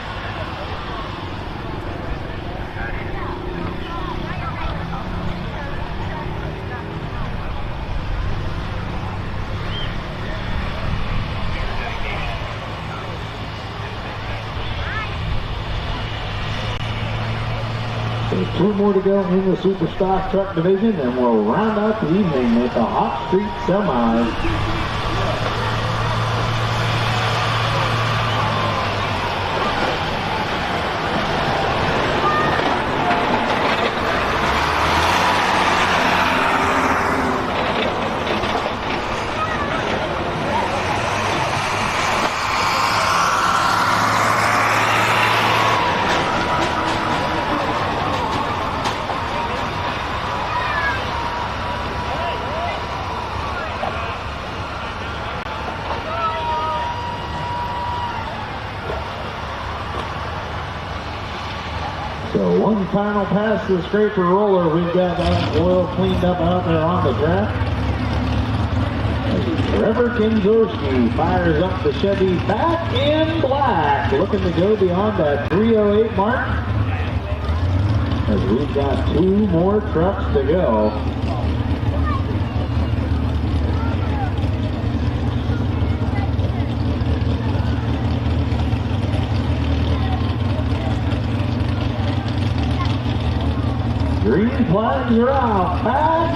Two more to go in the super stock truck division, and we'll round out the evening with the Hot Street Semis. So one final pass to the scraper roller. We've got that oil cleaned up out there on the track. Trevor Kinzorski fires up the Chevy back in black, looking to go beyond that 308 mark. As we've got two more trucks to go. Green flags are out. Back.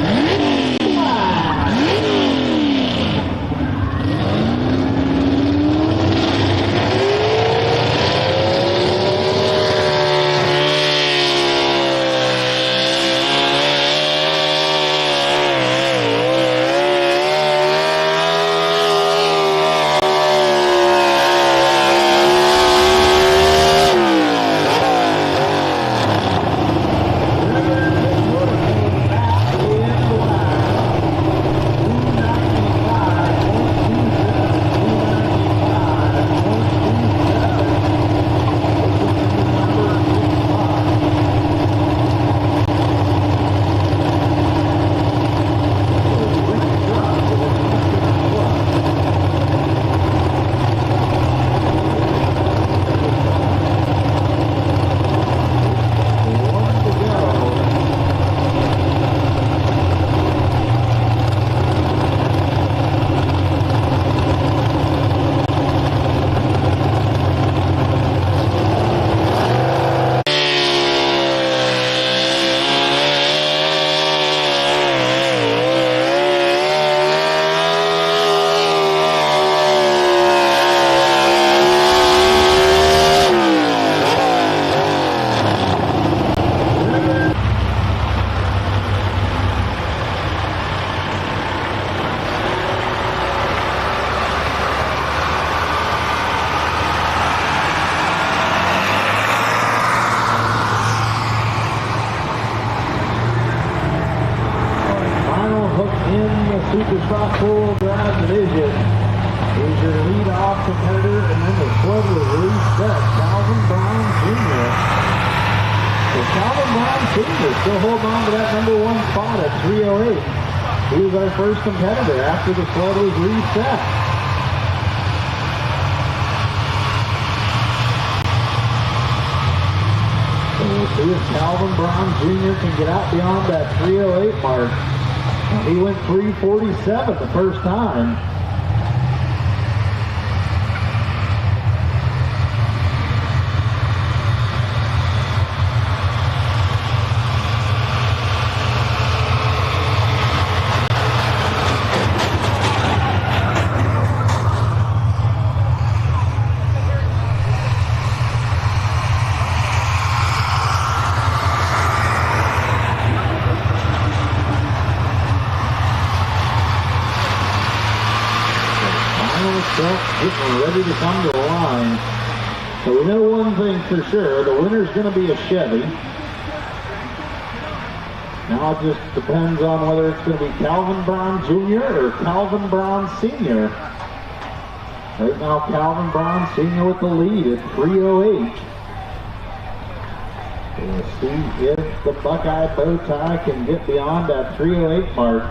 Super Stock Full Drive Division is your lead-off competitor, and then the sled was reset, Calvin Brown Jr. So Calvin Brown Jr. still holding on to that number one spot at 308. He was our first competitor after the sled was reset. So we'll see if Calvin Brown Jr. can get out beyond that 308 mark. He went 347 the first time. getting ready to come to the line. So we know one thing for sure, the winner's going to be a Chevy. Now it just depends on whether it's going to be Calvin Brown Jr. or Calvin Brown Sr. Right now, Calvin Brown Sr. with the lead at 3:08. We'll see if the Buckeye bow tie can get beyond that 3:08 mark.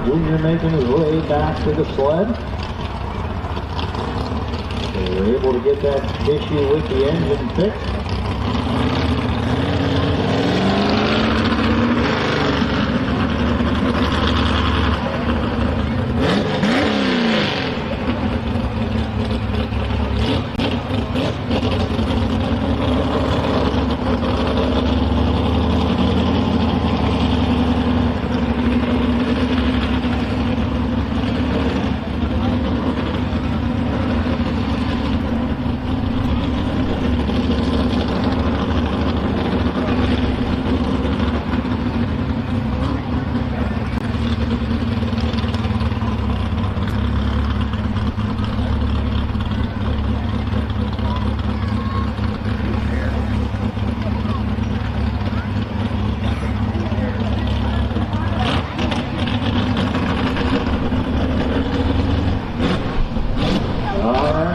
Jr. making his way back to the sled. So we're able to get that issue with the engine fixed.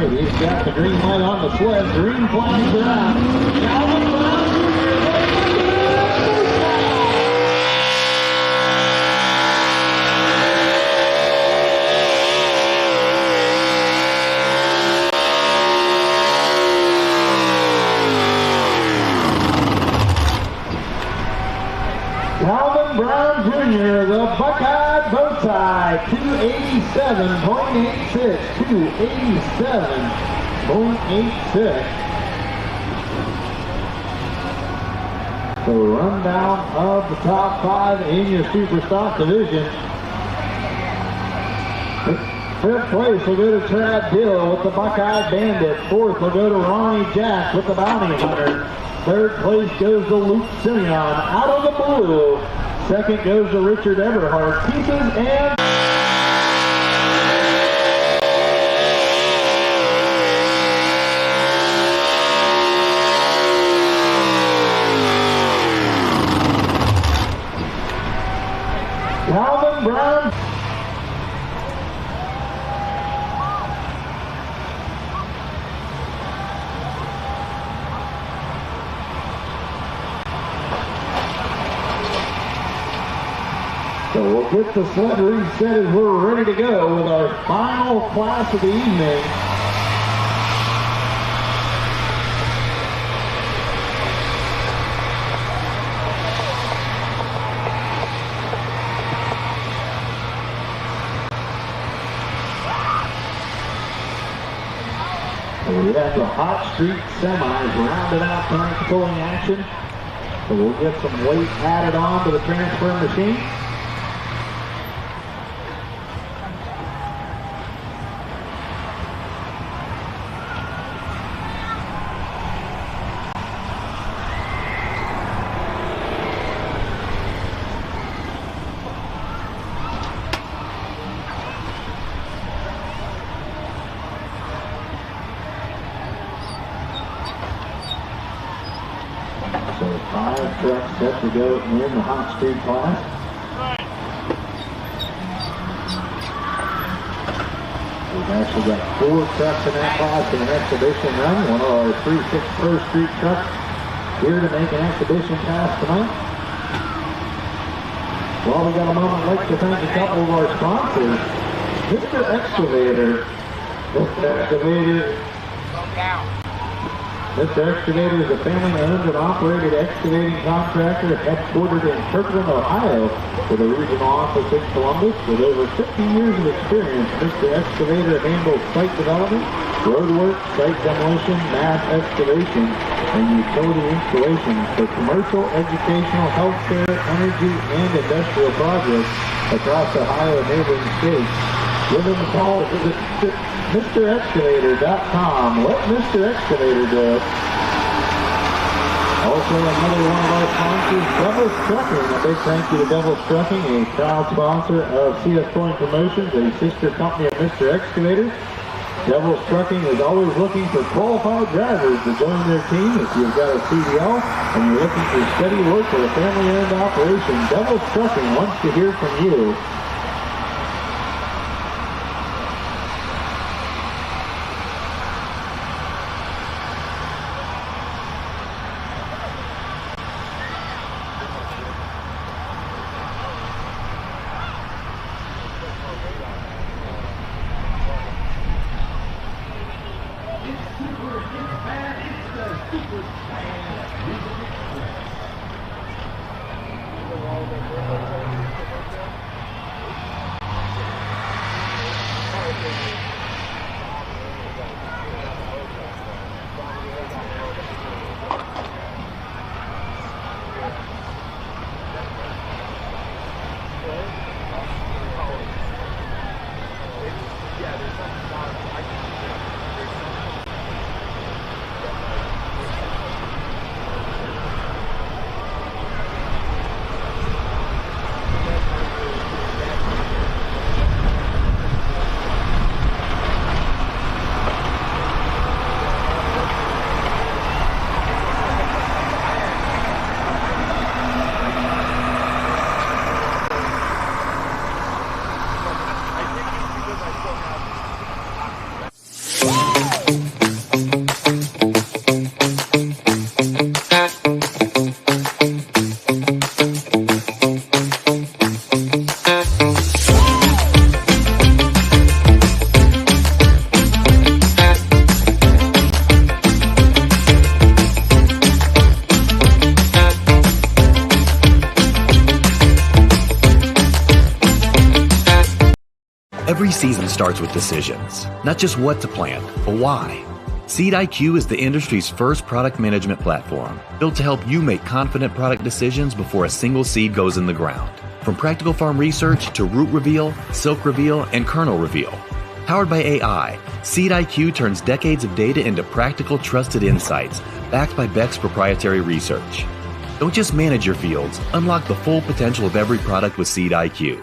He's got the green light on the sled. Green flags are out. Calvin Brown Calvin Brown Jr., the Buckeye bow tie, 287.86, 287.86. So rundown of the top five in your super stock division. Fifth place will go to Trad Dill with the Buckeye Bandit. Fourth will go to Ronnie Jack with the Bounty Hunter. Third place goes to Luke Simeon out of the blue. Second goes to Richard Everhart. Pieces and... Calvin Brown. So we'll get the sled reset as we're ready to go with our final class of the evening. So we have the Hot Street semis rounded out tonight's pulling action. So we'll get some weight added on to the transfer machine. So 5 trucks set to go in the Hot Street class. We've actually got 4 trucks in that class in an exhibition run. One of our 3-6 Pro Street trucks here to make an exhibition pass tonight. Well, we got a moment. I'd like to thank a couple of our sponsors. Mr. Excavator. Mr. Excavator. Mr. Excavator is a family-owned and operated excavating contractor headquartered in Kirkland, Ohio, with a regional office in Columbus. With over 50 years of experience, Mr. Excavator handles site development, roadwork, site demolition, mass excavation, and utility installation for commercial, educational, healthcare, energy, and industrial projects across Ohio and neighboring states. Give him a call at MrExcavator.com. Let Mr. Excavator do it. Also, another one of our sponsors, Devil's Trucking. A big thank you to Devil's Trucking, a proud sponsor of CS Pulling Promotions, a sister company of Mr. Excavator. Devil's Trucking is always looking for qualified drivers to join their team. If you've got a CDL and you're looking for steady work with a family-owned operation, Devil's Trucking wants to hear from you. Every season starts with decisions, not just what to plant, but why. Seed IQ is the industry's first product management platform, built to help you make confident product decisions before a single seed goes in the ground. From practical farm research to root reveal, silk reveal, and kernel reveal. Powered by AI, Seed IQ turns decades of data into practical, trusted insights, backed by Beck's proprietary research. Don't just manage your fields, unlock the full potential of every product with Seed IQ.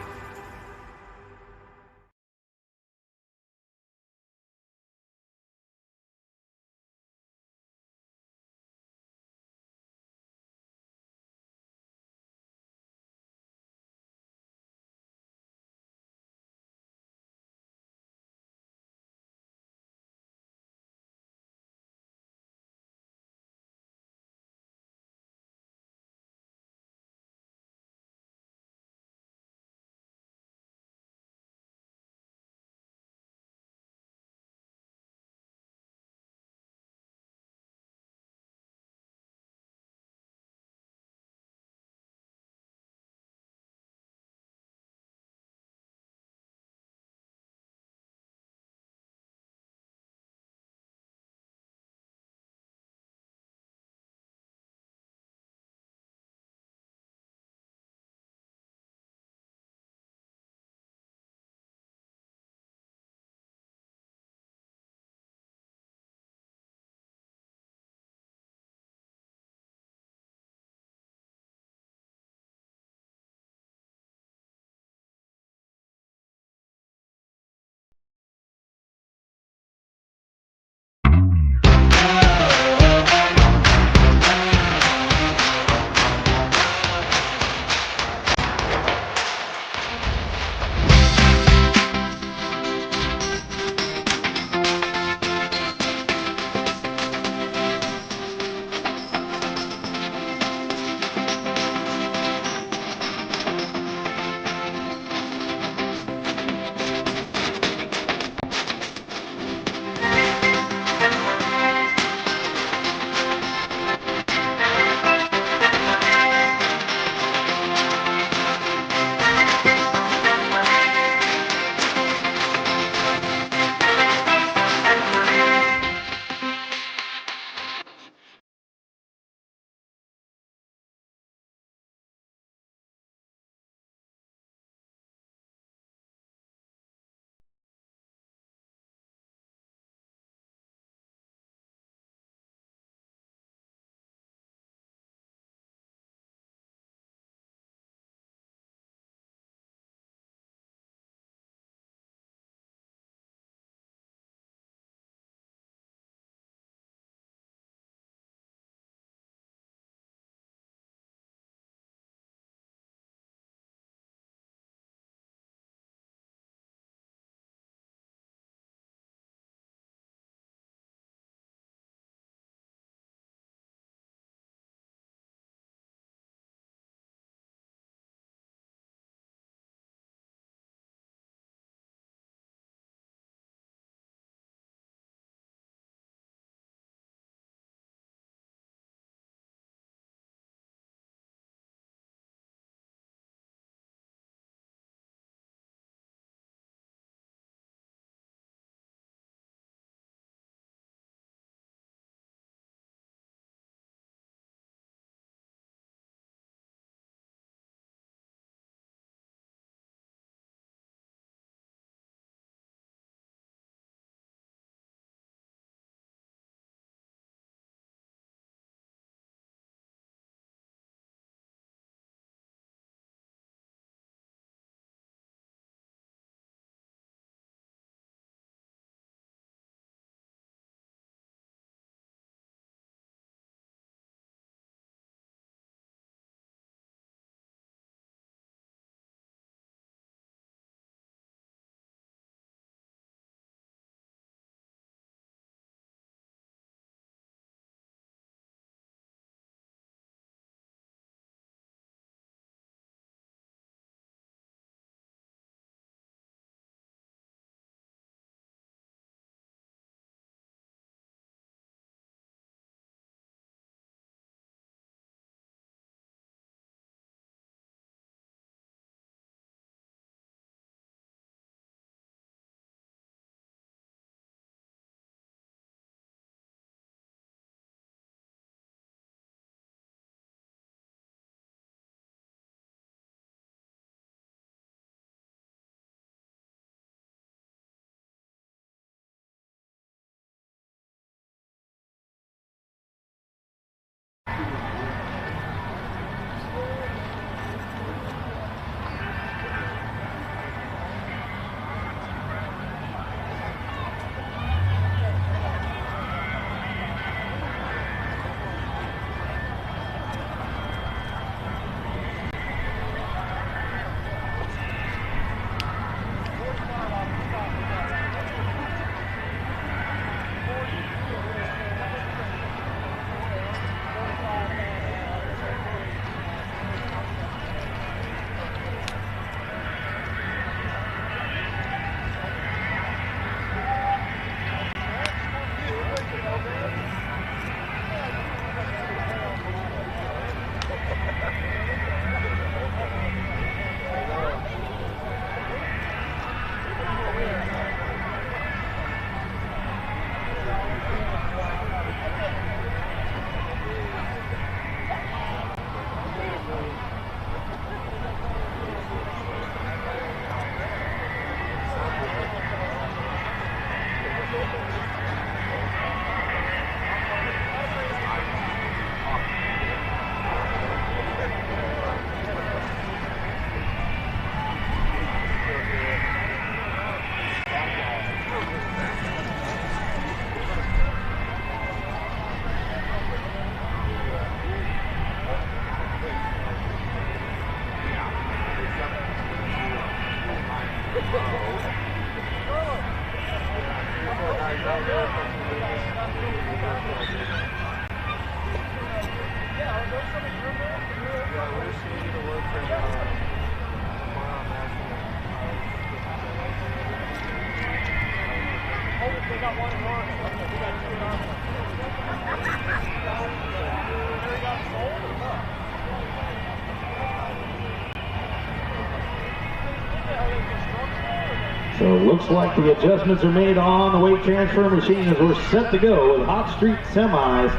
So it looks like the adjustments are made on the weight transfer machine as we're set to go with Hot Street Semis.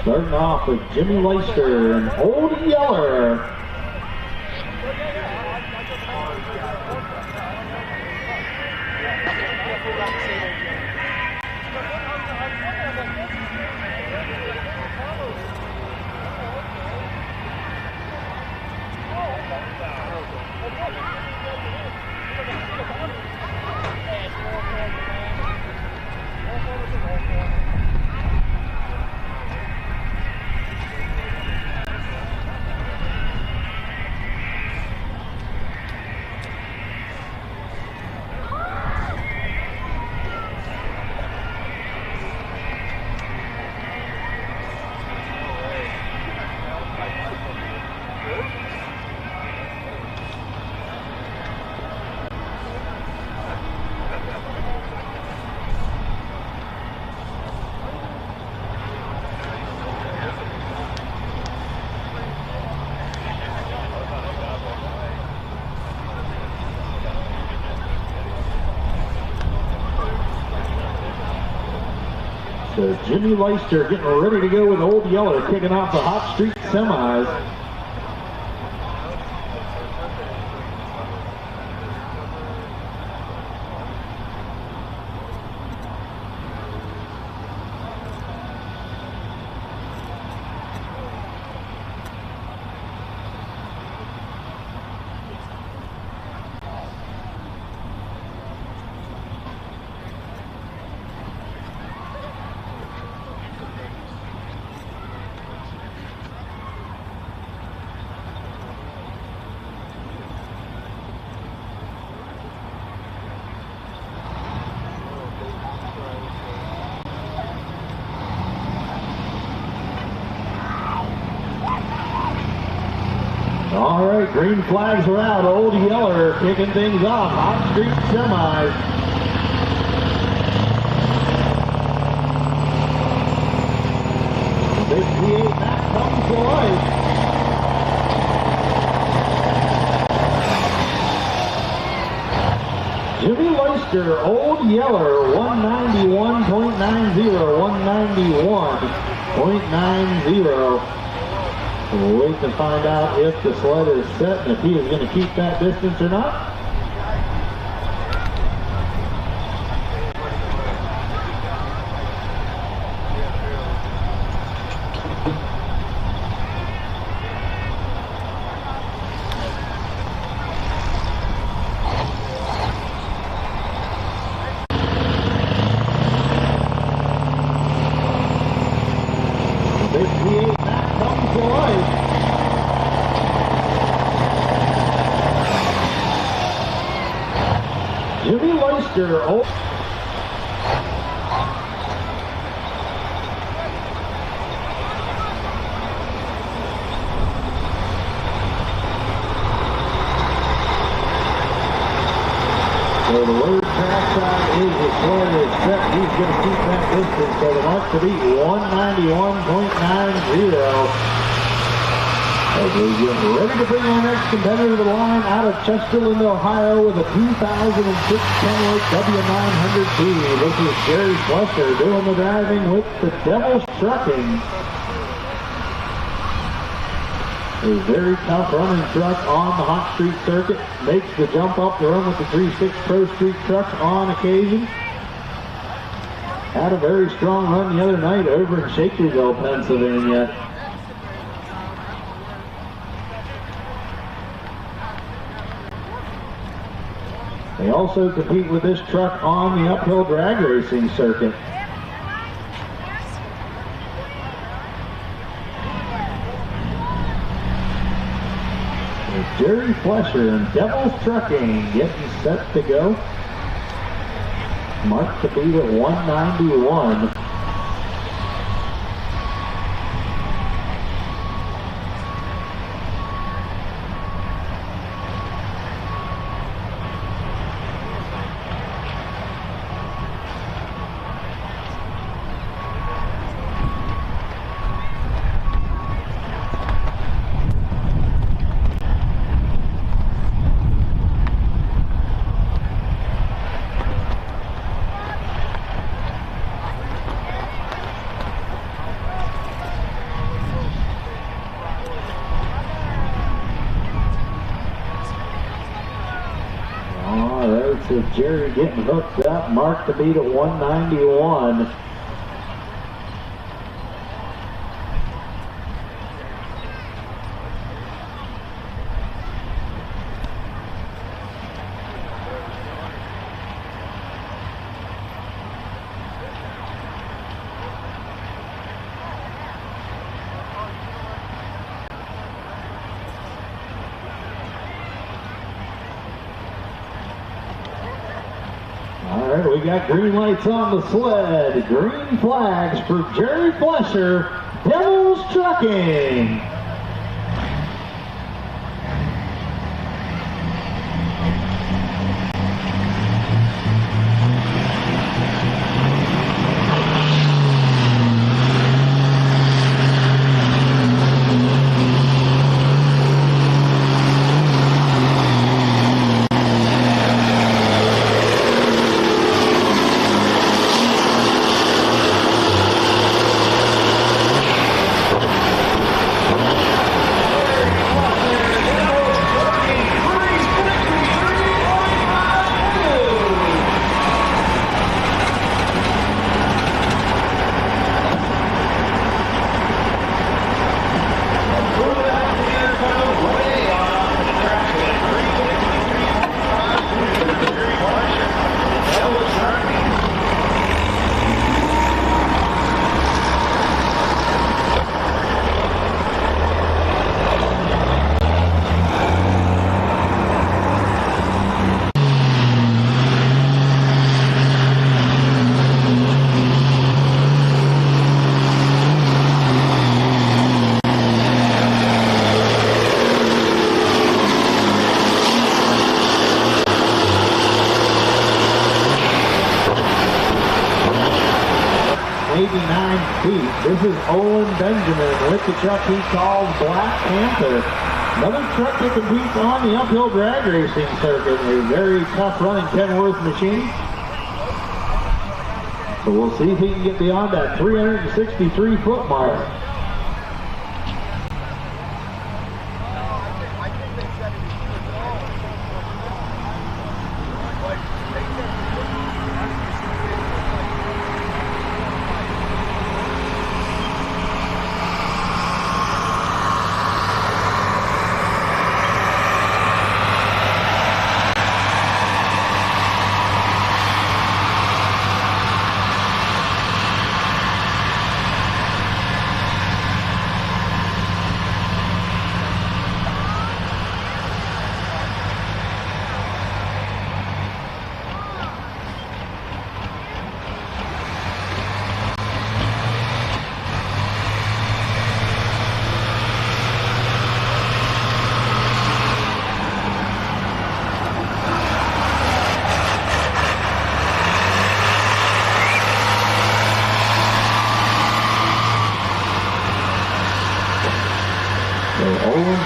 Starting off with Jimmy Leister and Old Yeller. So Jimmy Leister getting ready to go with Old Yeller, kicking off the Hot Street Semis. All right, green flags are out. Old Yeller kicking things off. Hot Street Semis. This V8 Max comes to life. Jimmy Leister, Old Yeller, 191.90, 191.90. We'll wait to find out if the sled is set and if he is going to keep that distance or not. This V8 Max comes to life. Jimmy Leister, oh. So the load trackside is the sled is set. He's going to keep that distance. So the mark to beat 191.90. As we get ready to bring our next competitor to the line out of Chesterland, Ohio with a 2006 Kenworth W900T. This is Jerry Fletcher doing the driving with the Devil's Trucking. A very tough running truck on the Hot Street circuit. Makes the jump up to run with the 3.6 Pro Street truck on occasion. Had a very strong run the other night over in Shakerville, Pennsylvania. They also compete with this truck on the uphill drag racing circuit. Jerry Fletcher and Devil's Trucking getting set to go. Marked to beat at 191. So Jerry getting hooked up, marked to beat at 191. We got green lights on the sled. Green flags for Jerry Flesher, Devils Trucking. This is Owen Benjamin with the truck he calls Black Panther. Another truck that competes on the uphill drag racing circuit. A very tough running Kenworth machine. So we'll see if he can get beyond that 363 foot mark.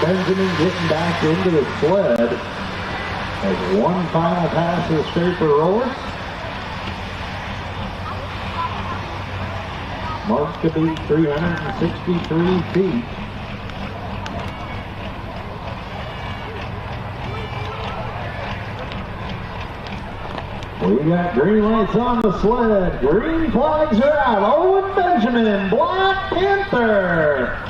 Benjamin getting back into the sled as one final pass of the scraper roller. Marked to be 363 feet. We got green lights on the sled. Green flags are out. Owen Benjamin, Black Panther.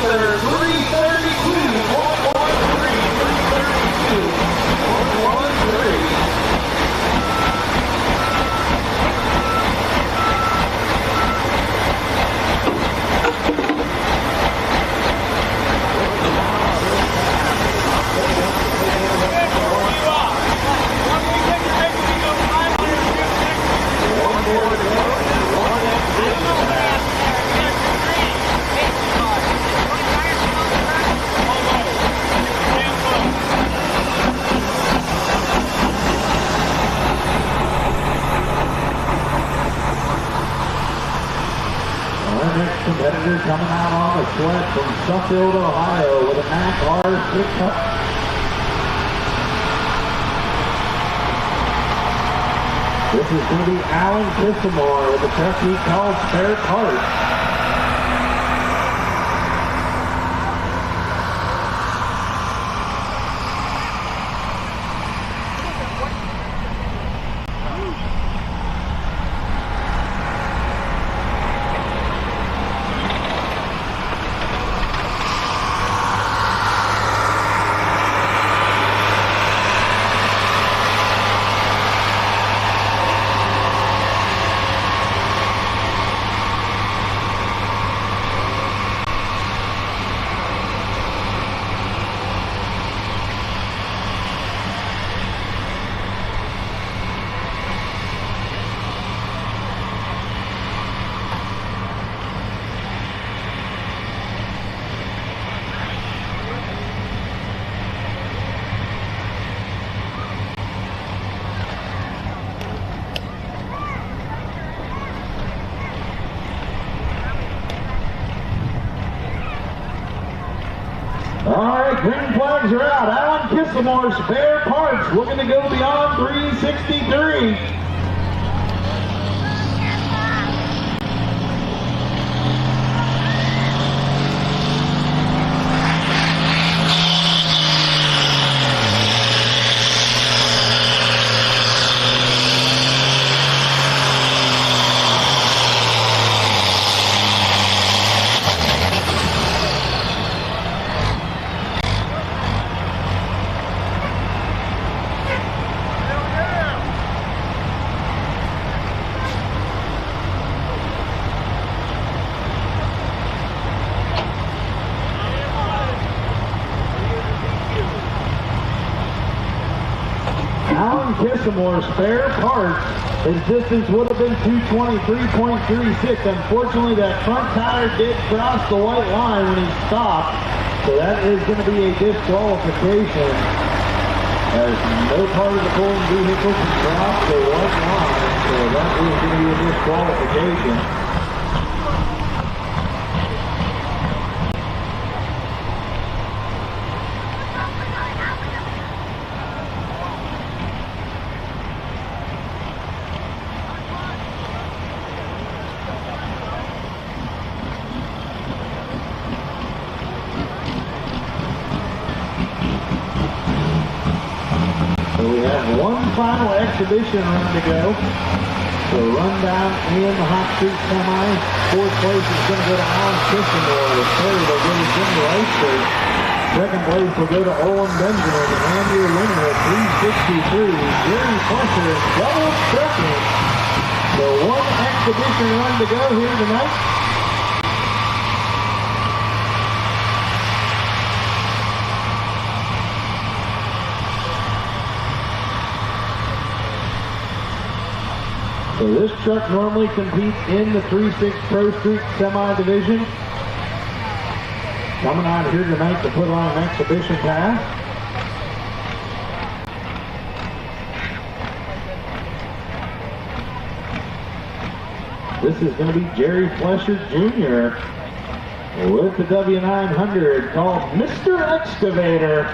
number 332, 113. Competitor coming out on a sled from Suffield, Ohio with a Mac R6. This is going to be Alan Kissamore with a truck he calls Spare Parts. Green flags are out. Alan Kissamore, Spare Parts, looking to go beyond 363. Kissamore, Spare Parts, his distance would have been 223.36. Unfortunately, that front tire did cross the white line when he stopped, so that is going to be a disqualification, as no part of the pulling vehicle can cross the white line, so that is going to be a disqualification. Final exhibition run to go. So run down in the hot street semi. Fourth place is going to go to Alan Kissamore. The third will go to Jim Leifert. Second place will go to Owen Benjamin. And your winner at 363, Jerry Fletcher, double second. So one exhibition run to go here tonight. So this truck normally competes in the 3-6 Pro Street Semi Division. Coming out here tonight to put on an exhibition pass. This is going to be Jerry Flesher Jr. with the W900 called Mr. Excavator.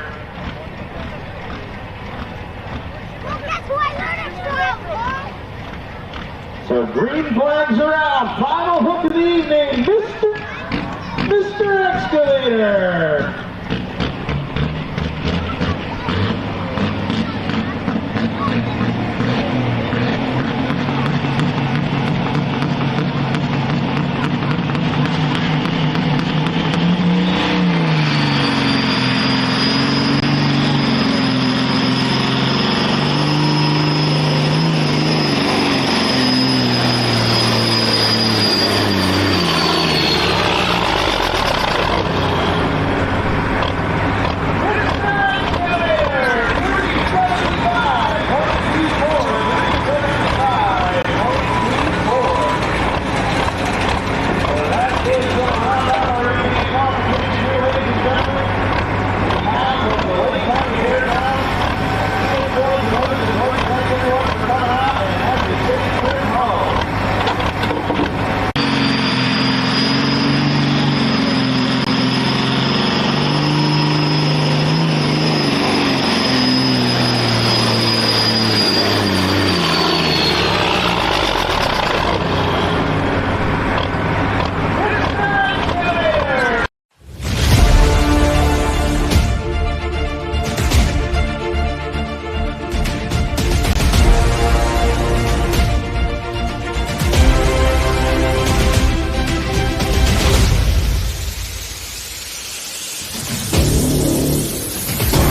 So green flags are out. Final hook of the evening, Mr. Excavator.